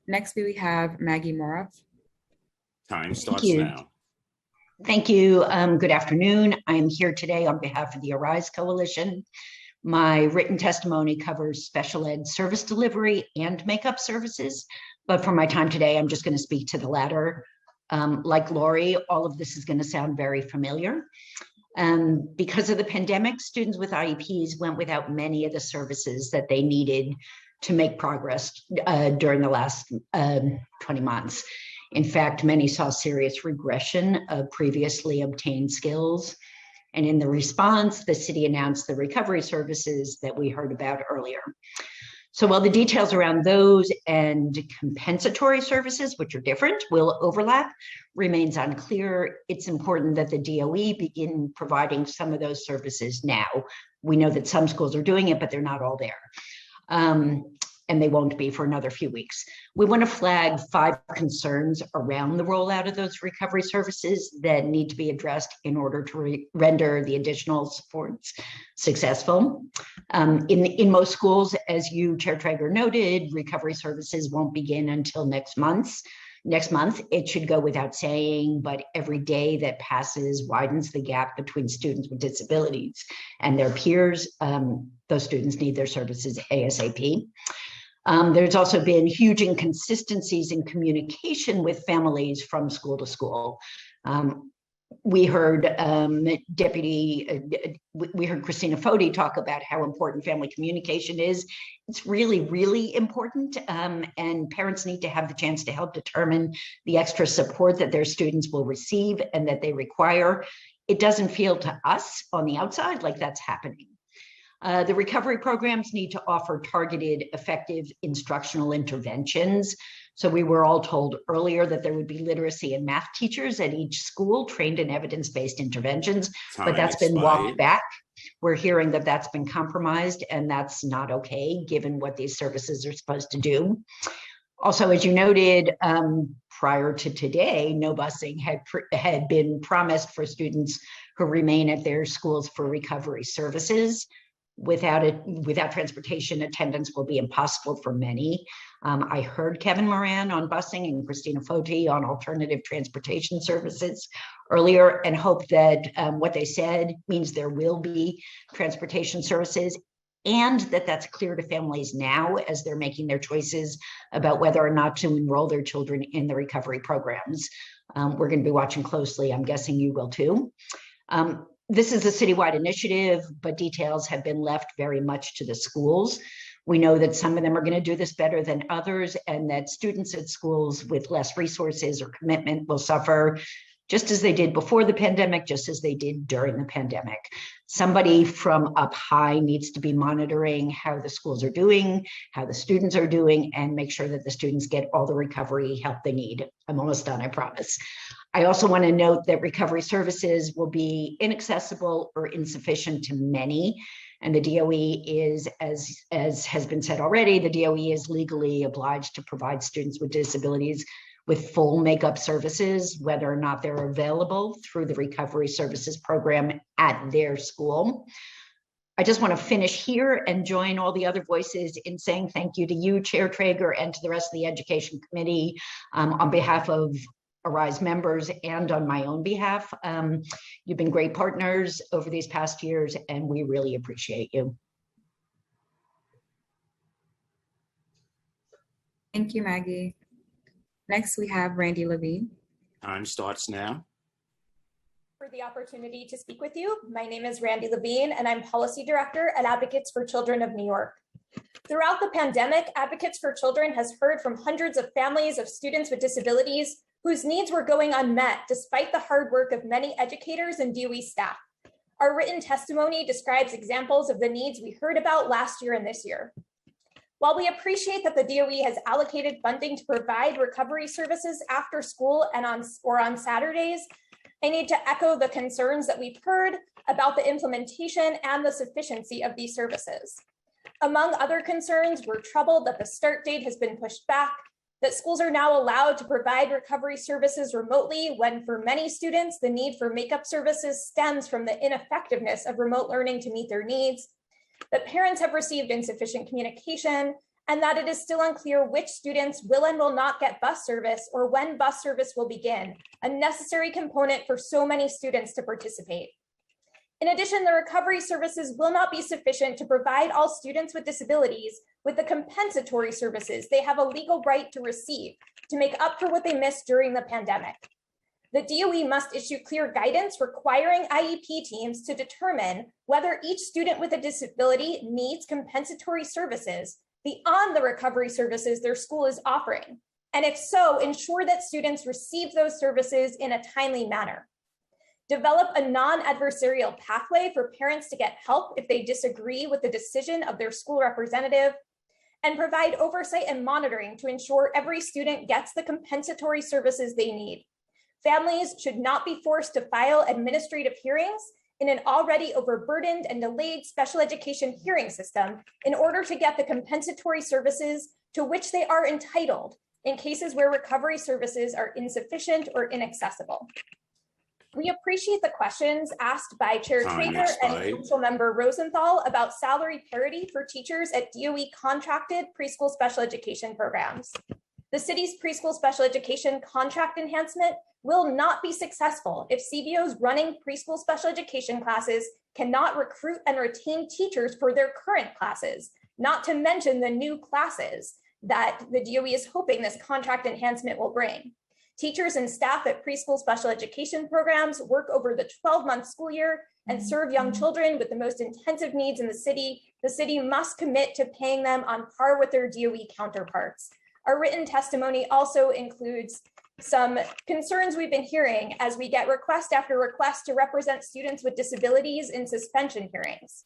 Next, we have Maggie Moroff. Time starts you. now. Thank you. Good afternoon. I am here today on behalf of the Arise Coalition. My written testimony covers special ed service delivery and makeup services, but for my time today, I'm just going to speak to the latter. Like Lori, all of this is going to sound very familiar. Because of the pandemic, students with IEPs went without many of the services that they needed to make progress during the last 20 months. In fact, many saw serious regression of previously obtained skills. And in the response, the city announced the recovery services that we heard about earlier. So while the details around those and compensatory services, which are different, will overlap, remains unclear, it's important that the DOE begin providing some of those services now. We know that some schools are doing it, but they're not all there. And they won't be for another few weeks. We want to flag 5 concerns around the rollout of those recovery services that need to be addressed in order to render the additional supports successful. In most schools, as you, Chair Traeger, noted, recovery services won't begin until next month. It should go without saying, but every day that passes widens the gap between students with disabilities and their peers. Those students need their services ASAP. There's also been huge inconsistencies in communication with families from school to school. We heard Christina Foti talk about how important family communication is. It's really, really important, and parents need to have the chance to help determine the extra support that their students will receive and that they require. It doesn't feel to us on the outside like that's happening. The recovery programs need to offer targeted, effective instructional interventions. So we were all told earlier that there would be literacy and math teachers at each school trained in evidence-based interventions, but that's been walked back. We're hearing that that's been compromised, and that's not okay, given what these services are supposed to do. Also, as you noted, prior to today, no busing had been promised for students who remain at their schools for recovery services. Without transportation, attendance will be impossible for many. I heard Kevin Moran on busing and Christina Foti on alternative transportation services earlier, and hope that what they said means there will be transportation services, and that's clear to families now as they're making their choices about whether or not to enroll their children in the recovery programs. We're going to be watching closely. I'm guessing you will too. This is a citywide initiative, but details have been left very much to the schools. We know that some of them are going to do this better than others, and that students at schools with less resources or commitment will suffer just as they did before the pandemic, just as they did during the pandemic. Somebody from up high needs to be monitoring how the schools are doing, how the students are doing, and make sure that the students get all the recovery help they need. I'm almost done, I promise. I also want to note that recovery services will be inaccessible or insufficient to many, And the DOE is, as has been said already, the DOE is legally obliged to provide students with disabilities with full makeup services, whether or not they're available through the Recovery Services Program at their school. I just want to finish here and join all the other voices in saying thank you to you, Chair Traeger, and to the rest of the Education Committee on behalf of Arise members and on my own behalf. You've been great partners over these past years, and we really appreciate you. Thank you, Maggie. Next, we have Randy Levine. Time starts now. For the opportunity to speak with you. My name is Randy Levine, and I'm Policy Director at Advocates for Children of New York. Throughout the pandemic, Advocates for Children has heard from hundreds of families of students with disabilities whose needs were going unmet despite the hard work of many educators and DOE staff. Our written testimony describes examples of the needs we heard about last year and this year. While we appreciate that the DOE has allocated funding to provide recovery services after school and on Saturdays, I need to echo the concerns that we've heard about the implementation and the sufficiency of these services. Among other concerns, we're troubled that the start date has been pushed back, that schools are now allowed to provide recovery services remotely when for many students, the need for makeup services stems from the ineffectiveness of remote learning to meet their needs, that parents have received insufficient communication, and that it is still unclear which students will and will not get bus service or when bus service will begin, a necessary component for so many students to participate. In addition, the recovery services will not be sufficient to provide all students with disabilities with the compensatory services they have a legal right to receive to make up for what they missed during the pandemic. The DOE must issue clear guidance requiring IEP teams to determine whether each student with a disability needs compensatory services beyond the recovery services their school is offering. And if so, ensure that students receive those services in a timely manner. Develop a non-adversarial pathway for parents to get help if they disagree with the decision of their school representative, and provide oversight and monitoring to ensure every student gets the compensatory services they need. Families should not be forced to file administrative hearings in an already overburdened and delayed special education hearing system in order to get the compensatory services to which they are entitled in cases where recovery services are insufficient or inaccessible. We appreciate the questions asked by Chair Traeger and Councilmember Rosenthal about salary parity for teachers at DOE contracted preschool special education programs. The city's preschool special education contract enhancement will not be successful if CBOs running preschool special education classes cannot recruit and retain teachers for their current classes, not to mention the new classes that the DOE is hoping this contract enhancement will bring. Teachers and staff at preschool special education programs work over the 12-month school year and serve young children with the most intensive needs in the city. The city must commit to paying them on par with their DOE counterparts. Our written testimony also includes some concerns we've been hearing as we get request after request to represent students with disabilities in suspension hearings.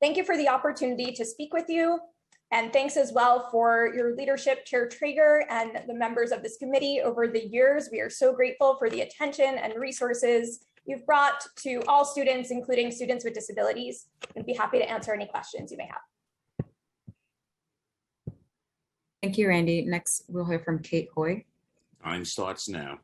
Thank you for the opportunity to speak with you. And thanks as well for your leadership, Chair Traeger, and the members of this committee over the years. We are so grateful for the attention and resources you've brought to all students, including students with disabilities. I'd be happy to answer any questions you may have. Thank you, Randy. Next, we'll hear from Kate Hoy. Time starts now.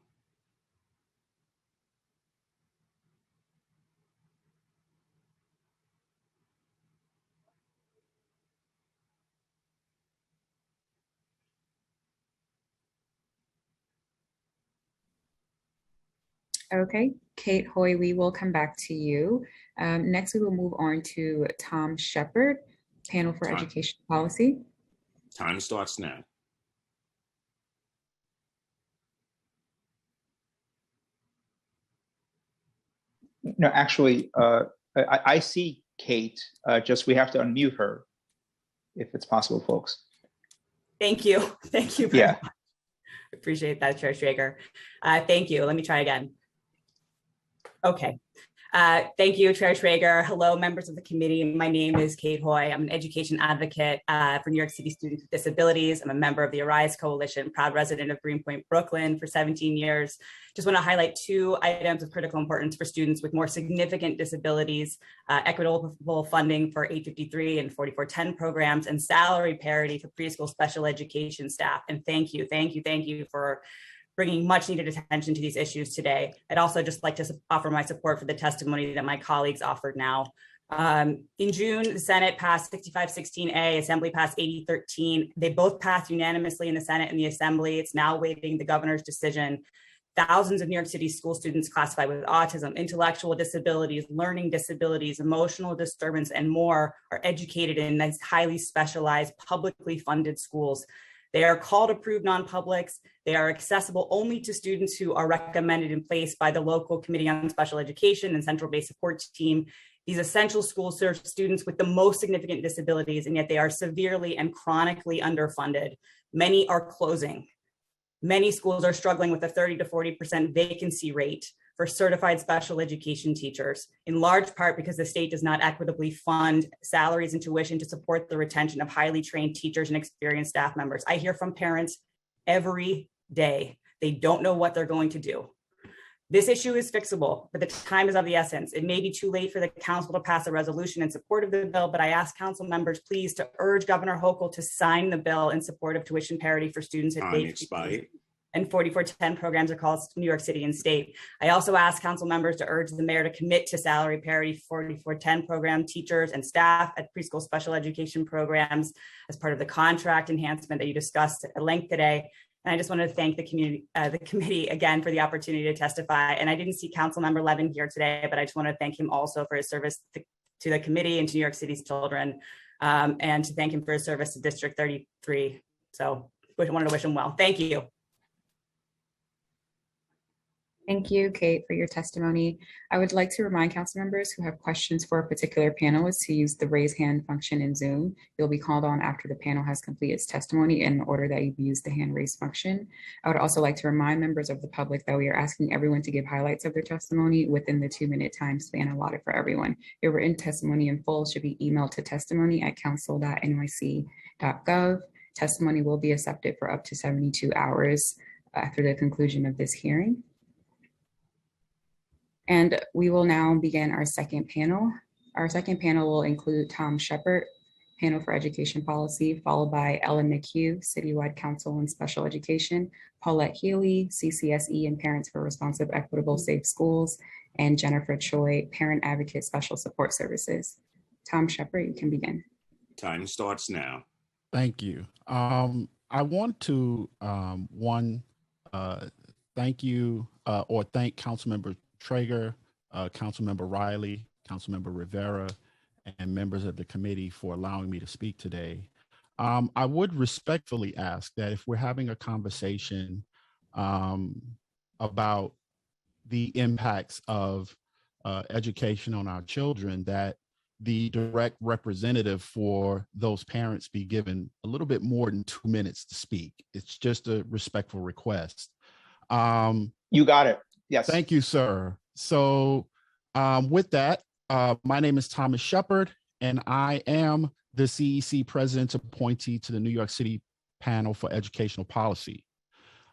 Okay, Kate Hoy, we will come back to you. Next, we will move on to Tom Shepard, Panel for Education Policy. Time starts now. No, actually, I see Kate, just we have to unmute her if it's possible, folks. Thank you. Thank you. Yeah. Appreciate that, Chair Traeger. Thank you. Let me try again. Okay. Thank you, Chair Traeger. Hello, members of the committee. My name is Kate Hoy. I'm an education advocate for New York City students with disabilities. I'm a member of the Arise Coalition, proud resident of Greenpoint, Brooklyn for 17 years. Just want to highlight two items of critical importance for students with more significant disabilities, equitable funding for 853 and 4410 programs, and salary parity for preschool special education staff. And thank you for bringing much needed attention to these issues today. I'd also just like to offer my support for the testimony that my colleagues offered now. In June, the Senate passed 6516A, Assembly passed 8013. They both passed unanimously in the Senate and the Assembly. It's now waiting the governor's decision. Thousands of New York City school students classified with autism, intellectual disabilities, learning disabilities, emotional disturbance, and more are educated in these highly specialized, publicly funded schools. They are called approved non-publics. They are accessible only to students who are recommended and placed by the local Committee on Special Education and Central Base Support Team. These essential schools serve students with the most significant disabilities, and yet they are severely and chronically underfunded. Many are closing. Many schools are struggling with a 30 to 40% vacancy rate for certified special education teachers, in large part because the state does not equitably fund salaries and tuition to support the retention of highly trained teachers and experienced staff members. I hear from parents every day. They don't know what they're going to do. This issue is fixable, but the time is of the essence. It may be too late for the council to pass a resolution in support of the bill, but I ask council members please to urge Governor Hochul to sign the bill in support of tuition parity for students at Expired. and 4410 programs across New York City and state. I also ask council members to urge the mayor to commit to salary parity for 4410 program teachers and staff at preschool special education programs as part of the contract enhancement that you discussed at length today. And I just want to thank the committee again for the opportunity to testify. And I didn't see Council Member Levin here today, but I just want to thank him also for his service to the committee and to New York City's children, and to thank him for his service to District 33. So I wanted to wish him well. Thank you. Thank you, Kate, for your testimony. I would like to remind council members who have questions for a particular panelist to use the raise hand function in Zoom. You'll be called on after the panel has completed its testimony in order that you've used the hand raise function. I would also like to remind members of the public that we are asking everyone to give highlights of their testimony within the 2-minute time span allotted for everyone. Your written testimony in full should be emailed to testimony@council.nyc.gov. Testimony will be accepted for up to 72 hours after the conclusion of this hearing. And we will now begin our second panel. Our second panel will include Tom Shepard, Panel for Education Policy, followed by Ellen McHugh, Citywide Council on Special Education, Paulette Healy, CCSE and Parents for Responsive, Equitable, Safe Schools, and Jennifer Choi, Parent Advocate Special Support Services. Tom Shepard, you can begin. Time starts now. Thank you. I want to, thank you or thank Councilmember Traeger, Councilmember Riley, Councilmember Rivera, and members of the committee for allowing me to speak today. I would respectfully ask that if we're having a conversation about the impacts of education on our children, that the direct representative for those parents be given a little bit more than 2 minutes to speak. It's just a respectful request. You got it. Yes. Thank you, sir. So with that, my name is Thomas Shepard, and I am the CEC President appointee to the New York City Panel for Educational Policy.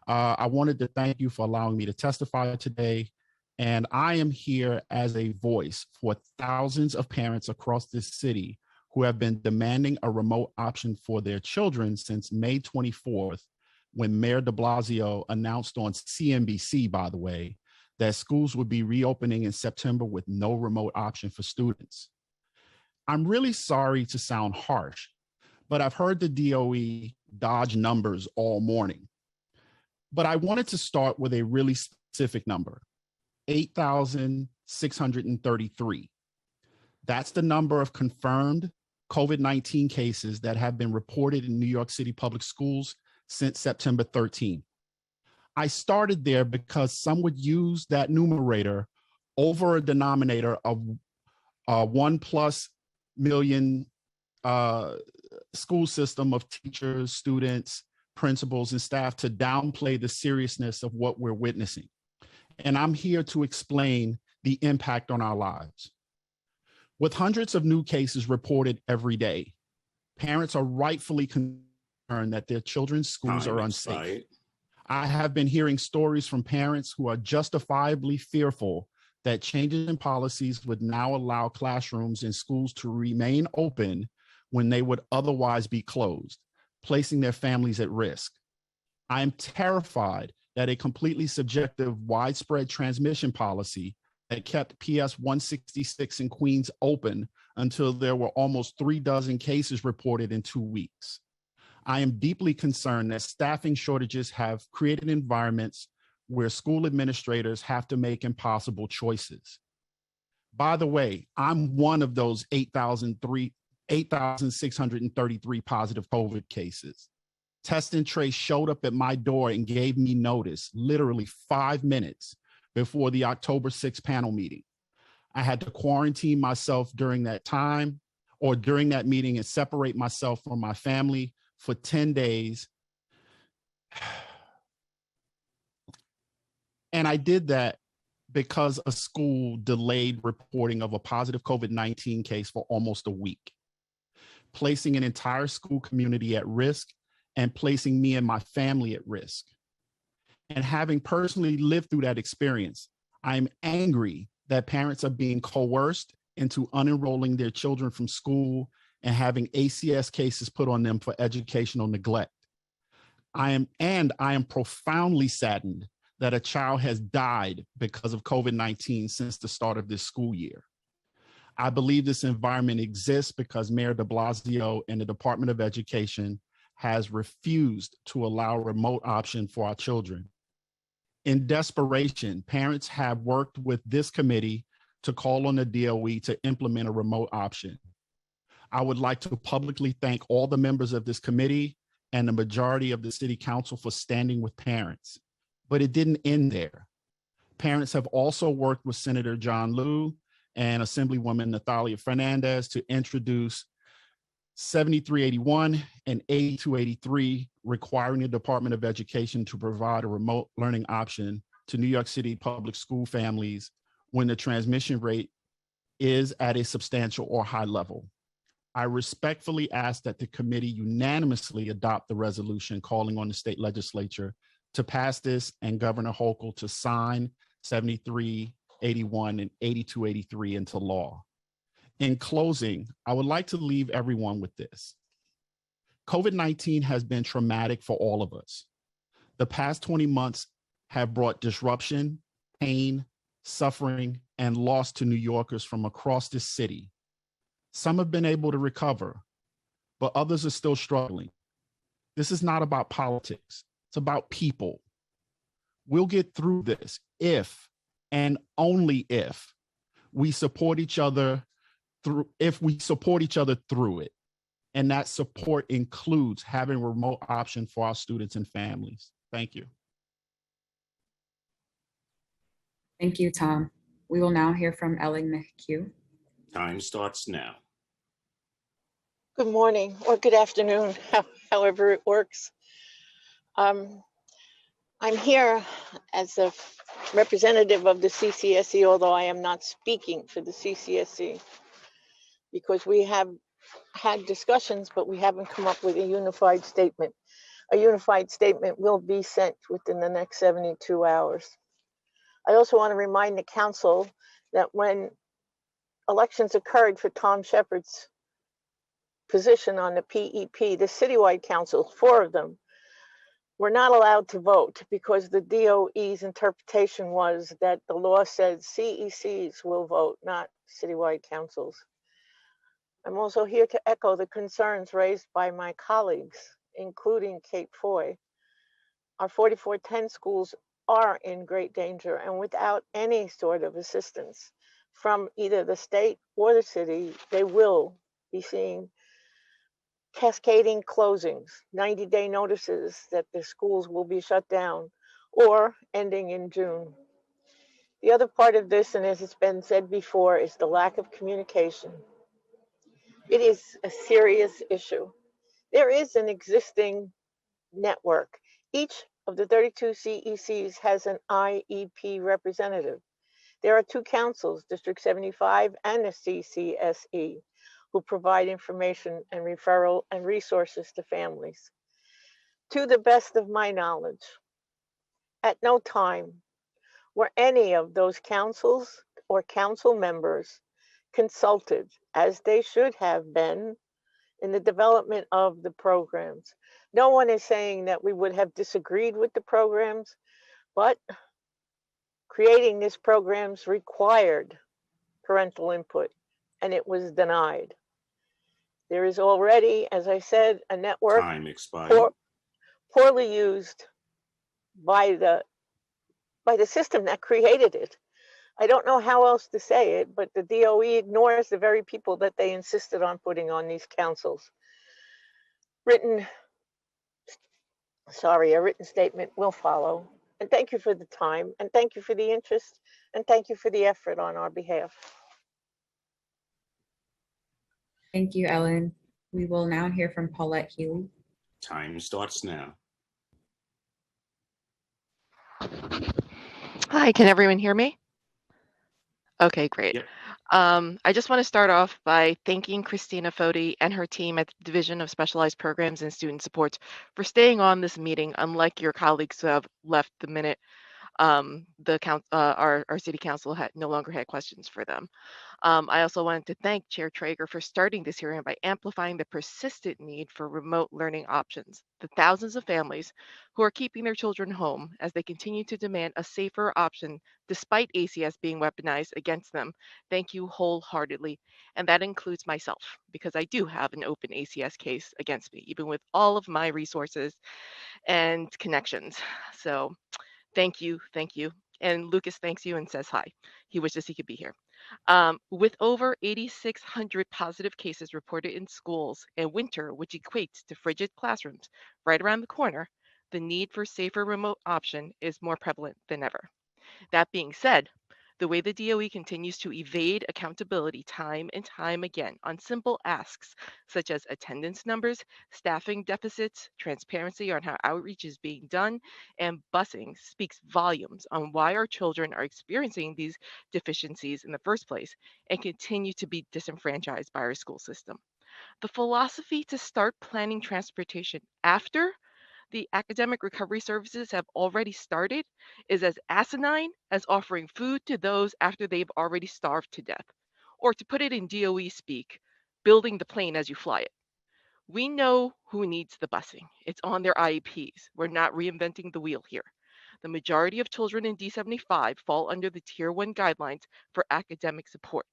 I wanted to thank you for allowing me to testify today, and I am here as a voice for thousands of parents across this city who have been demanding a remote option for their children since May 24th, when Mayor de Blasio announced on CNBC, by the way, that schools would be reopening in September with no remote option for students. I'm really sorry to sound harsh, but I've heard the DOE dodge numbers all morning. But I wanted to start with a really specific number, 8,633. That's the number of confirmed COVID-19 cases that have been reported in New York City public schools since September 13th. I started there because some would use that numerator over a denominator of 1+ million school system of teachers, students, principals, and staff to downplay the seriousness of what we're witnessing. And I'm here to explain the impact on our lives. With hundreds of new cases reported every day, parents are rightfully concerned that their children's schools Time are unsafe. expired. I have been hearing stories from parents who are justifiably fearful that changes in policies would now allow classrooms in schools to remain open when they would otherwise be closed, placing their families at risk. I am terrified that a completely subjective, widespread transmission policy that kept PS 166 in Queens open until there were almost 36 cases reported in 2 weeks. I am deeply concerned that staffing shortages have created environments where school administrators have to make impossible choices. By the way, I'm one of those 8,633 positive COVID cases. Test and Trace showed up at my door and gave me notice literally 5 minutes before the October 6th panel meeting. I had to quarantine myself during that time or during that meeting and separate myself from my family for 10 days. And I did that because a school delayed reporting of a positive COVID-19 case for almost a week, placing an entire school community at risk and placing me and my family at risk. And having personally lived through that experience, I'm angry that parents are being coerced into unenrolling their children from school and having ACS cases put on them for educational neglect. I am profoundly saddened that a child has died because of COVID-19 since the start of this school year. I believe this environment exists because Mayor de Blasio and the Department of Education has refused to allow a remote option for our children. In desperation, parents have worked with this committee to call on the DOE to implement a remote option. I would like to publicly thank all the members of this committee and the majority of the City Council for standing with parents. But it didn't end there. Parents have also worked with Senator John Liu and Assemblywoman Natalia Fernandez to introduce 7381 and 8283, requiring the Department of Education to provide a remote learning option to New York City public school families when the transmission rate is at a substantial or high level. I respectfully ask that the committee unanimously adopt the resolution calling on the state legislature to pass this and Governor Hochul to sign 7381 and 8283 into law. In closing, I would like to leave everyone with this. COVID-19 has been traumatic for all of us. The past 20 months have brought disruption, pain, suffering, and loss to New Yorkers from across this city. Some have been able to recover, but others are still struggling. This is not about politics. It's about people. We'll get through this if and only if we support each other through it. And that support includes having a remote option for our students and families. Thank you. Thank you, Tom. We will now hear from Ellen McHugh. Time starts now. Good morning or good afternoon, however it works. I'm here as a representative of the CCSE, although I am not speaking for the CCSE, because we have had discussions, but we haven't come up with a unified statement. A unified statement will be sent within the next 72 hours. I also want to remind the council that when elections occurred for Tom Shepard's position on the PEP, the citywide councils, 4 of them, were not allowed to vote because the DOE's interpretation was that the law said CECs will vote, not citywide councils. I'm also here to echo the concerns raised by my colleagues, including Kate Foy. Our 4410 schools are in great danger, and without any sort of assistance from either the state or the city, they will be seeing cascading closings, 90-day notices that the schools will be shut down or ending in June. The other part of this, and as it's been said before, is the lack of communication. It is a serious issue. There is an existing network. Each of the 32 CECs has an IEP representative. There are two councils, District 75 and the CCSE, who provide information and referral and resources to families. To the best of my knowledge, at no time were any of those councils or council members consulted as they should have been in the development of the programs. No one is saying that we would have disagreed with the programs, but creating these programs required parental input, and it was denied. There is already, as I said, a network Time expired. poorly used by the system that created it. I don't know how else to say it, but the DOE ignores the very people that they insisted on putting on these councils. A written statement will follow. And thank you for the time, and thank you for the interest, and thank you for the effort on our behalf. Thank you, Ellen. We will now hear from Paulette Healy. Time starts now. Hi, can everyone hear me? Okay, great. Yep. I just want to start off by thanking Christina Foti and her team at the Division of Specialized Programs and Student Supports for staying on this meeting, unlike your colleagues who have left the minute our city council no longer had questions for them. I also wanted to thank Chair Traeger for starting this hearing by amplifying the persistent need for remote learning options. The thousands of families who are keeping their children home as they continue to demand a safer option despite ACS being weaponized against them. Thank you wholeheartedly. And that includes myself, because I do have an open ACS case against me, even with all of my resources and connections. So thank you, thank you. And Lucas thanks you and says hi. He wishes he could be here. With over 8,600 positive cases reported in schools and winter, which equates to frigid classrooms right around the corner, the need for safer remote option is more prevalent than ever. That being said, the way the DOE continues to evade accountability time and time again on simple asks such as attendance numbers, staffing deficits, transparency on how outreach is being done, and busing speaks volumes on why our children are experiencing these deficiencies in the first place and continue to be disenfranchised by our school system. The philosophy to start planning transportation after the academic recovery services have already started is as asinine as offering food to those after they've already starved to death. Or to put it in DOE speak, building the plane as you fly it. We know who needs the busing. It's on their IEPs. We're not reinventing the wheel here. The majority of children in D75 fall under the Tier 1 guidelines for academic support.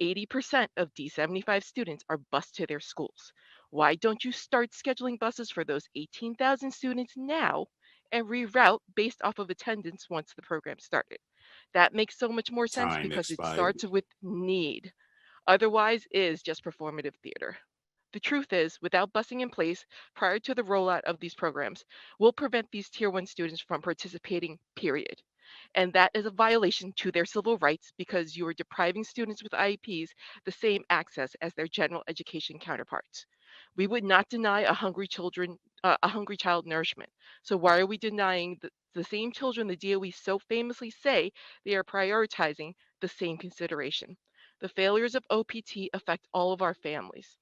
80% of D75 students are bused to their schools. Why don't you start scheduling buses for those 18,000 students now and reroute based off of attendance once the program started? That makes so much more sense Time because expired. it starts with need. Otherwise is just performative theater. The truth is, without busing in place prior to the rollout of these programs, will prevent these Tier 1 students from participating, period. And that is a violation to their civil rights because you are depriving students with IEPs the same access as their general education counterparts. We would not deny a hungry child nourishment. So why are we denying the same children the DOE so famously say they are prioritizing the same consideration? The failures of OPT affect all of our families.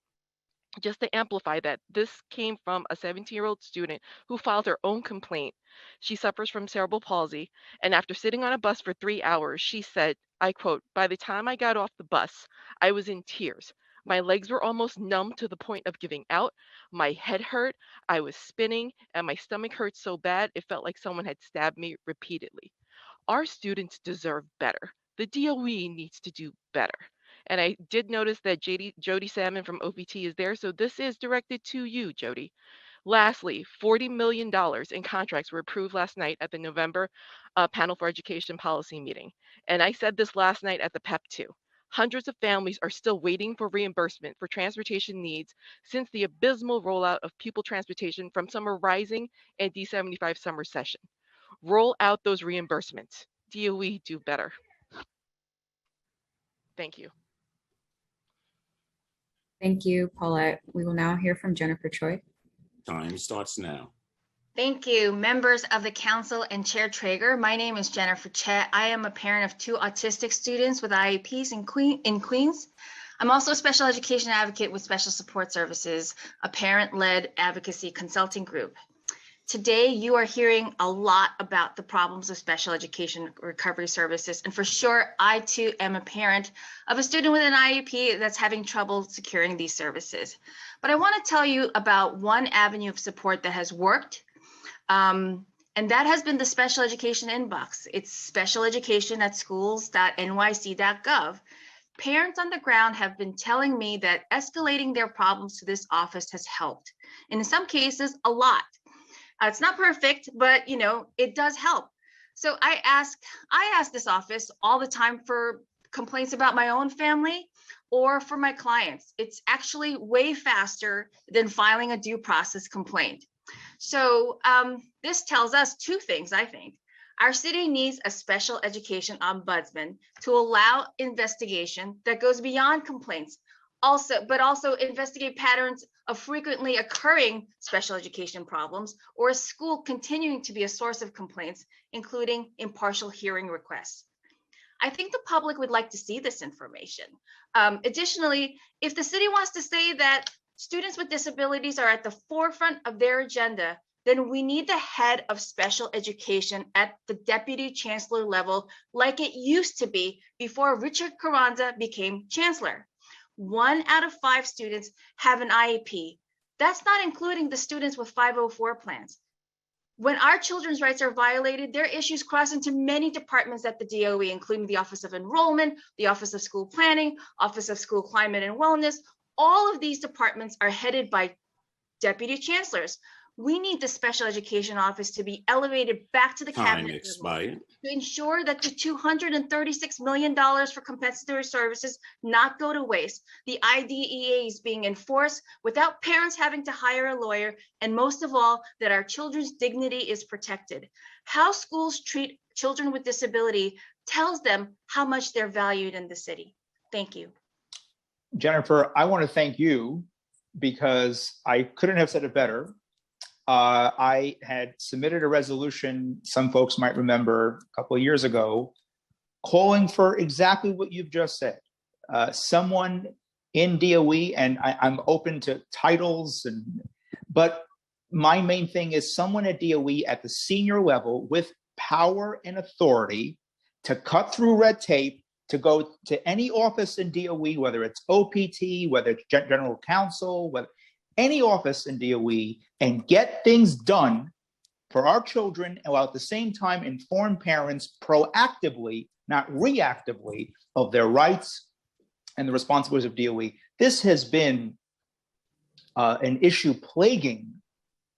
Just to amplify that, this came from a 17-year-old student who filed her own complaint. She suffers from cerebral palsy, and after sitting on a bus for 3 hours, she said, I quote, "By the time I got off the bus, I was in tears. My legs were almost numb to the point of giving out. My head hurt, I was spinning, and my stomach hurt so bad it felt like someone had stabbed me repeatedly." Our students deserve better. The DOE needs to do better. And I did notice that Jody Salmon from OPT is there, so this is directed to you, Jody. Lastly, $40 million in contracts were approved last night at the November Panel for Education Policy meeting. And I said this last night at the PEP too. Hundreds of families are still waiting for reimbursement for transportation needs since the abysmal rollout of pupil transportation from Summer Rising and D75 summer session. Roll out those reimbursements. DOE, do better. Thank you. Thank you, Paulette. We will now hear from Jennifer Choi. Time starts now. Thank you, members of the council and Chair Traeger. My name is Jennifer Chet. I am a parent of 2 autistic students with IEPs in Queens. I'm also a special education advocate with Special Support Services, a parent-led advocacy consulting group. Today, you are hearing a lot about the problems of special education recovery services. And for sure, I too am a parent of a student with an IEP that's having trouble securing these services. But I want to tell you about one avenue of support that has worked. And that has been the special education inbox. It's specialeducation@schools.nyc.gov. Parents on the ground have been telling me that escalating their problems to this office has helped. And in some cases, a lot. It's not perfect, but it does help. So I ask this office all the time for complaints about my own family or for my clients. It's actually way faster than filing a due process complaint. So this tells us 2 things, I think. Our city needs a special education ombudsman to allow investigation that goes beyond complaints, but also investigate patterns of frequently occurring special education problems or a school continuing to be a source of complaints, including impartial hearing requests. I think the public would like to see this information. Additionally, if the city wants to say that students with disabilities are at the forefront of their agenda, then we need the head of special education at the deputy chancellor level, like it used to be before Richard Carranza became chancellor. 1 out of 5 students have an IEP. That's not including the students with 504 plans. When our children's rights are violated, their issues cross into many departments at the DOE, including the Office of Enrollment, the Office of School Planning, Office of School Climate and Wellness. All of these departments are headed by deputy chancellors. We need the special education office to be elevated back to the cabinet expired. to ensure that the $236 million for compensatory services not go to waste, the IDEA is being enforced without parents having to hire a lawyer, and most of all, that our children's dignity is protected. How schools treat children with disability tells them how much they're valued in the city. Thank you. Jennifer, I want to thank you because I couldn't have said it better. I had submitted a resolution, some folks might remember a couple of years ago, calling for exactly what you've just said. Someone in DOE, and I'm open to titles, but my main thing is someone at DOE at the senior level with power and authority to cut through red tape, to go to any office in DOE, whether it's OPT, whether it's general counsel, whether any office in DOE, and get things done for our children, while at the same time inform parents proactively, not reactively, of their rights and the responsibilities of DOE. This has been an issue plaguing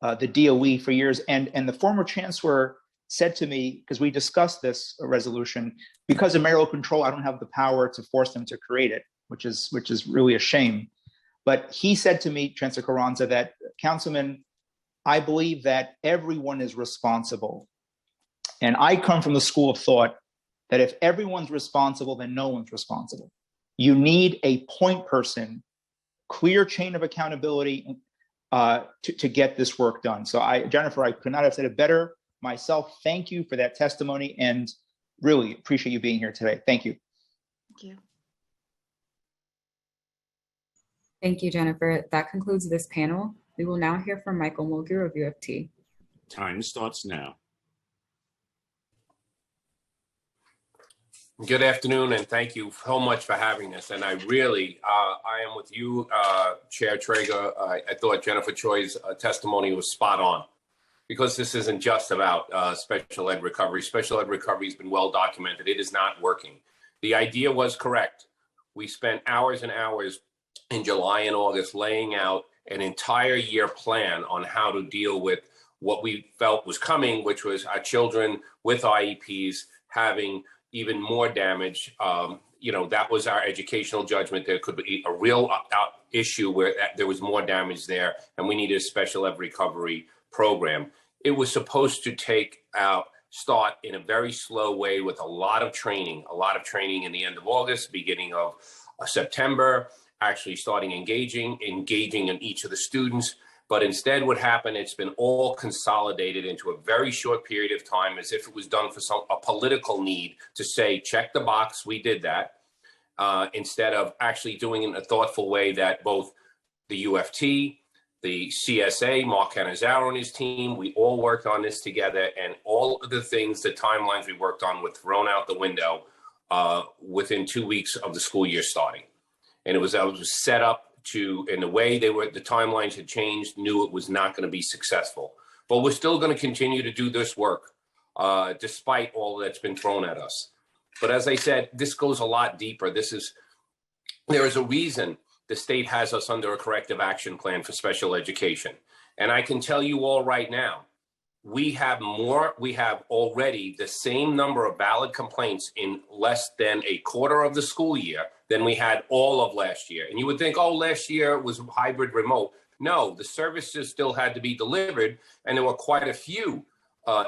the DOE for years. And the former chancellor said to me, because we discussed this resolution, because of mayoral control, I don't have the power to force them to create it, which is really a shame. But he said to me, Chancellor Carranza, that, Councilman, I believe that everyone is responsible. And I come from the school of thought that if everyone's responsible, then no one's responsible. You need a point person, clear chain of accountability to get this work done. So Jennifer, I could not have said it better myself. Thank you for that testimony and really appreciate you being here today. Thank you. Thank you. Thank you, Jennifer. That concludes this panel. We will now hear from Michael Mulgrew of U of T. Time starts now. Good afternoon, and thank you so much for having this. And I really, I am with you, Chair Traeger. I thought Jennifer Choi's testimony was spot on, because this isn't just about special ed recovery. Special ed recovery has been well documented. It is not working. The idea was correct. We spent hours and hours in July and August laying out an entire year plan on how to deal with what we felt was coming, which was our children with IEPs having even more damage. That was our educational judgment. There could be a real issue where there was more damage there, and we needed a special ed recovery program. It was supposed to start in a very slow way with a lot of training in the end of August, beginning of September, actually starting engaging in each of the students, But instead, what happened, it's been all consolidated into a very short period of time, as if it was done for a political need to say, check the box, we did that, instead of actually doing it in a thoughtful way that both the UFT, the CSA, Mark Cannizzaro and his team, we all worked on this together, and all of the things, the timelines we worked on were thrown out the window within 2 weeks of the school year starting. And it was set up to, in the way the timelines had changed, knew it was not going to be successful. But we're still going to continue to do this work despite all that's been thrown at us. But as I said, this goes a lot deeper. There is a reason the state has us under a corrective action plan for special education. And I can tell you all right now, we have already the same number of valid complaints in less than a quarter of the school year than we had all of last year. And you would think, oh, last year was hybrid remote. No, the services still had to be delivered. And there were quite a few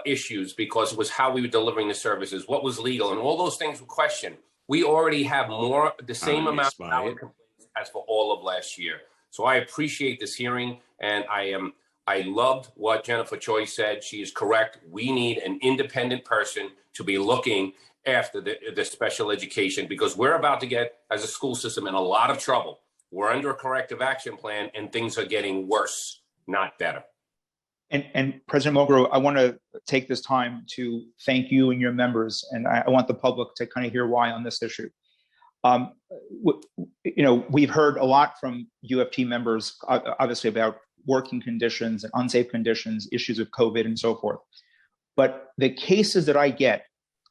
issues because it was how we were delivering the services, what was legal, and all those things were questioned. We already have the same amount of valid complaints as for all of last year. So I appreciate this hearing, and I loved what Jennifer Choi said. She is correct. We need an independent person to be looking after the special education, because we're about to get, as a school system, in a lot of trouble. We're under a corrective action plan, and things are getting worse, not better. And President Mulgrew, I want to take this time to thank you and your members, and I want the public to kind of hear why on this issue. We've heard a lot from UFT members, obviously, about working conditions and unsafe conditions, issues of COVID and so forth. But the cases that I get,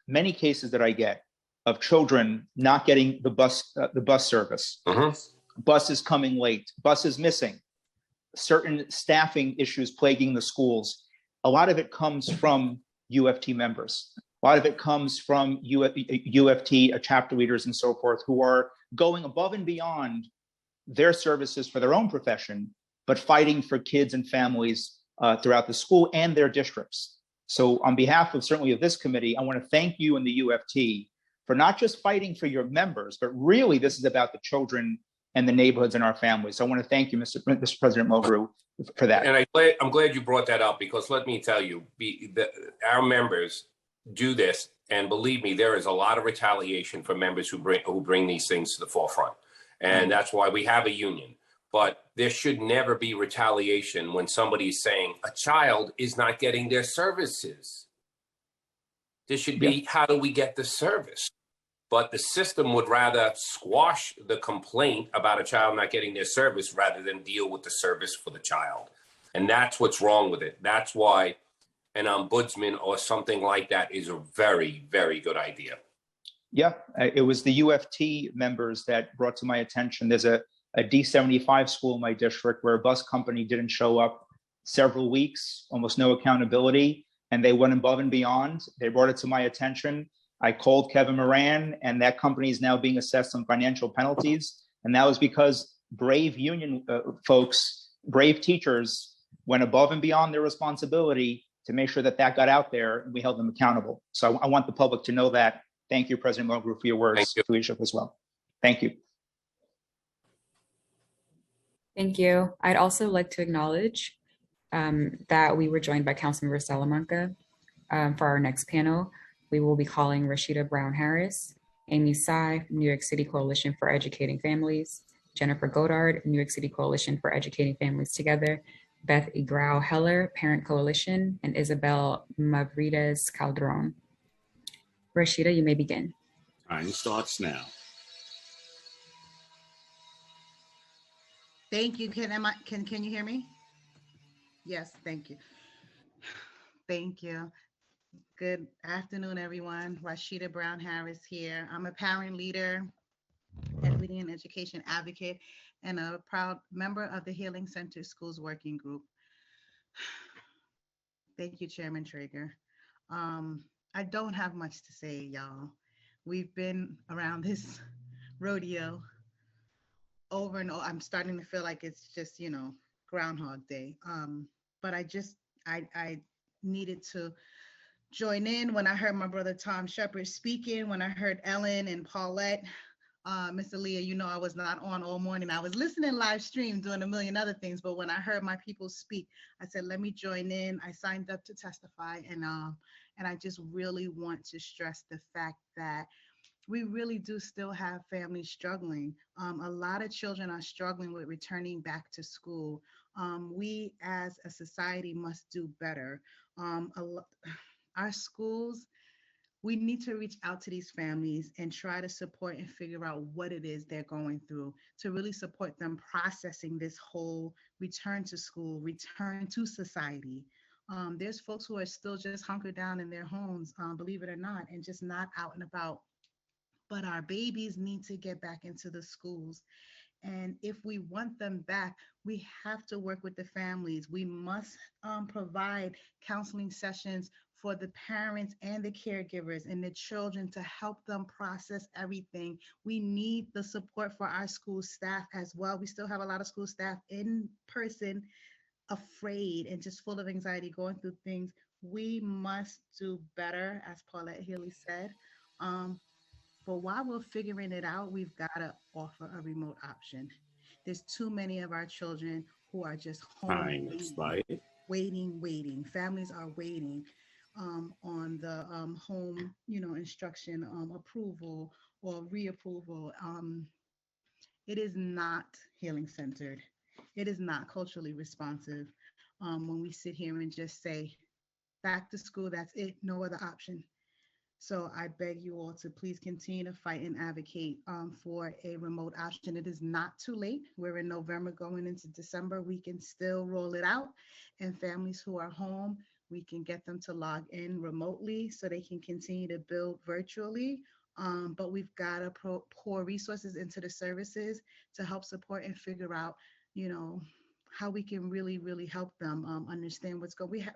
many cases that I get of children not getting the bus service, buses coming late, buses missing, certain staffing issues plaguing the schools. A lot of it comes from UFT members. A lot of it comes from UFT chapter leaders and so forth, who are going above and beyond their services for their own profession, but fighting for kids and families throughout the school and their districts. So on behalf of certainly of this committee, I want to thank you and the UFT for not just fighting for your members, but really this is about the children and the neighborhoods and our families. So I want to thank you, Mr. President Mulgrew, for that. And I'm glad you brought that up, because let me tell you, our members do this, and believe me, there is a lot of retaliation for members who bring these things to the forefront. And that's why we have a union. But there should never be retaliation when somebody is saying a child is not getting their services. There should be, how do we get the service? But the system would rather squash the complaint about a child not getting their service rather than deal with the service for the child. And that's what's wrong with it. That's why an ombudsman or something like that is a very, very good idea. Yeah, it was the UFT members that brought to my attention. There's a D75 school in my district where a bus company didn't show up several weeks, almost no accountability, and they went above and beyond. They brought it to my attention. I called Kevin Moran, and that company is now being assessed some financial penalties. And that was because brave union folks, brave teachers went above and beyond their responsibility to make sure that got out there and we held them accountable. So I want the public to know that. Thank you, President Mulgrew, for your words to leadership as well. Thank you. Thank you. I'd also like to acknowledge that we were joined by Councilmember Salamanca for our next panel. We will be calling Rashida Brown Harris, Amy Tsai, New York City Coalition for Educating Families, Jennifer Godard, New York City Coalition for Educating Families Together, Beth Igrao Heller, Parent Coalition, and Isabel Mavrides Calderon. Rashida, you may begin. Time starts now. Thank you. Can you hear me? Yes, thank you. Thank you. Good afternoon, everyone. Rashida Brown Harris here. I'm a parent leader, equity and education advocate, and a proud member of the Healing Center Schools Working Group. Thank you, Chairman Traeger. I don't have much to say, y'all. We've been around this rodeo over and over. I'm starting to feel like it's just, Groundhog Day. But I needed to join in when I heard my brother Tom Shepard speaking, when I heard Ellen and Paulette Mr. Leah, you know, I was not on all morning. I was listening live stream, doing a million other things. But when I heard my people speak, I said, let me join in. I signed up to testify. And I just really want to stress the fact that we really do still have families struggling. A lot of children are struggling with returning back to school. We as a society must do better. Our schools, we need to reach out to these families and try to support and figure out what it is they're going through to really support them processing this whole return to school, return to society. There's folks who are still just hunkered down in their homes, believe it or not, and just not out and about. But our babies need to get back into the schools. And if we want them back, we have to work with the families. We must provide counseling sessions for the parents and the caregivers and the children to help them process everything. We need the support for our school staff as well. We still have a lot of school staff in person, afraid and just full of anxiety, going through things. We must do better, as Paulette Healy said. But while we're figuring it out, we've got to offer a remote option. There's too many of our children who are just home waiting. Families are waiting on the home, instruction approval or reapproval. It is not healing centered. It is not culturally responsive. When we sit here and just say, back to school, that's it, no other option. So I beg you all to please continue to fight and advocate for a remote option. It is not too late. We're in November going into December. We can still roll it out. And families who are home, we can get them to log in remotely so they can continue to build virtually. But we've got to pour resources into the services to help support and figure out, how we can really, really help them understand what's going on.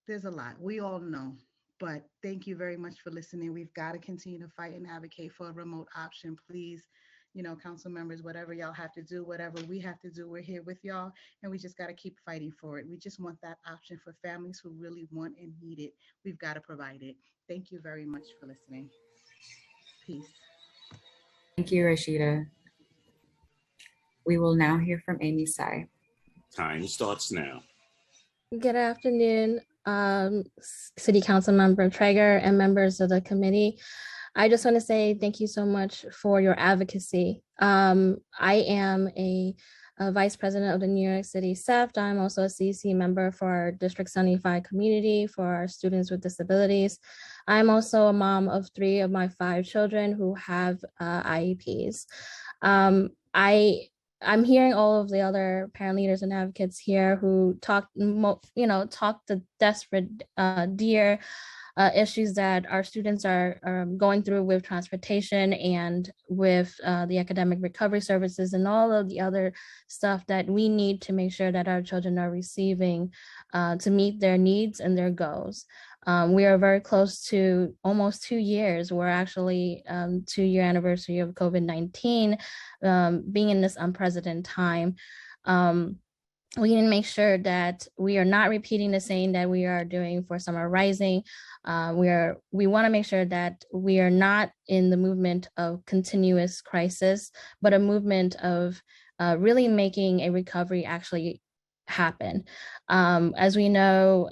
There's a lot. We all know. But thank you very much for listening. We've got to continue to fight and advocate for a remote option. Please, council members, whatever y'all have to do, whatever we have to do, we're here with y'all. And we just got to keep fighting for it. We just want that option for families who really want and need it. We've got to provide it. Thank you very much for listening. Peace. Thank you, Rashida. We will now hear from Amy Tsai. Time starts now. Good afternoon, City Council Member Traeger and members of the committee. I just want to say thank you so much for your advocacy. I am a Vice President of the New York City SEFT. I'm also a CC member for our District 75 community for our students with disabilities. I'm also a mom of 3 of my 5 children who have IEPs. I'm hearing all of the other parent leaders and advocates here who talk the desperate, dear issues that our students are going through with transportation and with the academic recovery services and all of the other stuff that we need to make sure that our children are receiving to meet their needs and their goals. We are very close to almost 2 years. We're actually 2-year anniversary of COVID-19 being in this unprecedented time. We need to make sure that we are not repeating the same that we are doing for Summer Rising. We want to make sure that we are not in the movement of continuous crisis, but a movement of really making a recovery actually happen. As we know,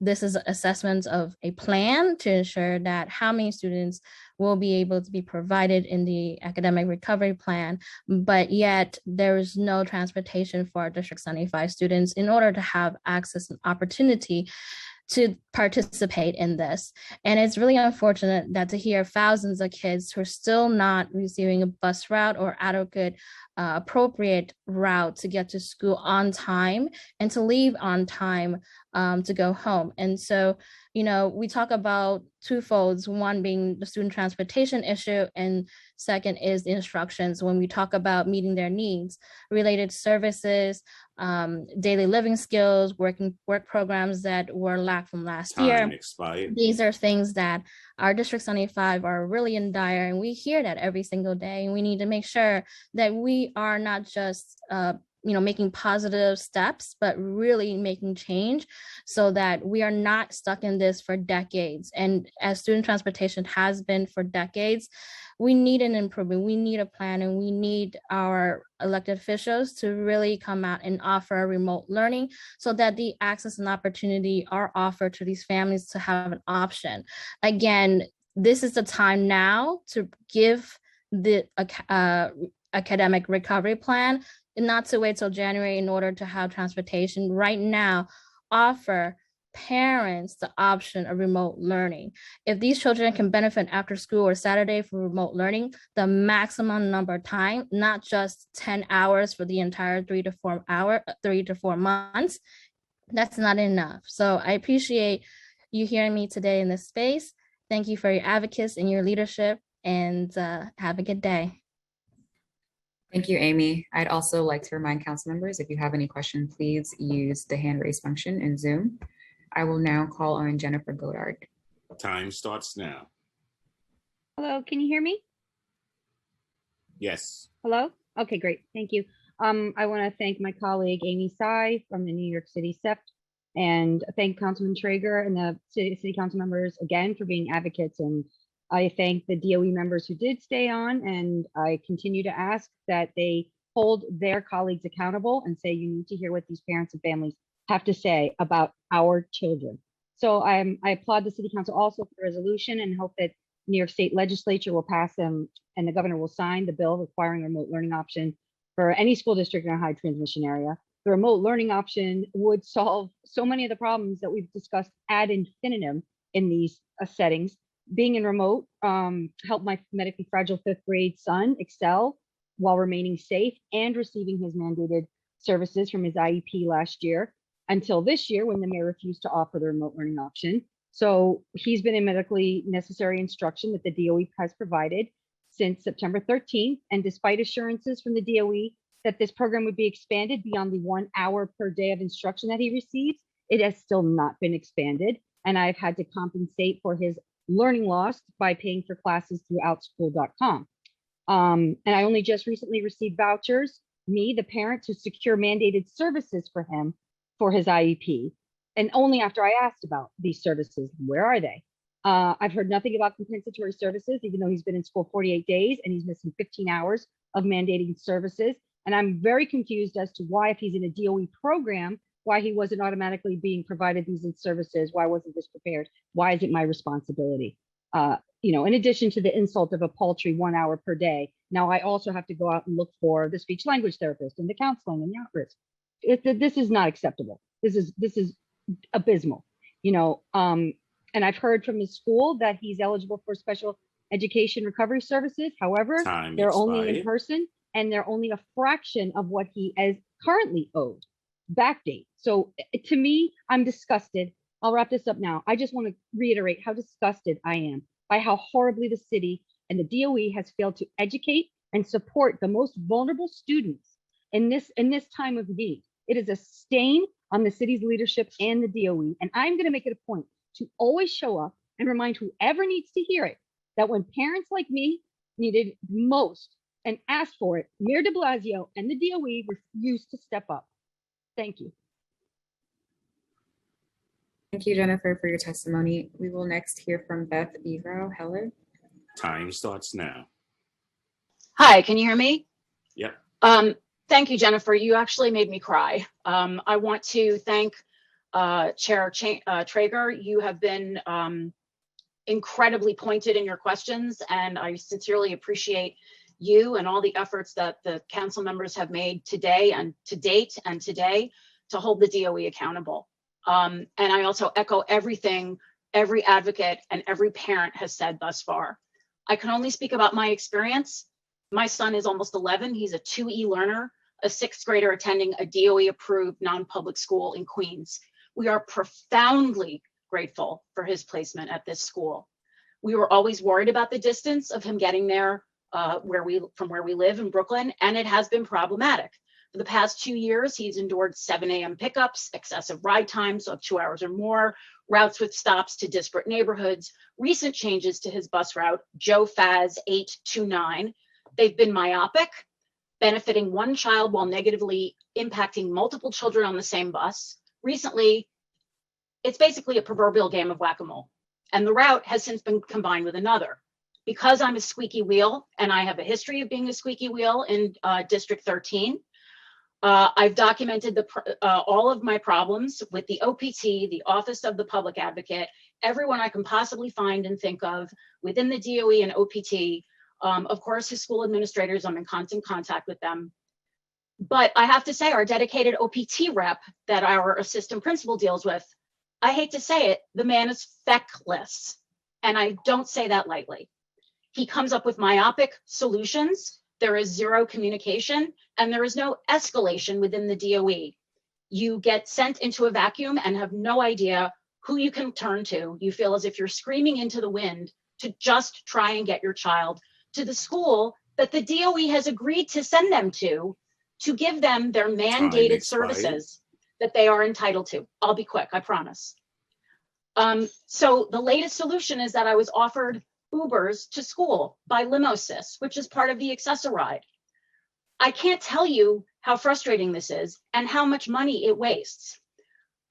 this is assessments of a plan to ensure that how many students will be able to be provided in the academic recovery plan, but yet there is no transportation for our District 75 students in order to have access and opportunity to participate in this. And it's really unfortunate that to hear thousands of kids who are still not receiving a bus route or adequate appropriate route to get to school on time and to leave on time to go home. And so, we talk about twofolds, one being the student transportation issue, and second is the instructions when we talk about meeting their needs, related services, daily living skills, work programs that were lacked from last year. Expired. These are things that our District 75 are really in dire, and we hear that every single day. And we need to make sure that we are not just making positive steps, but really making change so that we are not stuck in this for decades. And as student transportation has been for decades, we need an improvement, we need a plan, and we need our elected officials to really come out and offer remote learning so that the access and opportunity are offered to these families to have an option. Again, this is the time now to give the academic recovery plan, and not to wait till January in order to have transportation. Right now, offer parents the option of remote learning. If these children can benefit after school or Saturday for remote learning, the maximum number of time, not just 10 hours for the entire 3 to 4 months, that's not enough. So I appreciate you hearing me today in this space. Thank you for your advocacy and your leadership, and have a good day. Thank you, Amy. I'd also like to remind council members, if you have any questions, please use the hand raise function in Zoom. I will now call on Jennifer Godard. Time starts now. Hello, can you hear me? Yes. Hello? Okay, great. Thank you. I want to thank my colleague Amy Tsai from the New York City SEPT, and thank Councilman Traeger and the city council members again for being advocates. And I thank the DOE members who did stay on, and I continue to ask that they hold their colleagues accountable and say, you need to hear what these parents and families have to say about our children. So I applaud the city council also for the resolution and hope that New York State legislature will pass them and the governor will sign the bill requiring a remote learning option for any school district in a high transmission area. The remote learning option would solve so many of the problems that we've discussed ad infinitum in these settings. Being in remote helped my medically fragile 5th grade son excel while remaining safe and receiving his mandated services from his IEP last year until this year when the mayor refused to offer the remote learning option. So he's been in medically necessary instruction that the DOE has provided since September 13th. And despite assurances from the DOE that this program would be expanded beyond the 1 hour per day of instruction that he receives, it has still not been expanded. And I've had to compensate for his learning loss by paying for classes through outschool.com. And I only just recently received vouchers, me, the parent, to secure mandated services for him for his IEP. And only after I asked about these services, where are they? I've heard nothing about compensatory services, even though he's been in school 48 days and he's missing 15 hours of mandated services. And I'm very confused as to why, if he's in a DOE program, why he wasn't automatically being provided these services. Why wasn't this prepared? Why is it my responsibility? In addition to the insult of a paltry 1 hour per day, now I also have to go out and look for the speech language therapist and the counseling and the at-risk. This is not acceptable. This is abysmal, and I've heard from his school that he's eligible for special education recovery services. However, they're only in person and they're only a fraction of what he is currently owed. Backdate. So to me, I'm disgusted. I'll wrap this up now. I just want to reiterate how disgusted I am by how horribly the city and the DOE has failed to educate and support the most vulnerable students in this time of need. It is a stain on the city's leadership and the DOE. And I'm going to make it a point to always show up and remind whoever needs to hear it that when parents like me needed most and asked for it, Mayor de Blasio and the DOE refused to step up. Thank you. Thank you, Jennifer, for your testimony. We will next hear from Beth Egrau Heller. Time starts now. Hi, can you hear me? Yep. Thank you, Jennifer. You actually made me cry. I want to thank Chair Traeger. You have been incredibly pointed in your questions, and I sincerely appreciate you and all the efforts that the council members have made today and to date and today to hold the DOE accountable. And I also echo everything every advocate and every parent has said thus far. I can only speak about my experience. My son is almost 11. He's a 2E learner, a 6th grader attending a DOE approved non-public school in Queens. We are profoundly grateful for his placement at this school. We were always worried about the distance of him getting there from where we live in Brooklyn, and it has been problematic. For the past 2 years, he's endured 7 a.m. pickups, excessive ride times of 2 hours or more, routes with stops to disparate neighborhoods, recent changes to his bus route, Joe Faz 829. They've been myopic, benefiting one child while negatively impacting multiple children on the same bus. Recently, it's basically a proverbial game of whack-a-mole, and the route has since been combined with another. Because I'm a squeaky wheel, and I have a history of being a squeaky wheel in District 13, I've documented all of my problems with the OPT, the Office of the Public Advocate, everyone I can possibly find and think of within the DOE and OPT. Of course, his school administrators, I'm in constant contact with them. But I have to say, our dedicated OPT rep that our assistant principal deals with, I hate to say it, the man is feckless. And I don't say that lightly. He comes up with myopic solutions. There is zero communication, and there is no escalation within the DOE. You get sent into a vacuum and have no idea who you can turn to. You feel as if you're screaming into the wind to just try and get your child to the school that the DOE has agreed to send them to give them their mandated services that they are entitled to. I'll be quick, I promise. So the latest solution is that I was offered Ubers to school by Limosys, which is part of the Access-a-Ride. I can't tell you how frustrating this is and how much money it wastes.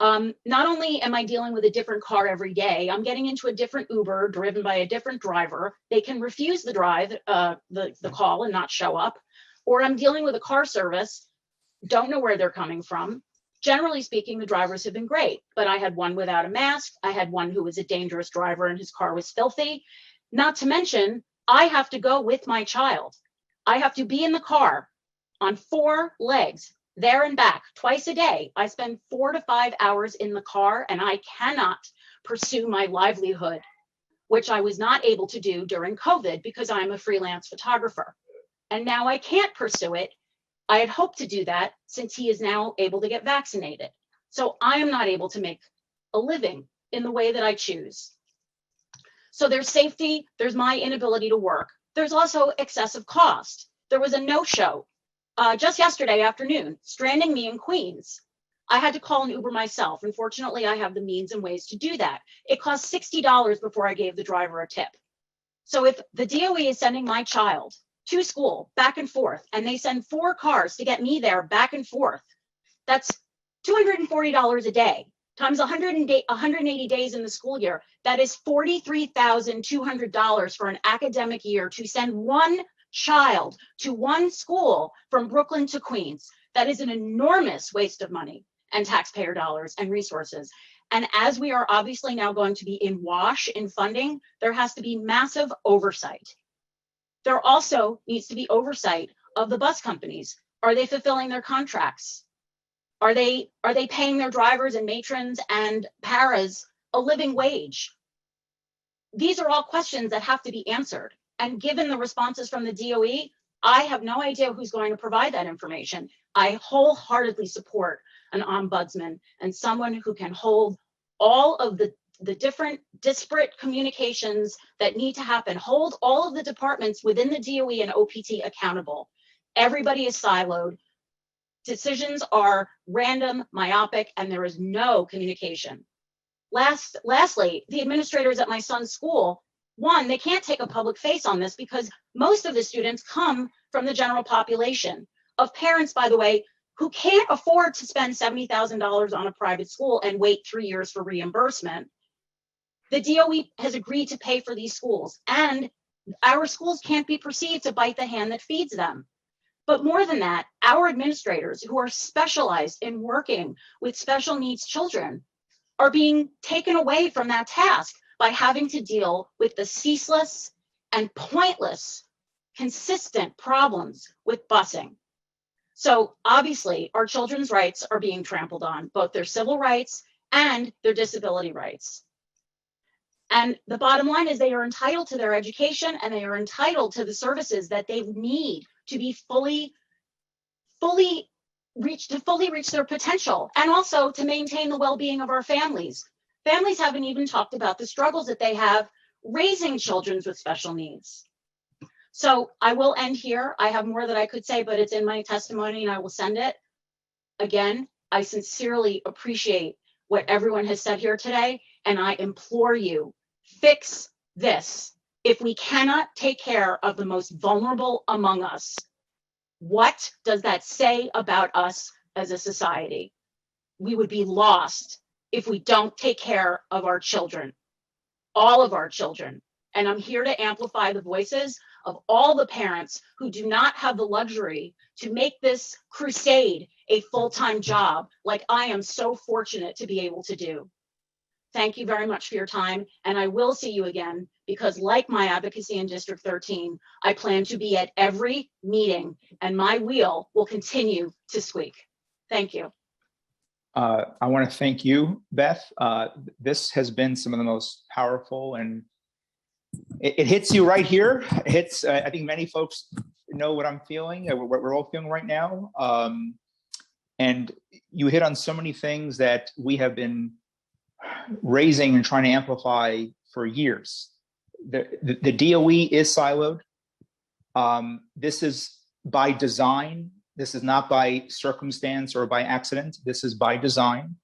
Not only am I dealing with a different car every day, I'm getting into a different Uber driven by a different driver. They can refuse the drive, the call and not show up, or I'm dealing with a car service, don't know where they're coming from. Generally speaking, the drivers have been great, but I had one without a mask. I had one who was a dangerous driver and his car was filthy. Not to mention, I have to go with my child. I have to be in the car on 4 legs, there and back, twice a day. I spend 4 to 5 hours in the car, and I cannot pursue my livelihood, which I was not able to do during COVID because I'm a freelance photographer. And now I can't pursue it. I had hoped to do that since he is now able to get vaccinated. So I am not able to make a living in the way that I choose. So there's safety, there's my inability to work. There's also excessive cost. There was a no-show just yesterday afternoon, stranding me in Queens. I had to call an Uber myself. Unfortunately, I have the means and ways to do that. It cost $60 before I gave the driver a tip. So if the DOE is sending my child to school back and forth, and they send 4 cars to get me there back and forth, that's $240 a day. Times 180 days in the school year, that is $43,200 for an academic year to send one child to one school from Brooklyn to Queens. That is an enormous waste of money and taxpayer dollars and resources. And as we are obviously now going to be in wash in funding, there has to be massive oversight. There also needs to be oversight of the bus companies. Are they fulfilling their contracts? Are they paying their drivers and matrons and paras a living wage? These are all questions that have to be answered. And given the responses from the DOE, I have no idea who's going to provide that information. I wholeheartedly support an ombudsman and someone who can hold all of the different disparate communications that need to happen, hold all of the departments within the DOE and OPT accountable. Everybody is siloed. Decisions are random, myopic, and there is no communication. Lastly, the administrators at my son's school, one, they can't take a public face on this because most of the students come from the general population of parents, by the way, who can't afford to spend $70,000 on a private school and wait 3 years for reimbursement. The DOE has agreed to pay for these schools, and our schools can't be perceived to bite the hand that feeds them. But more than that, our administrators who are specialized in working with special needs children are being taken away from that task by having to deal with the ceaseless and pointless, consistent problems with busing. So obviously, our children's rights are being trampled on, both their civil rights and their disability rights. And the bottom line is they are entitled to their education and they are entitled to the services that they need to be fully reach their potential, and also to maintain the well-being of our families. Families haven't even talked about the struggles that they have raising children with special needs. So I will end here. I have more that I could say, but it's in my testimony and I will send it. Again, I sincerely appreciate what everyone has said here today, and I implore you, fix this. If we cannot take care of the most vulnerable among us, What does that say about us as a society? We would be lost if we don't take care of our children, all of our children. And I'm here to amplify the voices of all the parents who do not have the luxury to make this crusade a full-time job like I am so fortunate to be able to do. Thank you very much for your time, and I will see you again because, like my advocacy in District 13, I plan to be at every meeting and my wheel will continue to squeak. Thank you. I want to thank you, Beth. This has been some of the most powerful, and it hits you right here. It hits, I think many folks know what I'm feeling, what we're all feeling right now. And you hit on so many things that we have been raising and trying to amplify for years. The DOE is siloed. This is by design. This is not by circumstance or by accident. This is by design.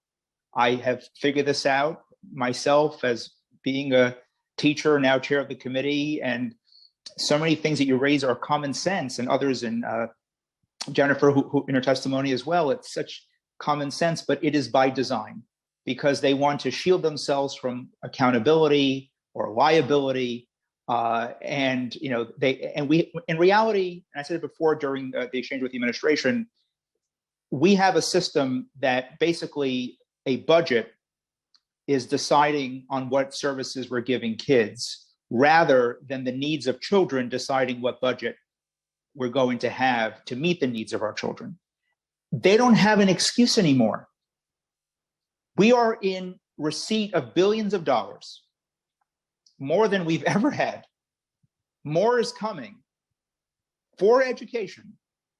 I have figured this out myself as being a teacher, now chair of the committee, and so many things that you raise are common sense, and others, and Jennifer, who in her testimony as well, it's such common sense, but it is by design because they want to shield themselves from accountability or liability. And we, in reality, and I said it before during the exchange with the administration, we have a system that basically a budget is deciding on what services we're giving kids rather than the needs of children deciding what budget we're going to have to meet the needs of our children. They don't have an excuse anymore. We are in receipt of billions of dollars, more than we've ever had. More is coming for education.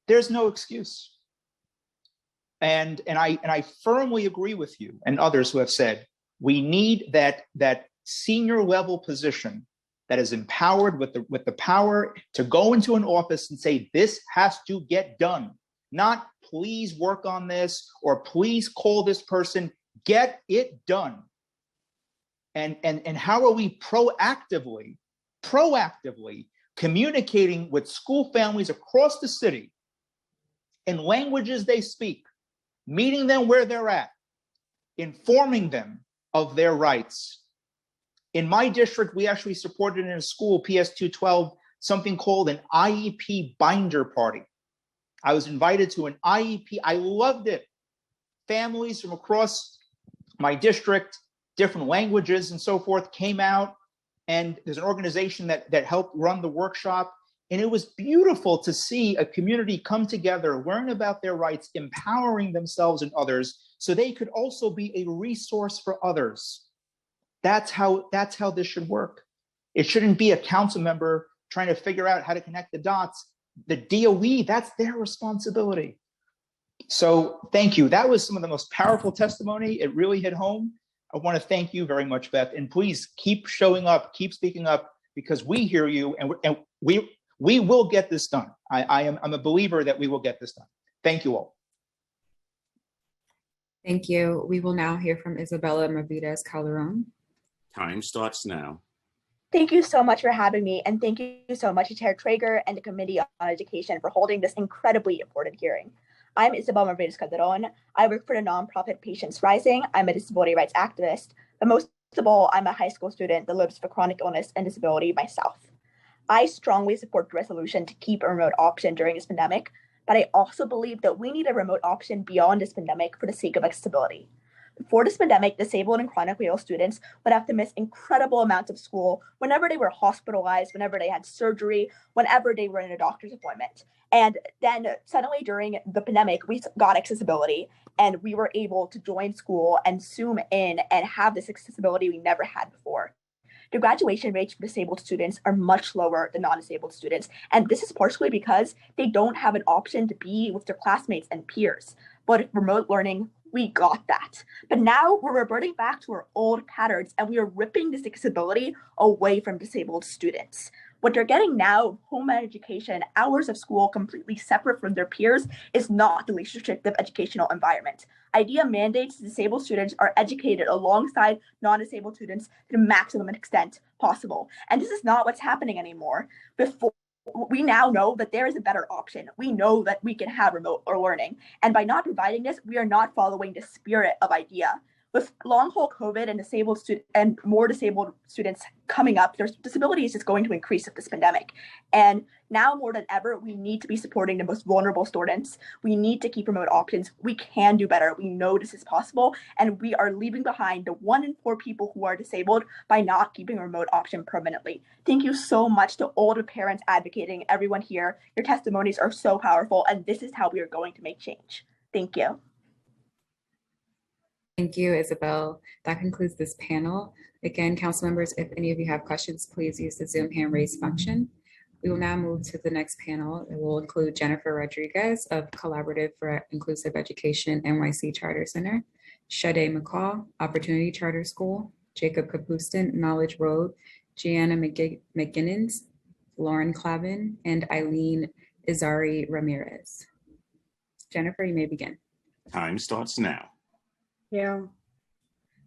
There's no excuse. And I firmly agree with you and others who have said we need that senior level position that is empowered with the power to go into an office and say this has to get done, not please work on this or please call this person. Get it done. And how are we proactively communicating with school families across the city in languages they speak, meeting them where they're at, informing them of their rights. In my district, we actually supported in a school, PS 212, something called an IEP binder party. I was invited to an IEP. I loved it. Families from across my district, different languages and so forth came out, and there's an organization that helped run the workshop. And it was beautiful to see a community come together, learn about their rights, empowering themselves and others so they could also be a resource for others. That's how this should work. It shouldn't be a council member trying to figure out how to connect the dots. The DOE, that's their responsibility. So thank you. That was some of the most powerful testimony. It really hit home. I want to thank you very much, Beth. And please keep showing up, keep speaking up, because we hear you and we will get this done. I'm a believer that we will get this done. Thank you all. Thank you. We will now hear from Isabella Mavides Calderon. Time starts now. Thank you so much for having me, and thank you so much to Chair Traeger and the Committee on Education for holding this incredibly important hearing. I'm Isabella Mavides Calderon. I work for the nonprofit Patients Rising. I'm a disability rights activist, but most of all, I'm a high school student that lives with chronic illness and disability myself. I strongly support the resolution to keep a remote option during this pandemic, but I also believe that we need a remote option beyond this pandemic for the sake of accessibility. Before this pandemic, disabled and chronically ill students would have to miss incredible amounts of school whenever they were hospitalized, whenever they had surgery, whenever they were in a doctor's appointment. And then suddenly during the pandemic, we got accessibility and we were able to join school and Zoom in and have this accessibility we never had before. The graduation rates for disabled students are much lower than non-disabled students. And this is partially because they don't have an option to be with their classmates and peers. But with remote learning, we got that. But now we're reverting back to our old patterns and we are ripping this accessibility away from disabled students. What they're getting now, home education, hours of school completely separate from their peers, is not the least restrictive educational environment. IDEA mandates disabled students are educated alongside non-disabled students to the maximum extent possible. And this is not what's happening anymore. Before we now know that there is a better option. We know that we can have remote or learning. And by not providing this, we are not following the spirit of IDEA. With long haul COVID and disabled and more disabled students coming up, their disability is just going to increase with this pandemic. And now more than ever, we need to be supporting the most vulnerable students. We need to keep remote options. We can do better. We know this is possible, and we are leaving behind the 1 in 4 people who are disabled by not keeping a remote option permanently. Thank you so much to all the parents advocating, everyone here. Your testimonies are so powerful, and this is how we are going to make change. Thank you. Thank you, Isabel. That concludes this panel. Again, council members, if any of you have questions, please use the Zoom hand raise function. We will now move to the next panel. It will include Jennifer Rodriguez of Collaborative for Inclusive Education NYC Charter Center, Sade McCaw, Opportunity Charter School, Jacob Kapustin, Knowledge Road, Gianna McGinnins, Lauren Clavin, and Eileen Izari Ramirez. Jennifer, you may begin. Time starts now. Yeah.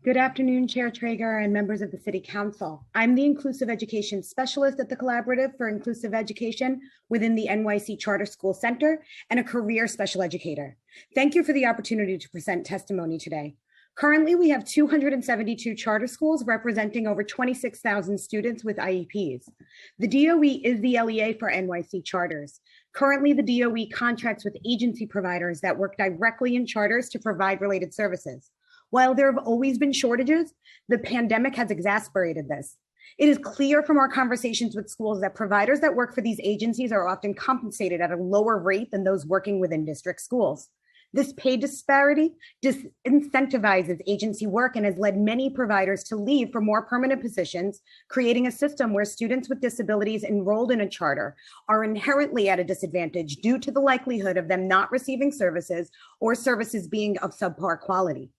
Good afternoon, Chair Traeger and members of the City Council. I'm the Inclusive Education Specialist at the Collaborative for Inclusive Education within the NYC Charter School Center and a career special educator. Thank you for the opportunity to present testimony today. Currently, we have 272 charter schools representing over 26,000 students with IEPs. The DOE is the LEA for NYC charters. Currently, the DOE contracts with agency providers that work directly in charters to provide related services. While there have always been shortages, the pandemic has exacerbated this. It is clear from our conversations with schools that providers that work for these agencies are often compensated at a lower rate than those working within district schools. This pay disparity disincentivizes agency work and has led many providers to leave for more permanent positions, creating a system where students with disabilities enrolled in a charter are inherently at a disadvantage due to the likelihood of them not receiving services or services being of subpar quality.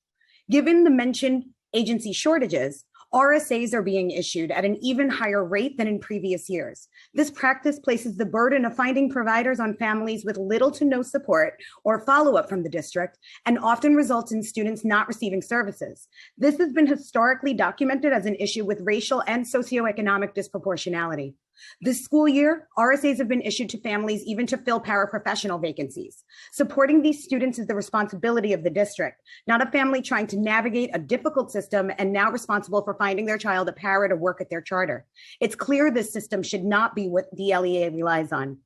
Given the mentioned agency shortages, RSAs are being issued at an even higher rate than in previous years. This practice places the burden of finding providers on families with little to no support or follow-up from the district and often results in students not receiving services. This has been historically documented as an issue with racial and socioeconomic disproportionality. This school year, RSAs have been issued to families even to fill paraprofessional vacancies. Supporting these students is the responsibility of the district, not a family trying to navigate a difficult system and now responsible for finding their child a para to work at their charter. It's clear this system should not be what the LEA relies on.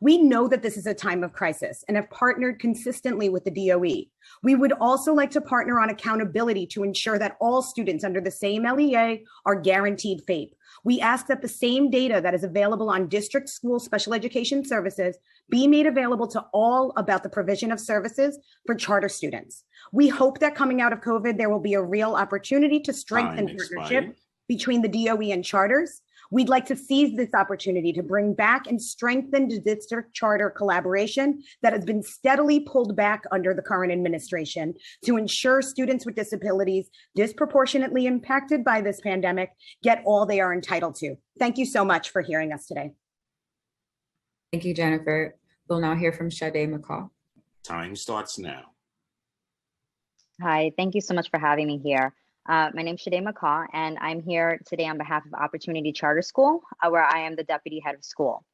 We know that this is a time of crisis and have partnered consistently with the DOE. We would also like to partner on accountability to ensure that all students under the same LEA are guaranteed FAPE. We ask that the same data that is available on district school special education services be made available to all about the provision of services for charter students. We hope that coming out of COVID, there will be a real opportunity to strengthen partnership between the DOE and charters. We'd like to seize this opportunity to bring back and strengthen the district charter collaboration that has been steadily pulled back under the current administration to ensure students with disabilities disproportionately impacted by this pandemic get all they are entitled to. Thank you so much for hearing us today. Thank you, Jennifer. We'll now hear from Sade McCaw. Time starts now. Hi, thank you so much for having me here. My name is Sade McCaw, and I'm here today on behalf of Opportunity Charter School, where I am the deputy head of school.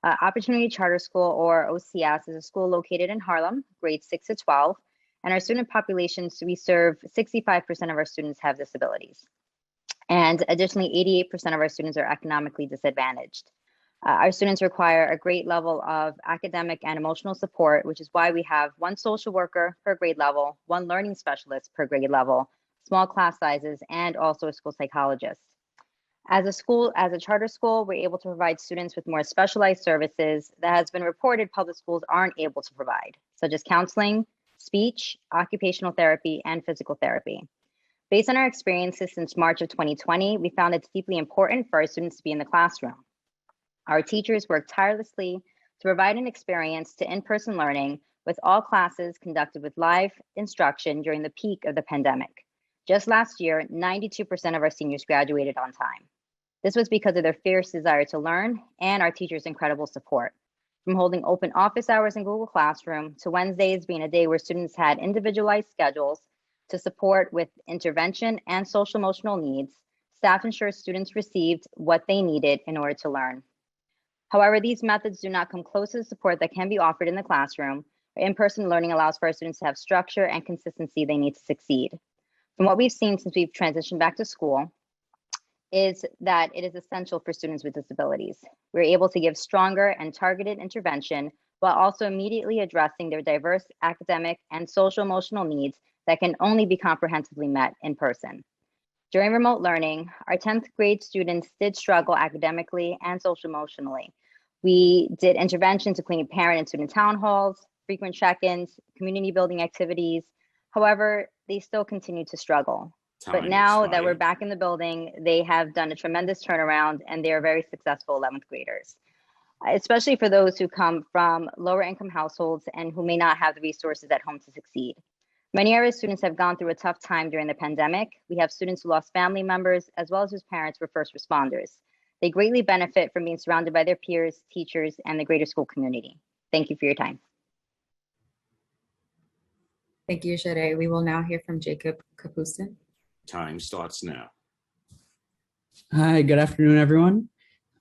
Opportunity Charter School, or OCS, is a school located in Harlem, grades 6 to 12, and our student populations, we serve 65% of our students have disabilities. And additionally, 88% of our students are economically disadvantaged. Our students require a great level of academic and emotional support, which is why we have 1 social worker per grade level, 1 learning specialist per grade level, small class sizes, and also a school psychologist. As a charter school, we're able to provide students with more specialized services that has been reported public schools aren't able to provide, such as counseling, speech, occupational therapy, and physical therapy. Based on our experiences since March of 2020, we found it's deeply important for our students to be in the classroom. Our teachers work tirelessly to provide an experience to in-person learning, with all classes conducted with live instruction during the peak of the pandemic. Just last year, 92% of our seniors graduated on time. This was because of their fierce desire to learn and our teachers' incredible support. From holding open office hours in Google Classroom to Wednesdays being a day where students had individualized schedules to support with intervention and social emotional needs, staff ensured students received what they needed in order to learn. However, these methods do not come close to the support that can be offered in the classroom. In-person learning allows for our students to have structure and consistency they need to succeed. From what we've seen since we've transitioned back to school, is that it is essential for students with disabilities. We're able to give stronger and targeted intervention while also immediately addressing their diverse academic and social emotional needs that can only be comprehensively met in person. During remote learning, our 10th grade students did struggle academically and social emotionally. We did interventions including parent and student town halls, frequent check-ins, community building activities. However, they still continue to struggle. But now that we're back in the building, they have done a tremendous turnaround and they are very successful 11th graders, especially for those who come from lower income households and who may not have the resources at home to succeed. Many of our students have gone through a tough time during the pandemic. We have students who lost family members as well as whose parents were first responders. They greatly benefit from being surrounded by their peers, teachers, and the greater school community. Thank you for your time. Thank you, Shade. We will now hear from Jacob Kapustin. Time starts now. Hi, good afternoon, everyone.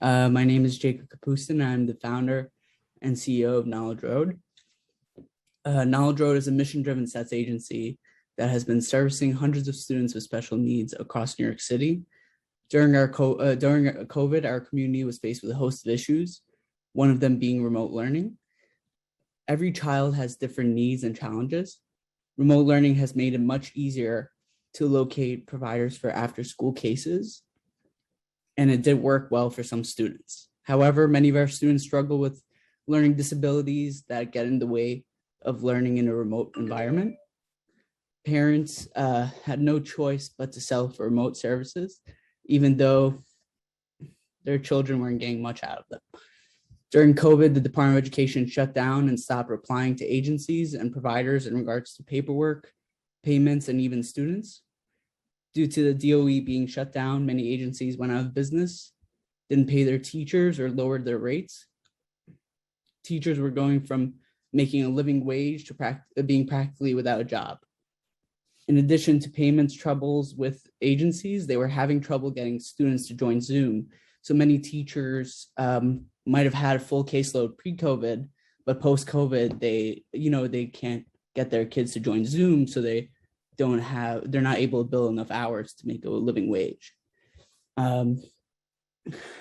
My name is Jacob Kapustin. I'm the founder and CEO of Knowledge Road. Knowledge Road is a mission-driven SETS agency that has been servicing hundreds of students with special needs across New York City. During COVID, our community was faced with a host of issues, one of them being remote learning. Every child has different needs and challenges. Remote learning has made it much easier to locate providers for after-school cases, and it did work well for some students. However, many of our students struggle with learning disabilities that get in the way of learning in a remote environment. Parents had no choice but to sell for remote services, even though their children weren't getting much out of them. During COVID, the Department of Education shut down and stopped replying to agencies and providers in regards to paperwork, payments, and even students. Due to the DOE being shut down, many agencies went out of business, didn't pay their teachers or lowered their rates. Teachers were going from making a living wage to being practically without a job. In addition to payments troubles with agencies, they were having trouble getting students to join Zoom. So many teachers might have had a full caseload pre-COVID, but post-COVID, they can't get their kids to join Zoom, so they're not able to bill enough hours to make a living wage.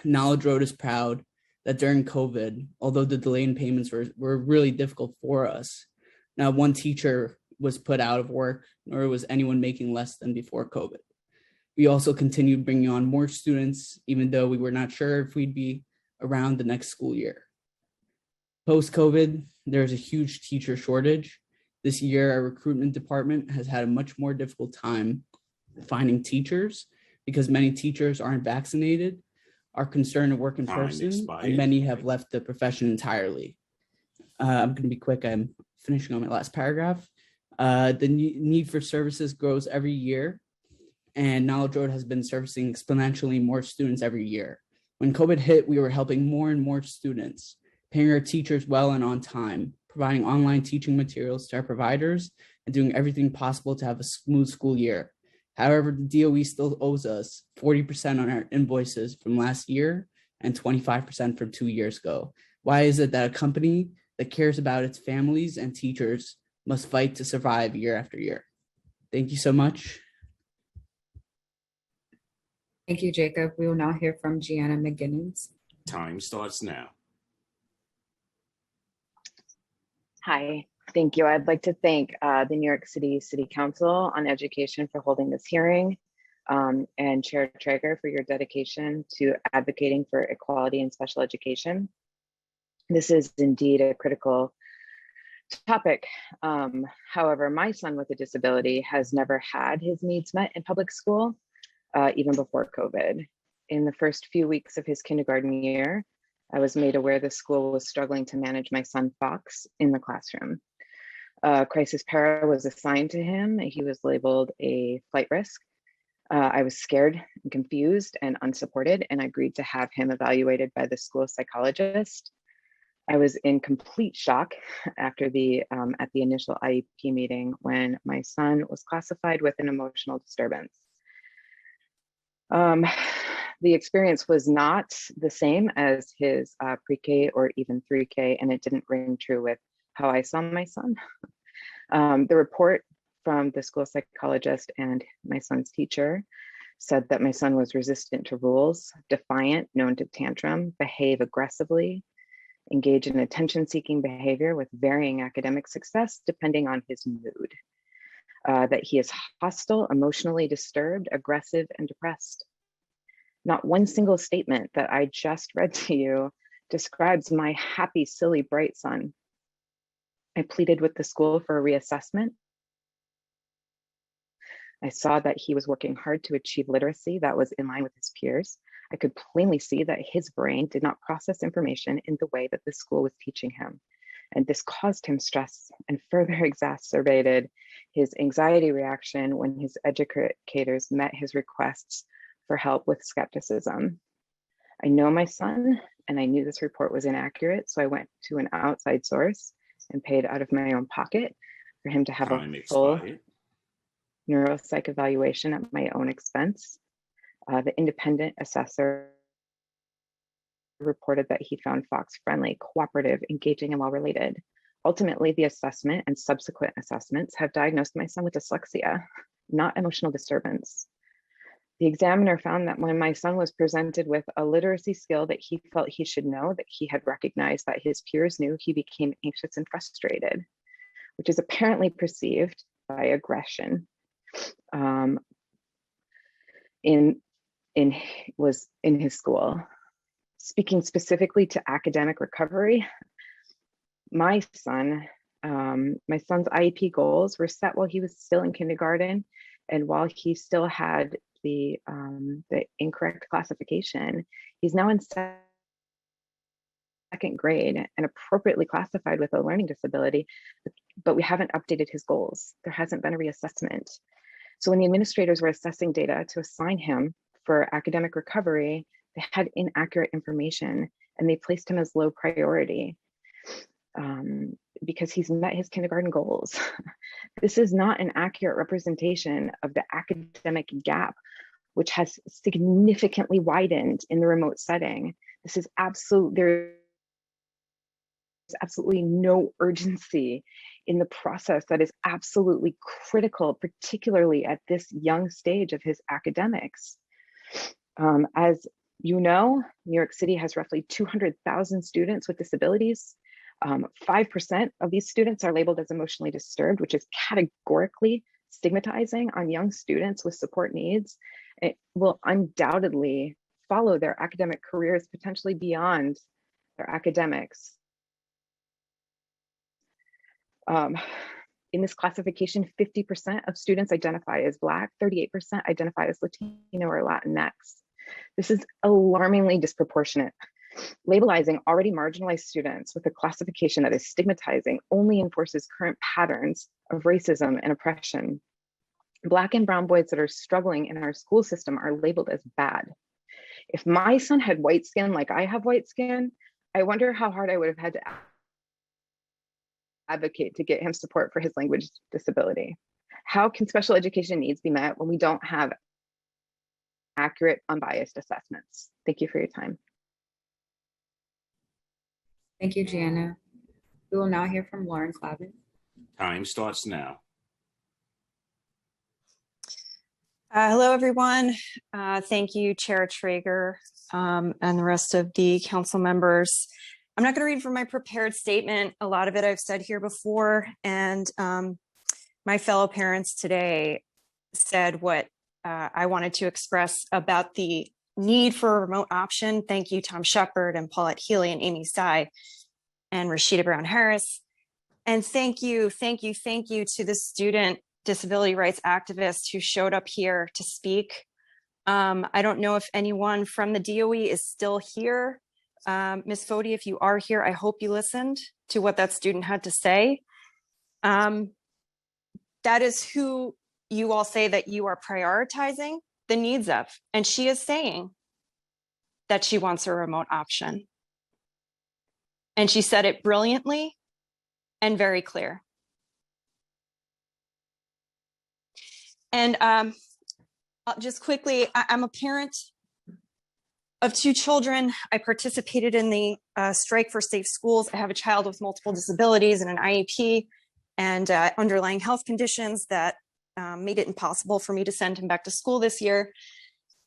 Knowledge Road is proud that during COVID, although the delay in payments were really difficult for us, not one teacher was put out of work, nor was anyone making less than before COVID. We also continued bringing on more students, even though we were not sure if we'd be around the next school year. Post-COVID, there's a huge teacher shortage. This year, our recruitment department has had a much more difficult time finding teachers because many teachers aren't vaccinated, are concerned to work in person, and many have left the profession entirely. I'm going to be quick. I'm finishing on my last paragraph. The need for services grows every year, and Knowledge Road has been servicing exponentially more students every year. When COVID hit, we were helping more and more students, paying our teachers well and on time, providing online teaching materials to our providers, and doing everything possible to have a smooth school year. However, the DOE still owes us 40% on our invoices from last year and 25% from 2 years ago. Why is it that a company that cares about its families and teachers must fight to survive year after year? Thank you so much. Thank you, Jacob. We will now hear from Gianna McGinnis. Time starts now. Hi, thank you. I'd like to thank the New York City City Council on Education for holding this hearing, and Chair Traeger for your dedication to advocating for equality in special education. This is indeed a critical topic. However, my son with a disability has never had his needs met in public school, even before COVID. In the first few weeks of his kindergarten year, I was made aware the school was struggling to manage my son Fox in the classroom. Crisis para was assigned to him. He was labeled a flight risk. I was scared and confused and unsupported, and I agreed to have him evaluated by the school psychologist. I was in complete shock after at the initial IEP meeting when my son was classified with an emotional disturbance. The experience was not the same as his pre-K or even 3K, and it didn't ring true with how I saw my son. The report from the school psychologist and my son's teacher said that my son was resistant to rules, defiant, known to tantrum, behave aggressively, engage in attention-seeking behavior with varying academic success depending on his mood, that he is hostile, emotionally disturbed, aggressive, and depressed. Not one single statement that I just read to you describes my happy, silly, bright son. I pleaded with the school for a reassessment. I saw that he was working hard to achieve literacy that was in line with his peers. I could plainly see that his brain did not process information in the way that the school was teaching him. And this caused him stress and further exacerbated his anxiety reaction when his educators met his requests for help with skepticism. I know my son, and I knew this report was inaccurate, so I went to an outside source and paid out of my own pocket for him to have a full neuropsych evaluation at my own expense. The independent assessor reported that he found Fox friendly, cooperative, engaging, and well-related. Ultimately, the assessment and subsequent assessments have diagnosed my son with dyslexia, not emotional disturbance. The examiner found that when my son was presented with a literacy skill that he felt he should know, that he had recognized that his peers knew, he became anxious and frustrated, which is apparently perceived by aggression. Was in his school. Speaking specifically to academic recovery, my son's IEP goals were set while he was still in kindergarten and while he still had the incorrect classification. He's now in second grade and appropriately classified with a learning disability, but we haven't updated his goals. There hasn't been a reassessment. So when the administrators were assessing data to assign him for academic recovery, they had inaccurate information and they placed him as low priority because he's met his kindergarten goals. This is not an accurate representation of the academic gap, which has significantly widened in the remote setting. There's absolutely no urgency in the process that is absolutely critical, particularly at this young stage of his academics. As you know, New York City has roughly 200,000 students with disabilities. 5% of these students are labeled as emotionally disturbed, which is categorically stigmatizing on young students with support needs. It will undoubtedly follow their academic careers, potentially beyond their academics. In this classification, 50% of students identify as Black, 38% identify as Latino or Latinx. This is alarmingly disproportionate. Labelizing already marginalized students with a classification that is stigmatizing only enforces current patterns of racism and oppression. Black and brown boys that are struggling in our school system are labeled as bad. If my son had white skin like I have white skin, I wonder how hard I would have had to advocate to get him support for his language disability. How can special education needs be met when we don't have accurate, unbiased assessments? Thank you for your time. Thank you, Gianna. We will now hear from Lauren Clavin. Time starts now. Hello, everyone. Thank you, Chair Traeger, and the rest of the council members. I'm not going to read from my prepared statement. A lot of it I've said here before, and my fellow parents today said what I wanted to express about the need for a remote option. Thank you, Tom Shepard and Paulette Healy and Amy Tsai and Rashida Brown Harris. And thank you to the student disability rights activists who showed up here to speak. I don't know if anyone from the DOE is still here. Ms. Foti, if you are here, I hope you listened to what that student had to say. That is who you all say that you are prioritizing the needs of. And she is saying that she wants a remote option. And she said it brilliantly and very clear. And just quickly, I'm a parent of 2 children. I participated in the strike for safe schools. I have a child with multiple disabilities and an IEP and underlying health conditions that made it impossible for me to send him back to school this year.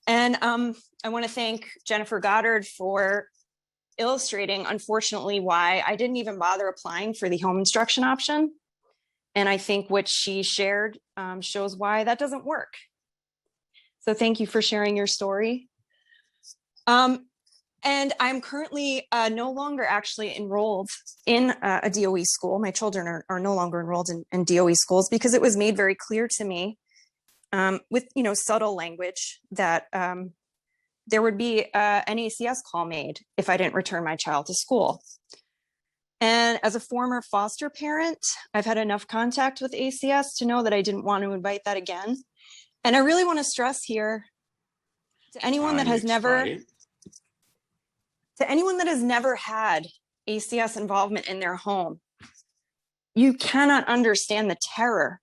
And I want to thank Jennifer Goddard for illustrating, unfortunately, why I didn't even bother applying for the home instruction option. And I think what she shared shows why that doesn't work. So thank you for sharing your story. And I'm currently no longer actually enrolled in a DOE school. My children are no longer enrolled in DOE schools because it was made very clear to me with subtle language that there would be an ACS call made if I didn't return my child to school. And as a former foster parent, I've had enough contact with ACS to know that I didn't want to invite that again. And I really want to stress here to anyone that has never had ACS involvement in their home, you cannot understand the terror,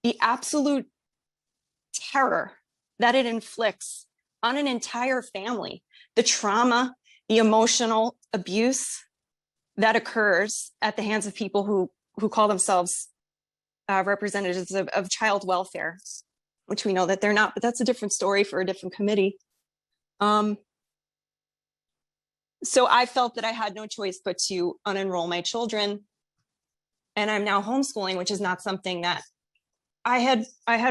the absolute terror that it inflicts on an entire family, the trauma, the emotional abuse that occurs at the hands of people who call themselves representatives of child welfare, which we know that they're not, but that's a different story for a different committee. So I felt that I had no choice but to unenroll my children. And I'm now homeschooling, which is not something that I had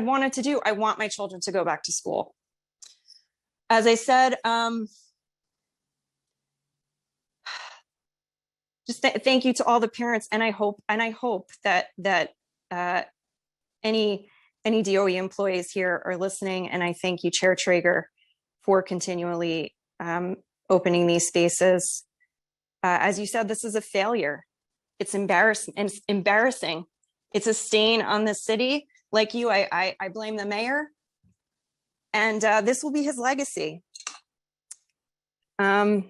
wanted to do. I want my children to go back to school. As I said, just thank you to all the parents, and I hope that any DOE employees here are listening. And I thank you, Chair Traeger, for continually opening these spaces. As you said, this is a failure. It's embarrassing. It's a stain on the city. Like you, I blame the mayor, and this will be his legacy. And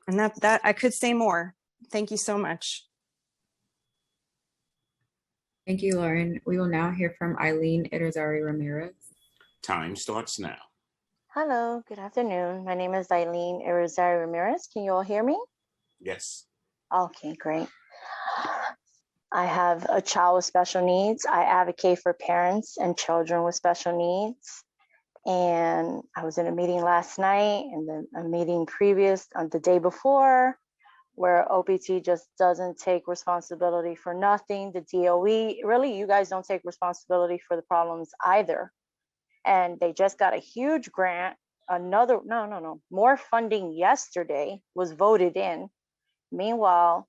that I could say more. Thank you so much. Thank you, Lauren. We will now hear from Eileen Irizarry Ramirez. Time starts now. Hello, good afternoon. My name is Eileen Irizarry Ramirez. Can you all hear me? Yes. Okay, great. I have a child with special needs. I advocate for parents and children with special needs. And I was in a meeting last night and then a meeting previous on the day before where OPT just doesn't take responsibility for nothing. The DOE, really, you guys don't take responsibility for the problems either. And they just got a huge grant. More funding yesterday was voted in. Meanwhile,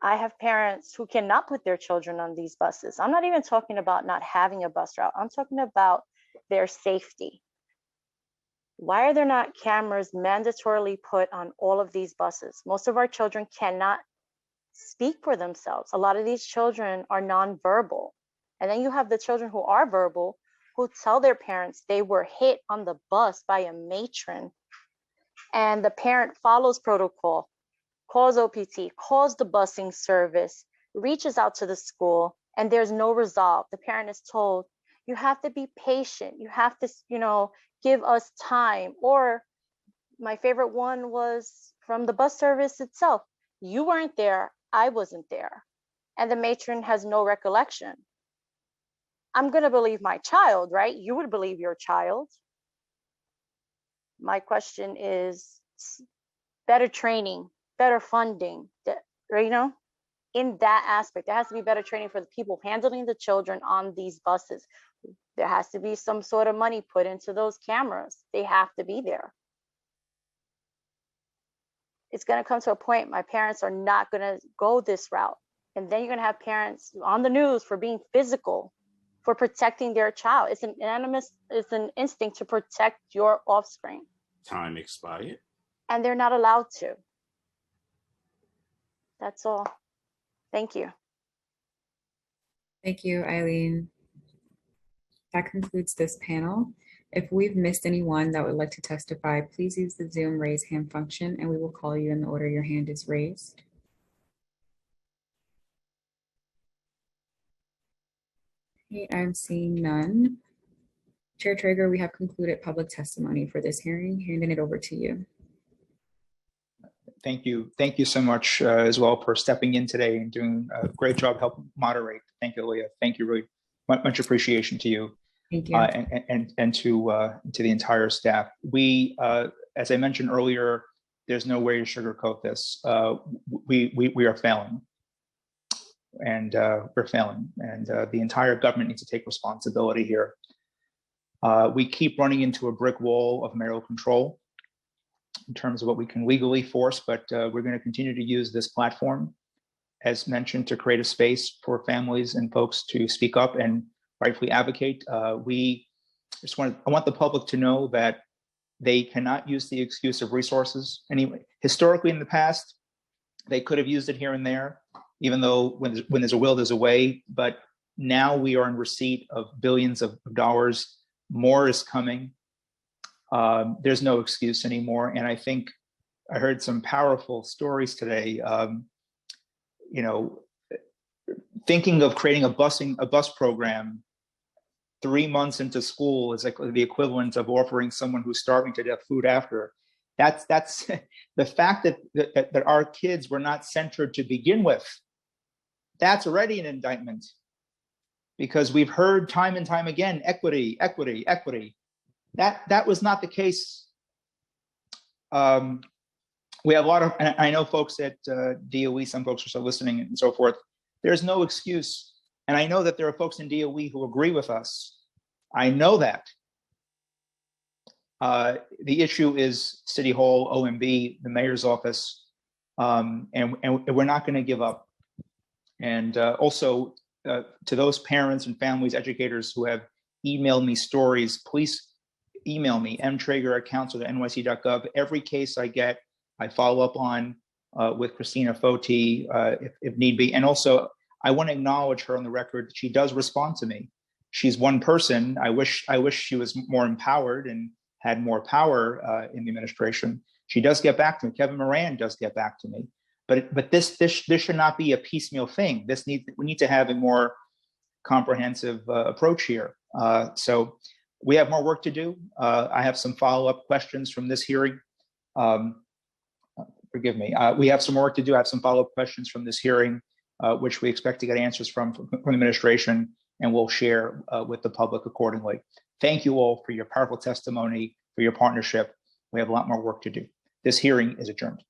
I have parents who cannot put their children on these buses. I'm not even talking about not having a bus route. I'm talking about their safety. Why are there not cameras mandatorily put on all of these buses? Most of our children cannot speak for themselves. A lot of these children are nonverbal. And then you have the children who are verbal, who tell their parents they were hit on the bus by a matron. And the parent follows protocol, calls OPT, calls the busing service, reaches out to the school, and there's no resolve. The parent is told, you have to be patient. You have to, give us time. Or my favorite one was from the bus service itself. You weren't there, I wasn't there. And the matron has no recollection. I'm gonna believe my child, right? You would believe your child. My question is better training, better funding, in that aspect. There has to be better training for the people handling the children on these buses. There has to be some sort of money put into those cameras. They have to be there. It's going to come to a point my parents are not going to go this route. And then you're going to have parents on the news for being physical, for protecting their child. It's an instinct to protect your offspring. Time expired. And they're not allowed to. That's all. Thank you. Thank you, Eileen. That concludes this panel. If we've missed anyone that would like to testify, please use the Zoom raise hand function and we will call you in the order your hand is raised. Okay, I'm seeing none. Chair Traeger, we have concluded public testimony for this hearing. Handing it over to you. Thank you. Thank you so much as well for stepping in today and doing a great job helping moderate. Thank you, Leah. Thank you, really. Much appreciation to you. Thank you. And to the entire staff. We, as I mentioned earlier, there's no way to sugarcoat this. We are failing. And we're failing. And the entire government needs to take responsibility here. We keep running into a brick wall of mayoral control in terms of what we can legally force, but we're going to continue to use this platform, as mentioned, to create a space for families and folks to speak up and rightfully advocate. I want the public to know that they cannot use the excuse of resources. Anyway, historically in the past, they could have used it here and there, even though when there's a will, there's a way. But now we are in receipt of billions of dollars. More is coming. There's no excuse anymore. And I think I heard some powerful stories today. Thinking of creating a bus program 3 months into school is like the equivalent of offering someone who's starving to death food after. That's the fact that our kids were not centered to begin with. That's already an indictment, because we've heard time and time again, equity, equity, equity. That was not the case. We have a lot of, and I know folks at DOE, some folks are still listening and so forth. There's no excuse. And I know that there are folks in DOE who agree with us. I know that. The issue is City Hall, OMB, the mayor's office, and we're not going to give up. And also to those parents and families, educators who have emailed me stories, please email me, mtraeger@council.nyc.gov. Every case I get, I follow up on with Christina Foti if need be. And also, I want to acknowledge her on the record. She does respond to me. She's one person. I wish she was more empowered and had more power in the administration. She does get back to me. Kevin Moran does get back to me. But this should not be a piecemeal thing. We need to have a more comprehensive approach here. So we have more work to do. I have some follow-up questions from this hearing. Forgive me. We have some work to do. I have some follow-up questions from this hearing, which we expect to get answers from the administration, and we'll share with the public accordingly. Thank you all for your powerful testimony, for your partnership. We have a lot more work to do. This hearing is adjourned.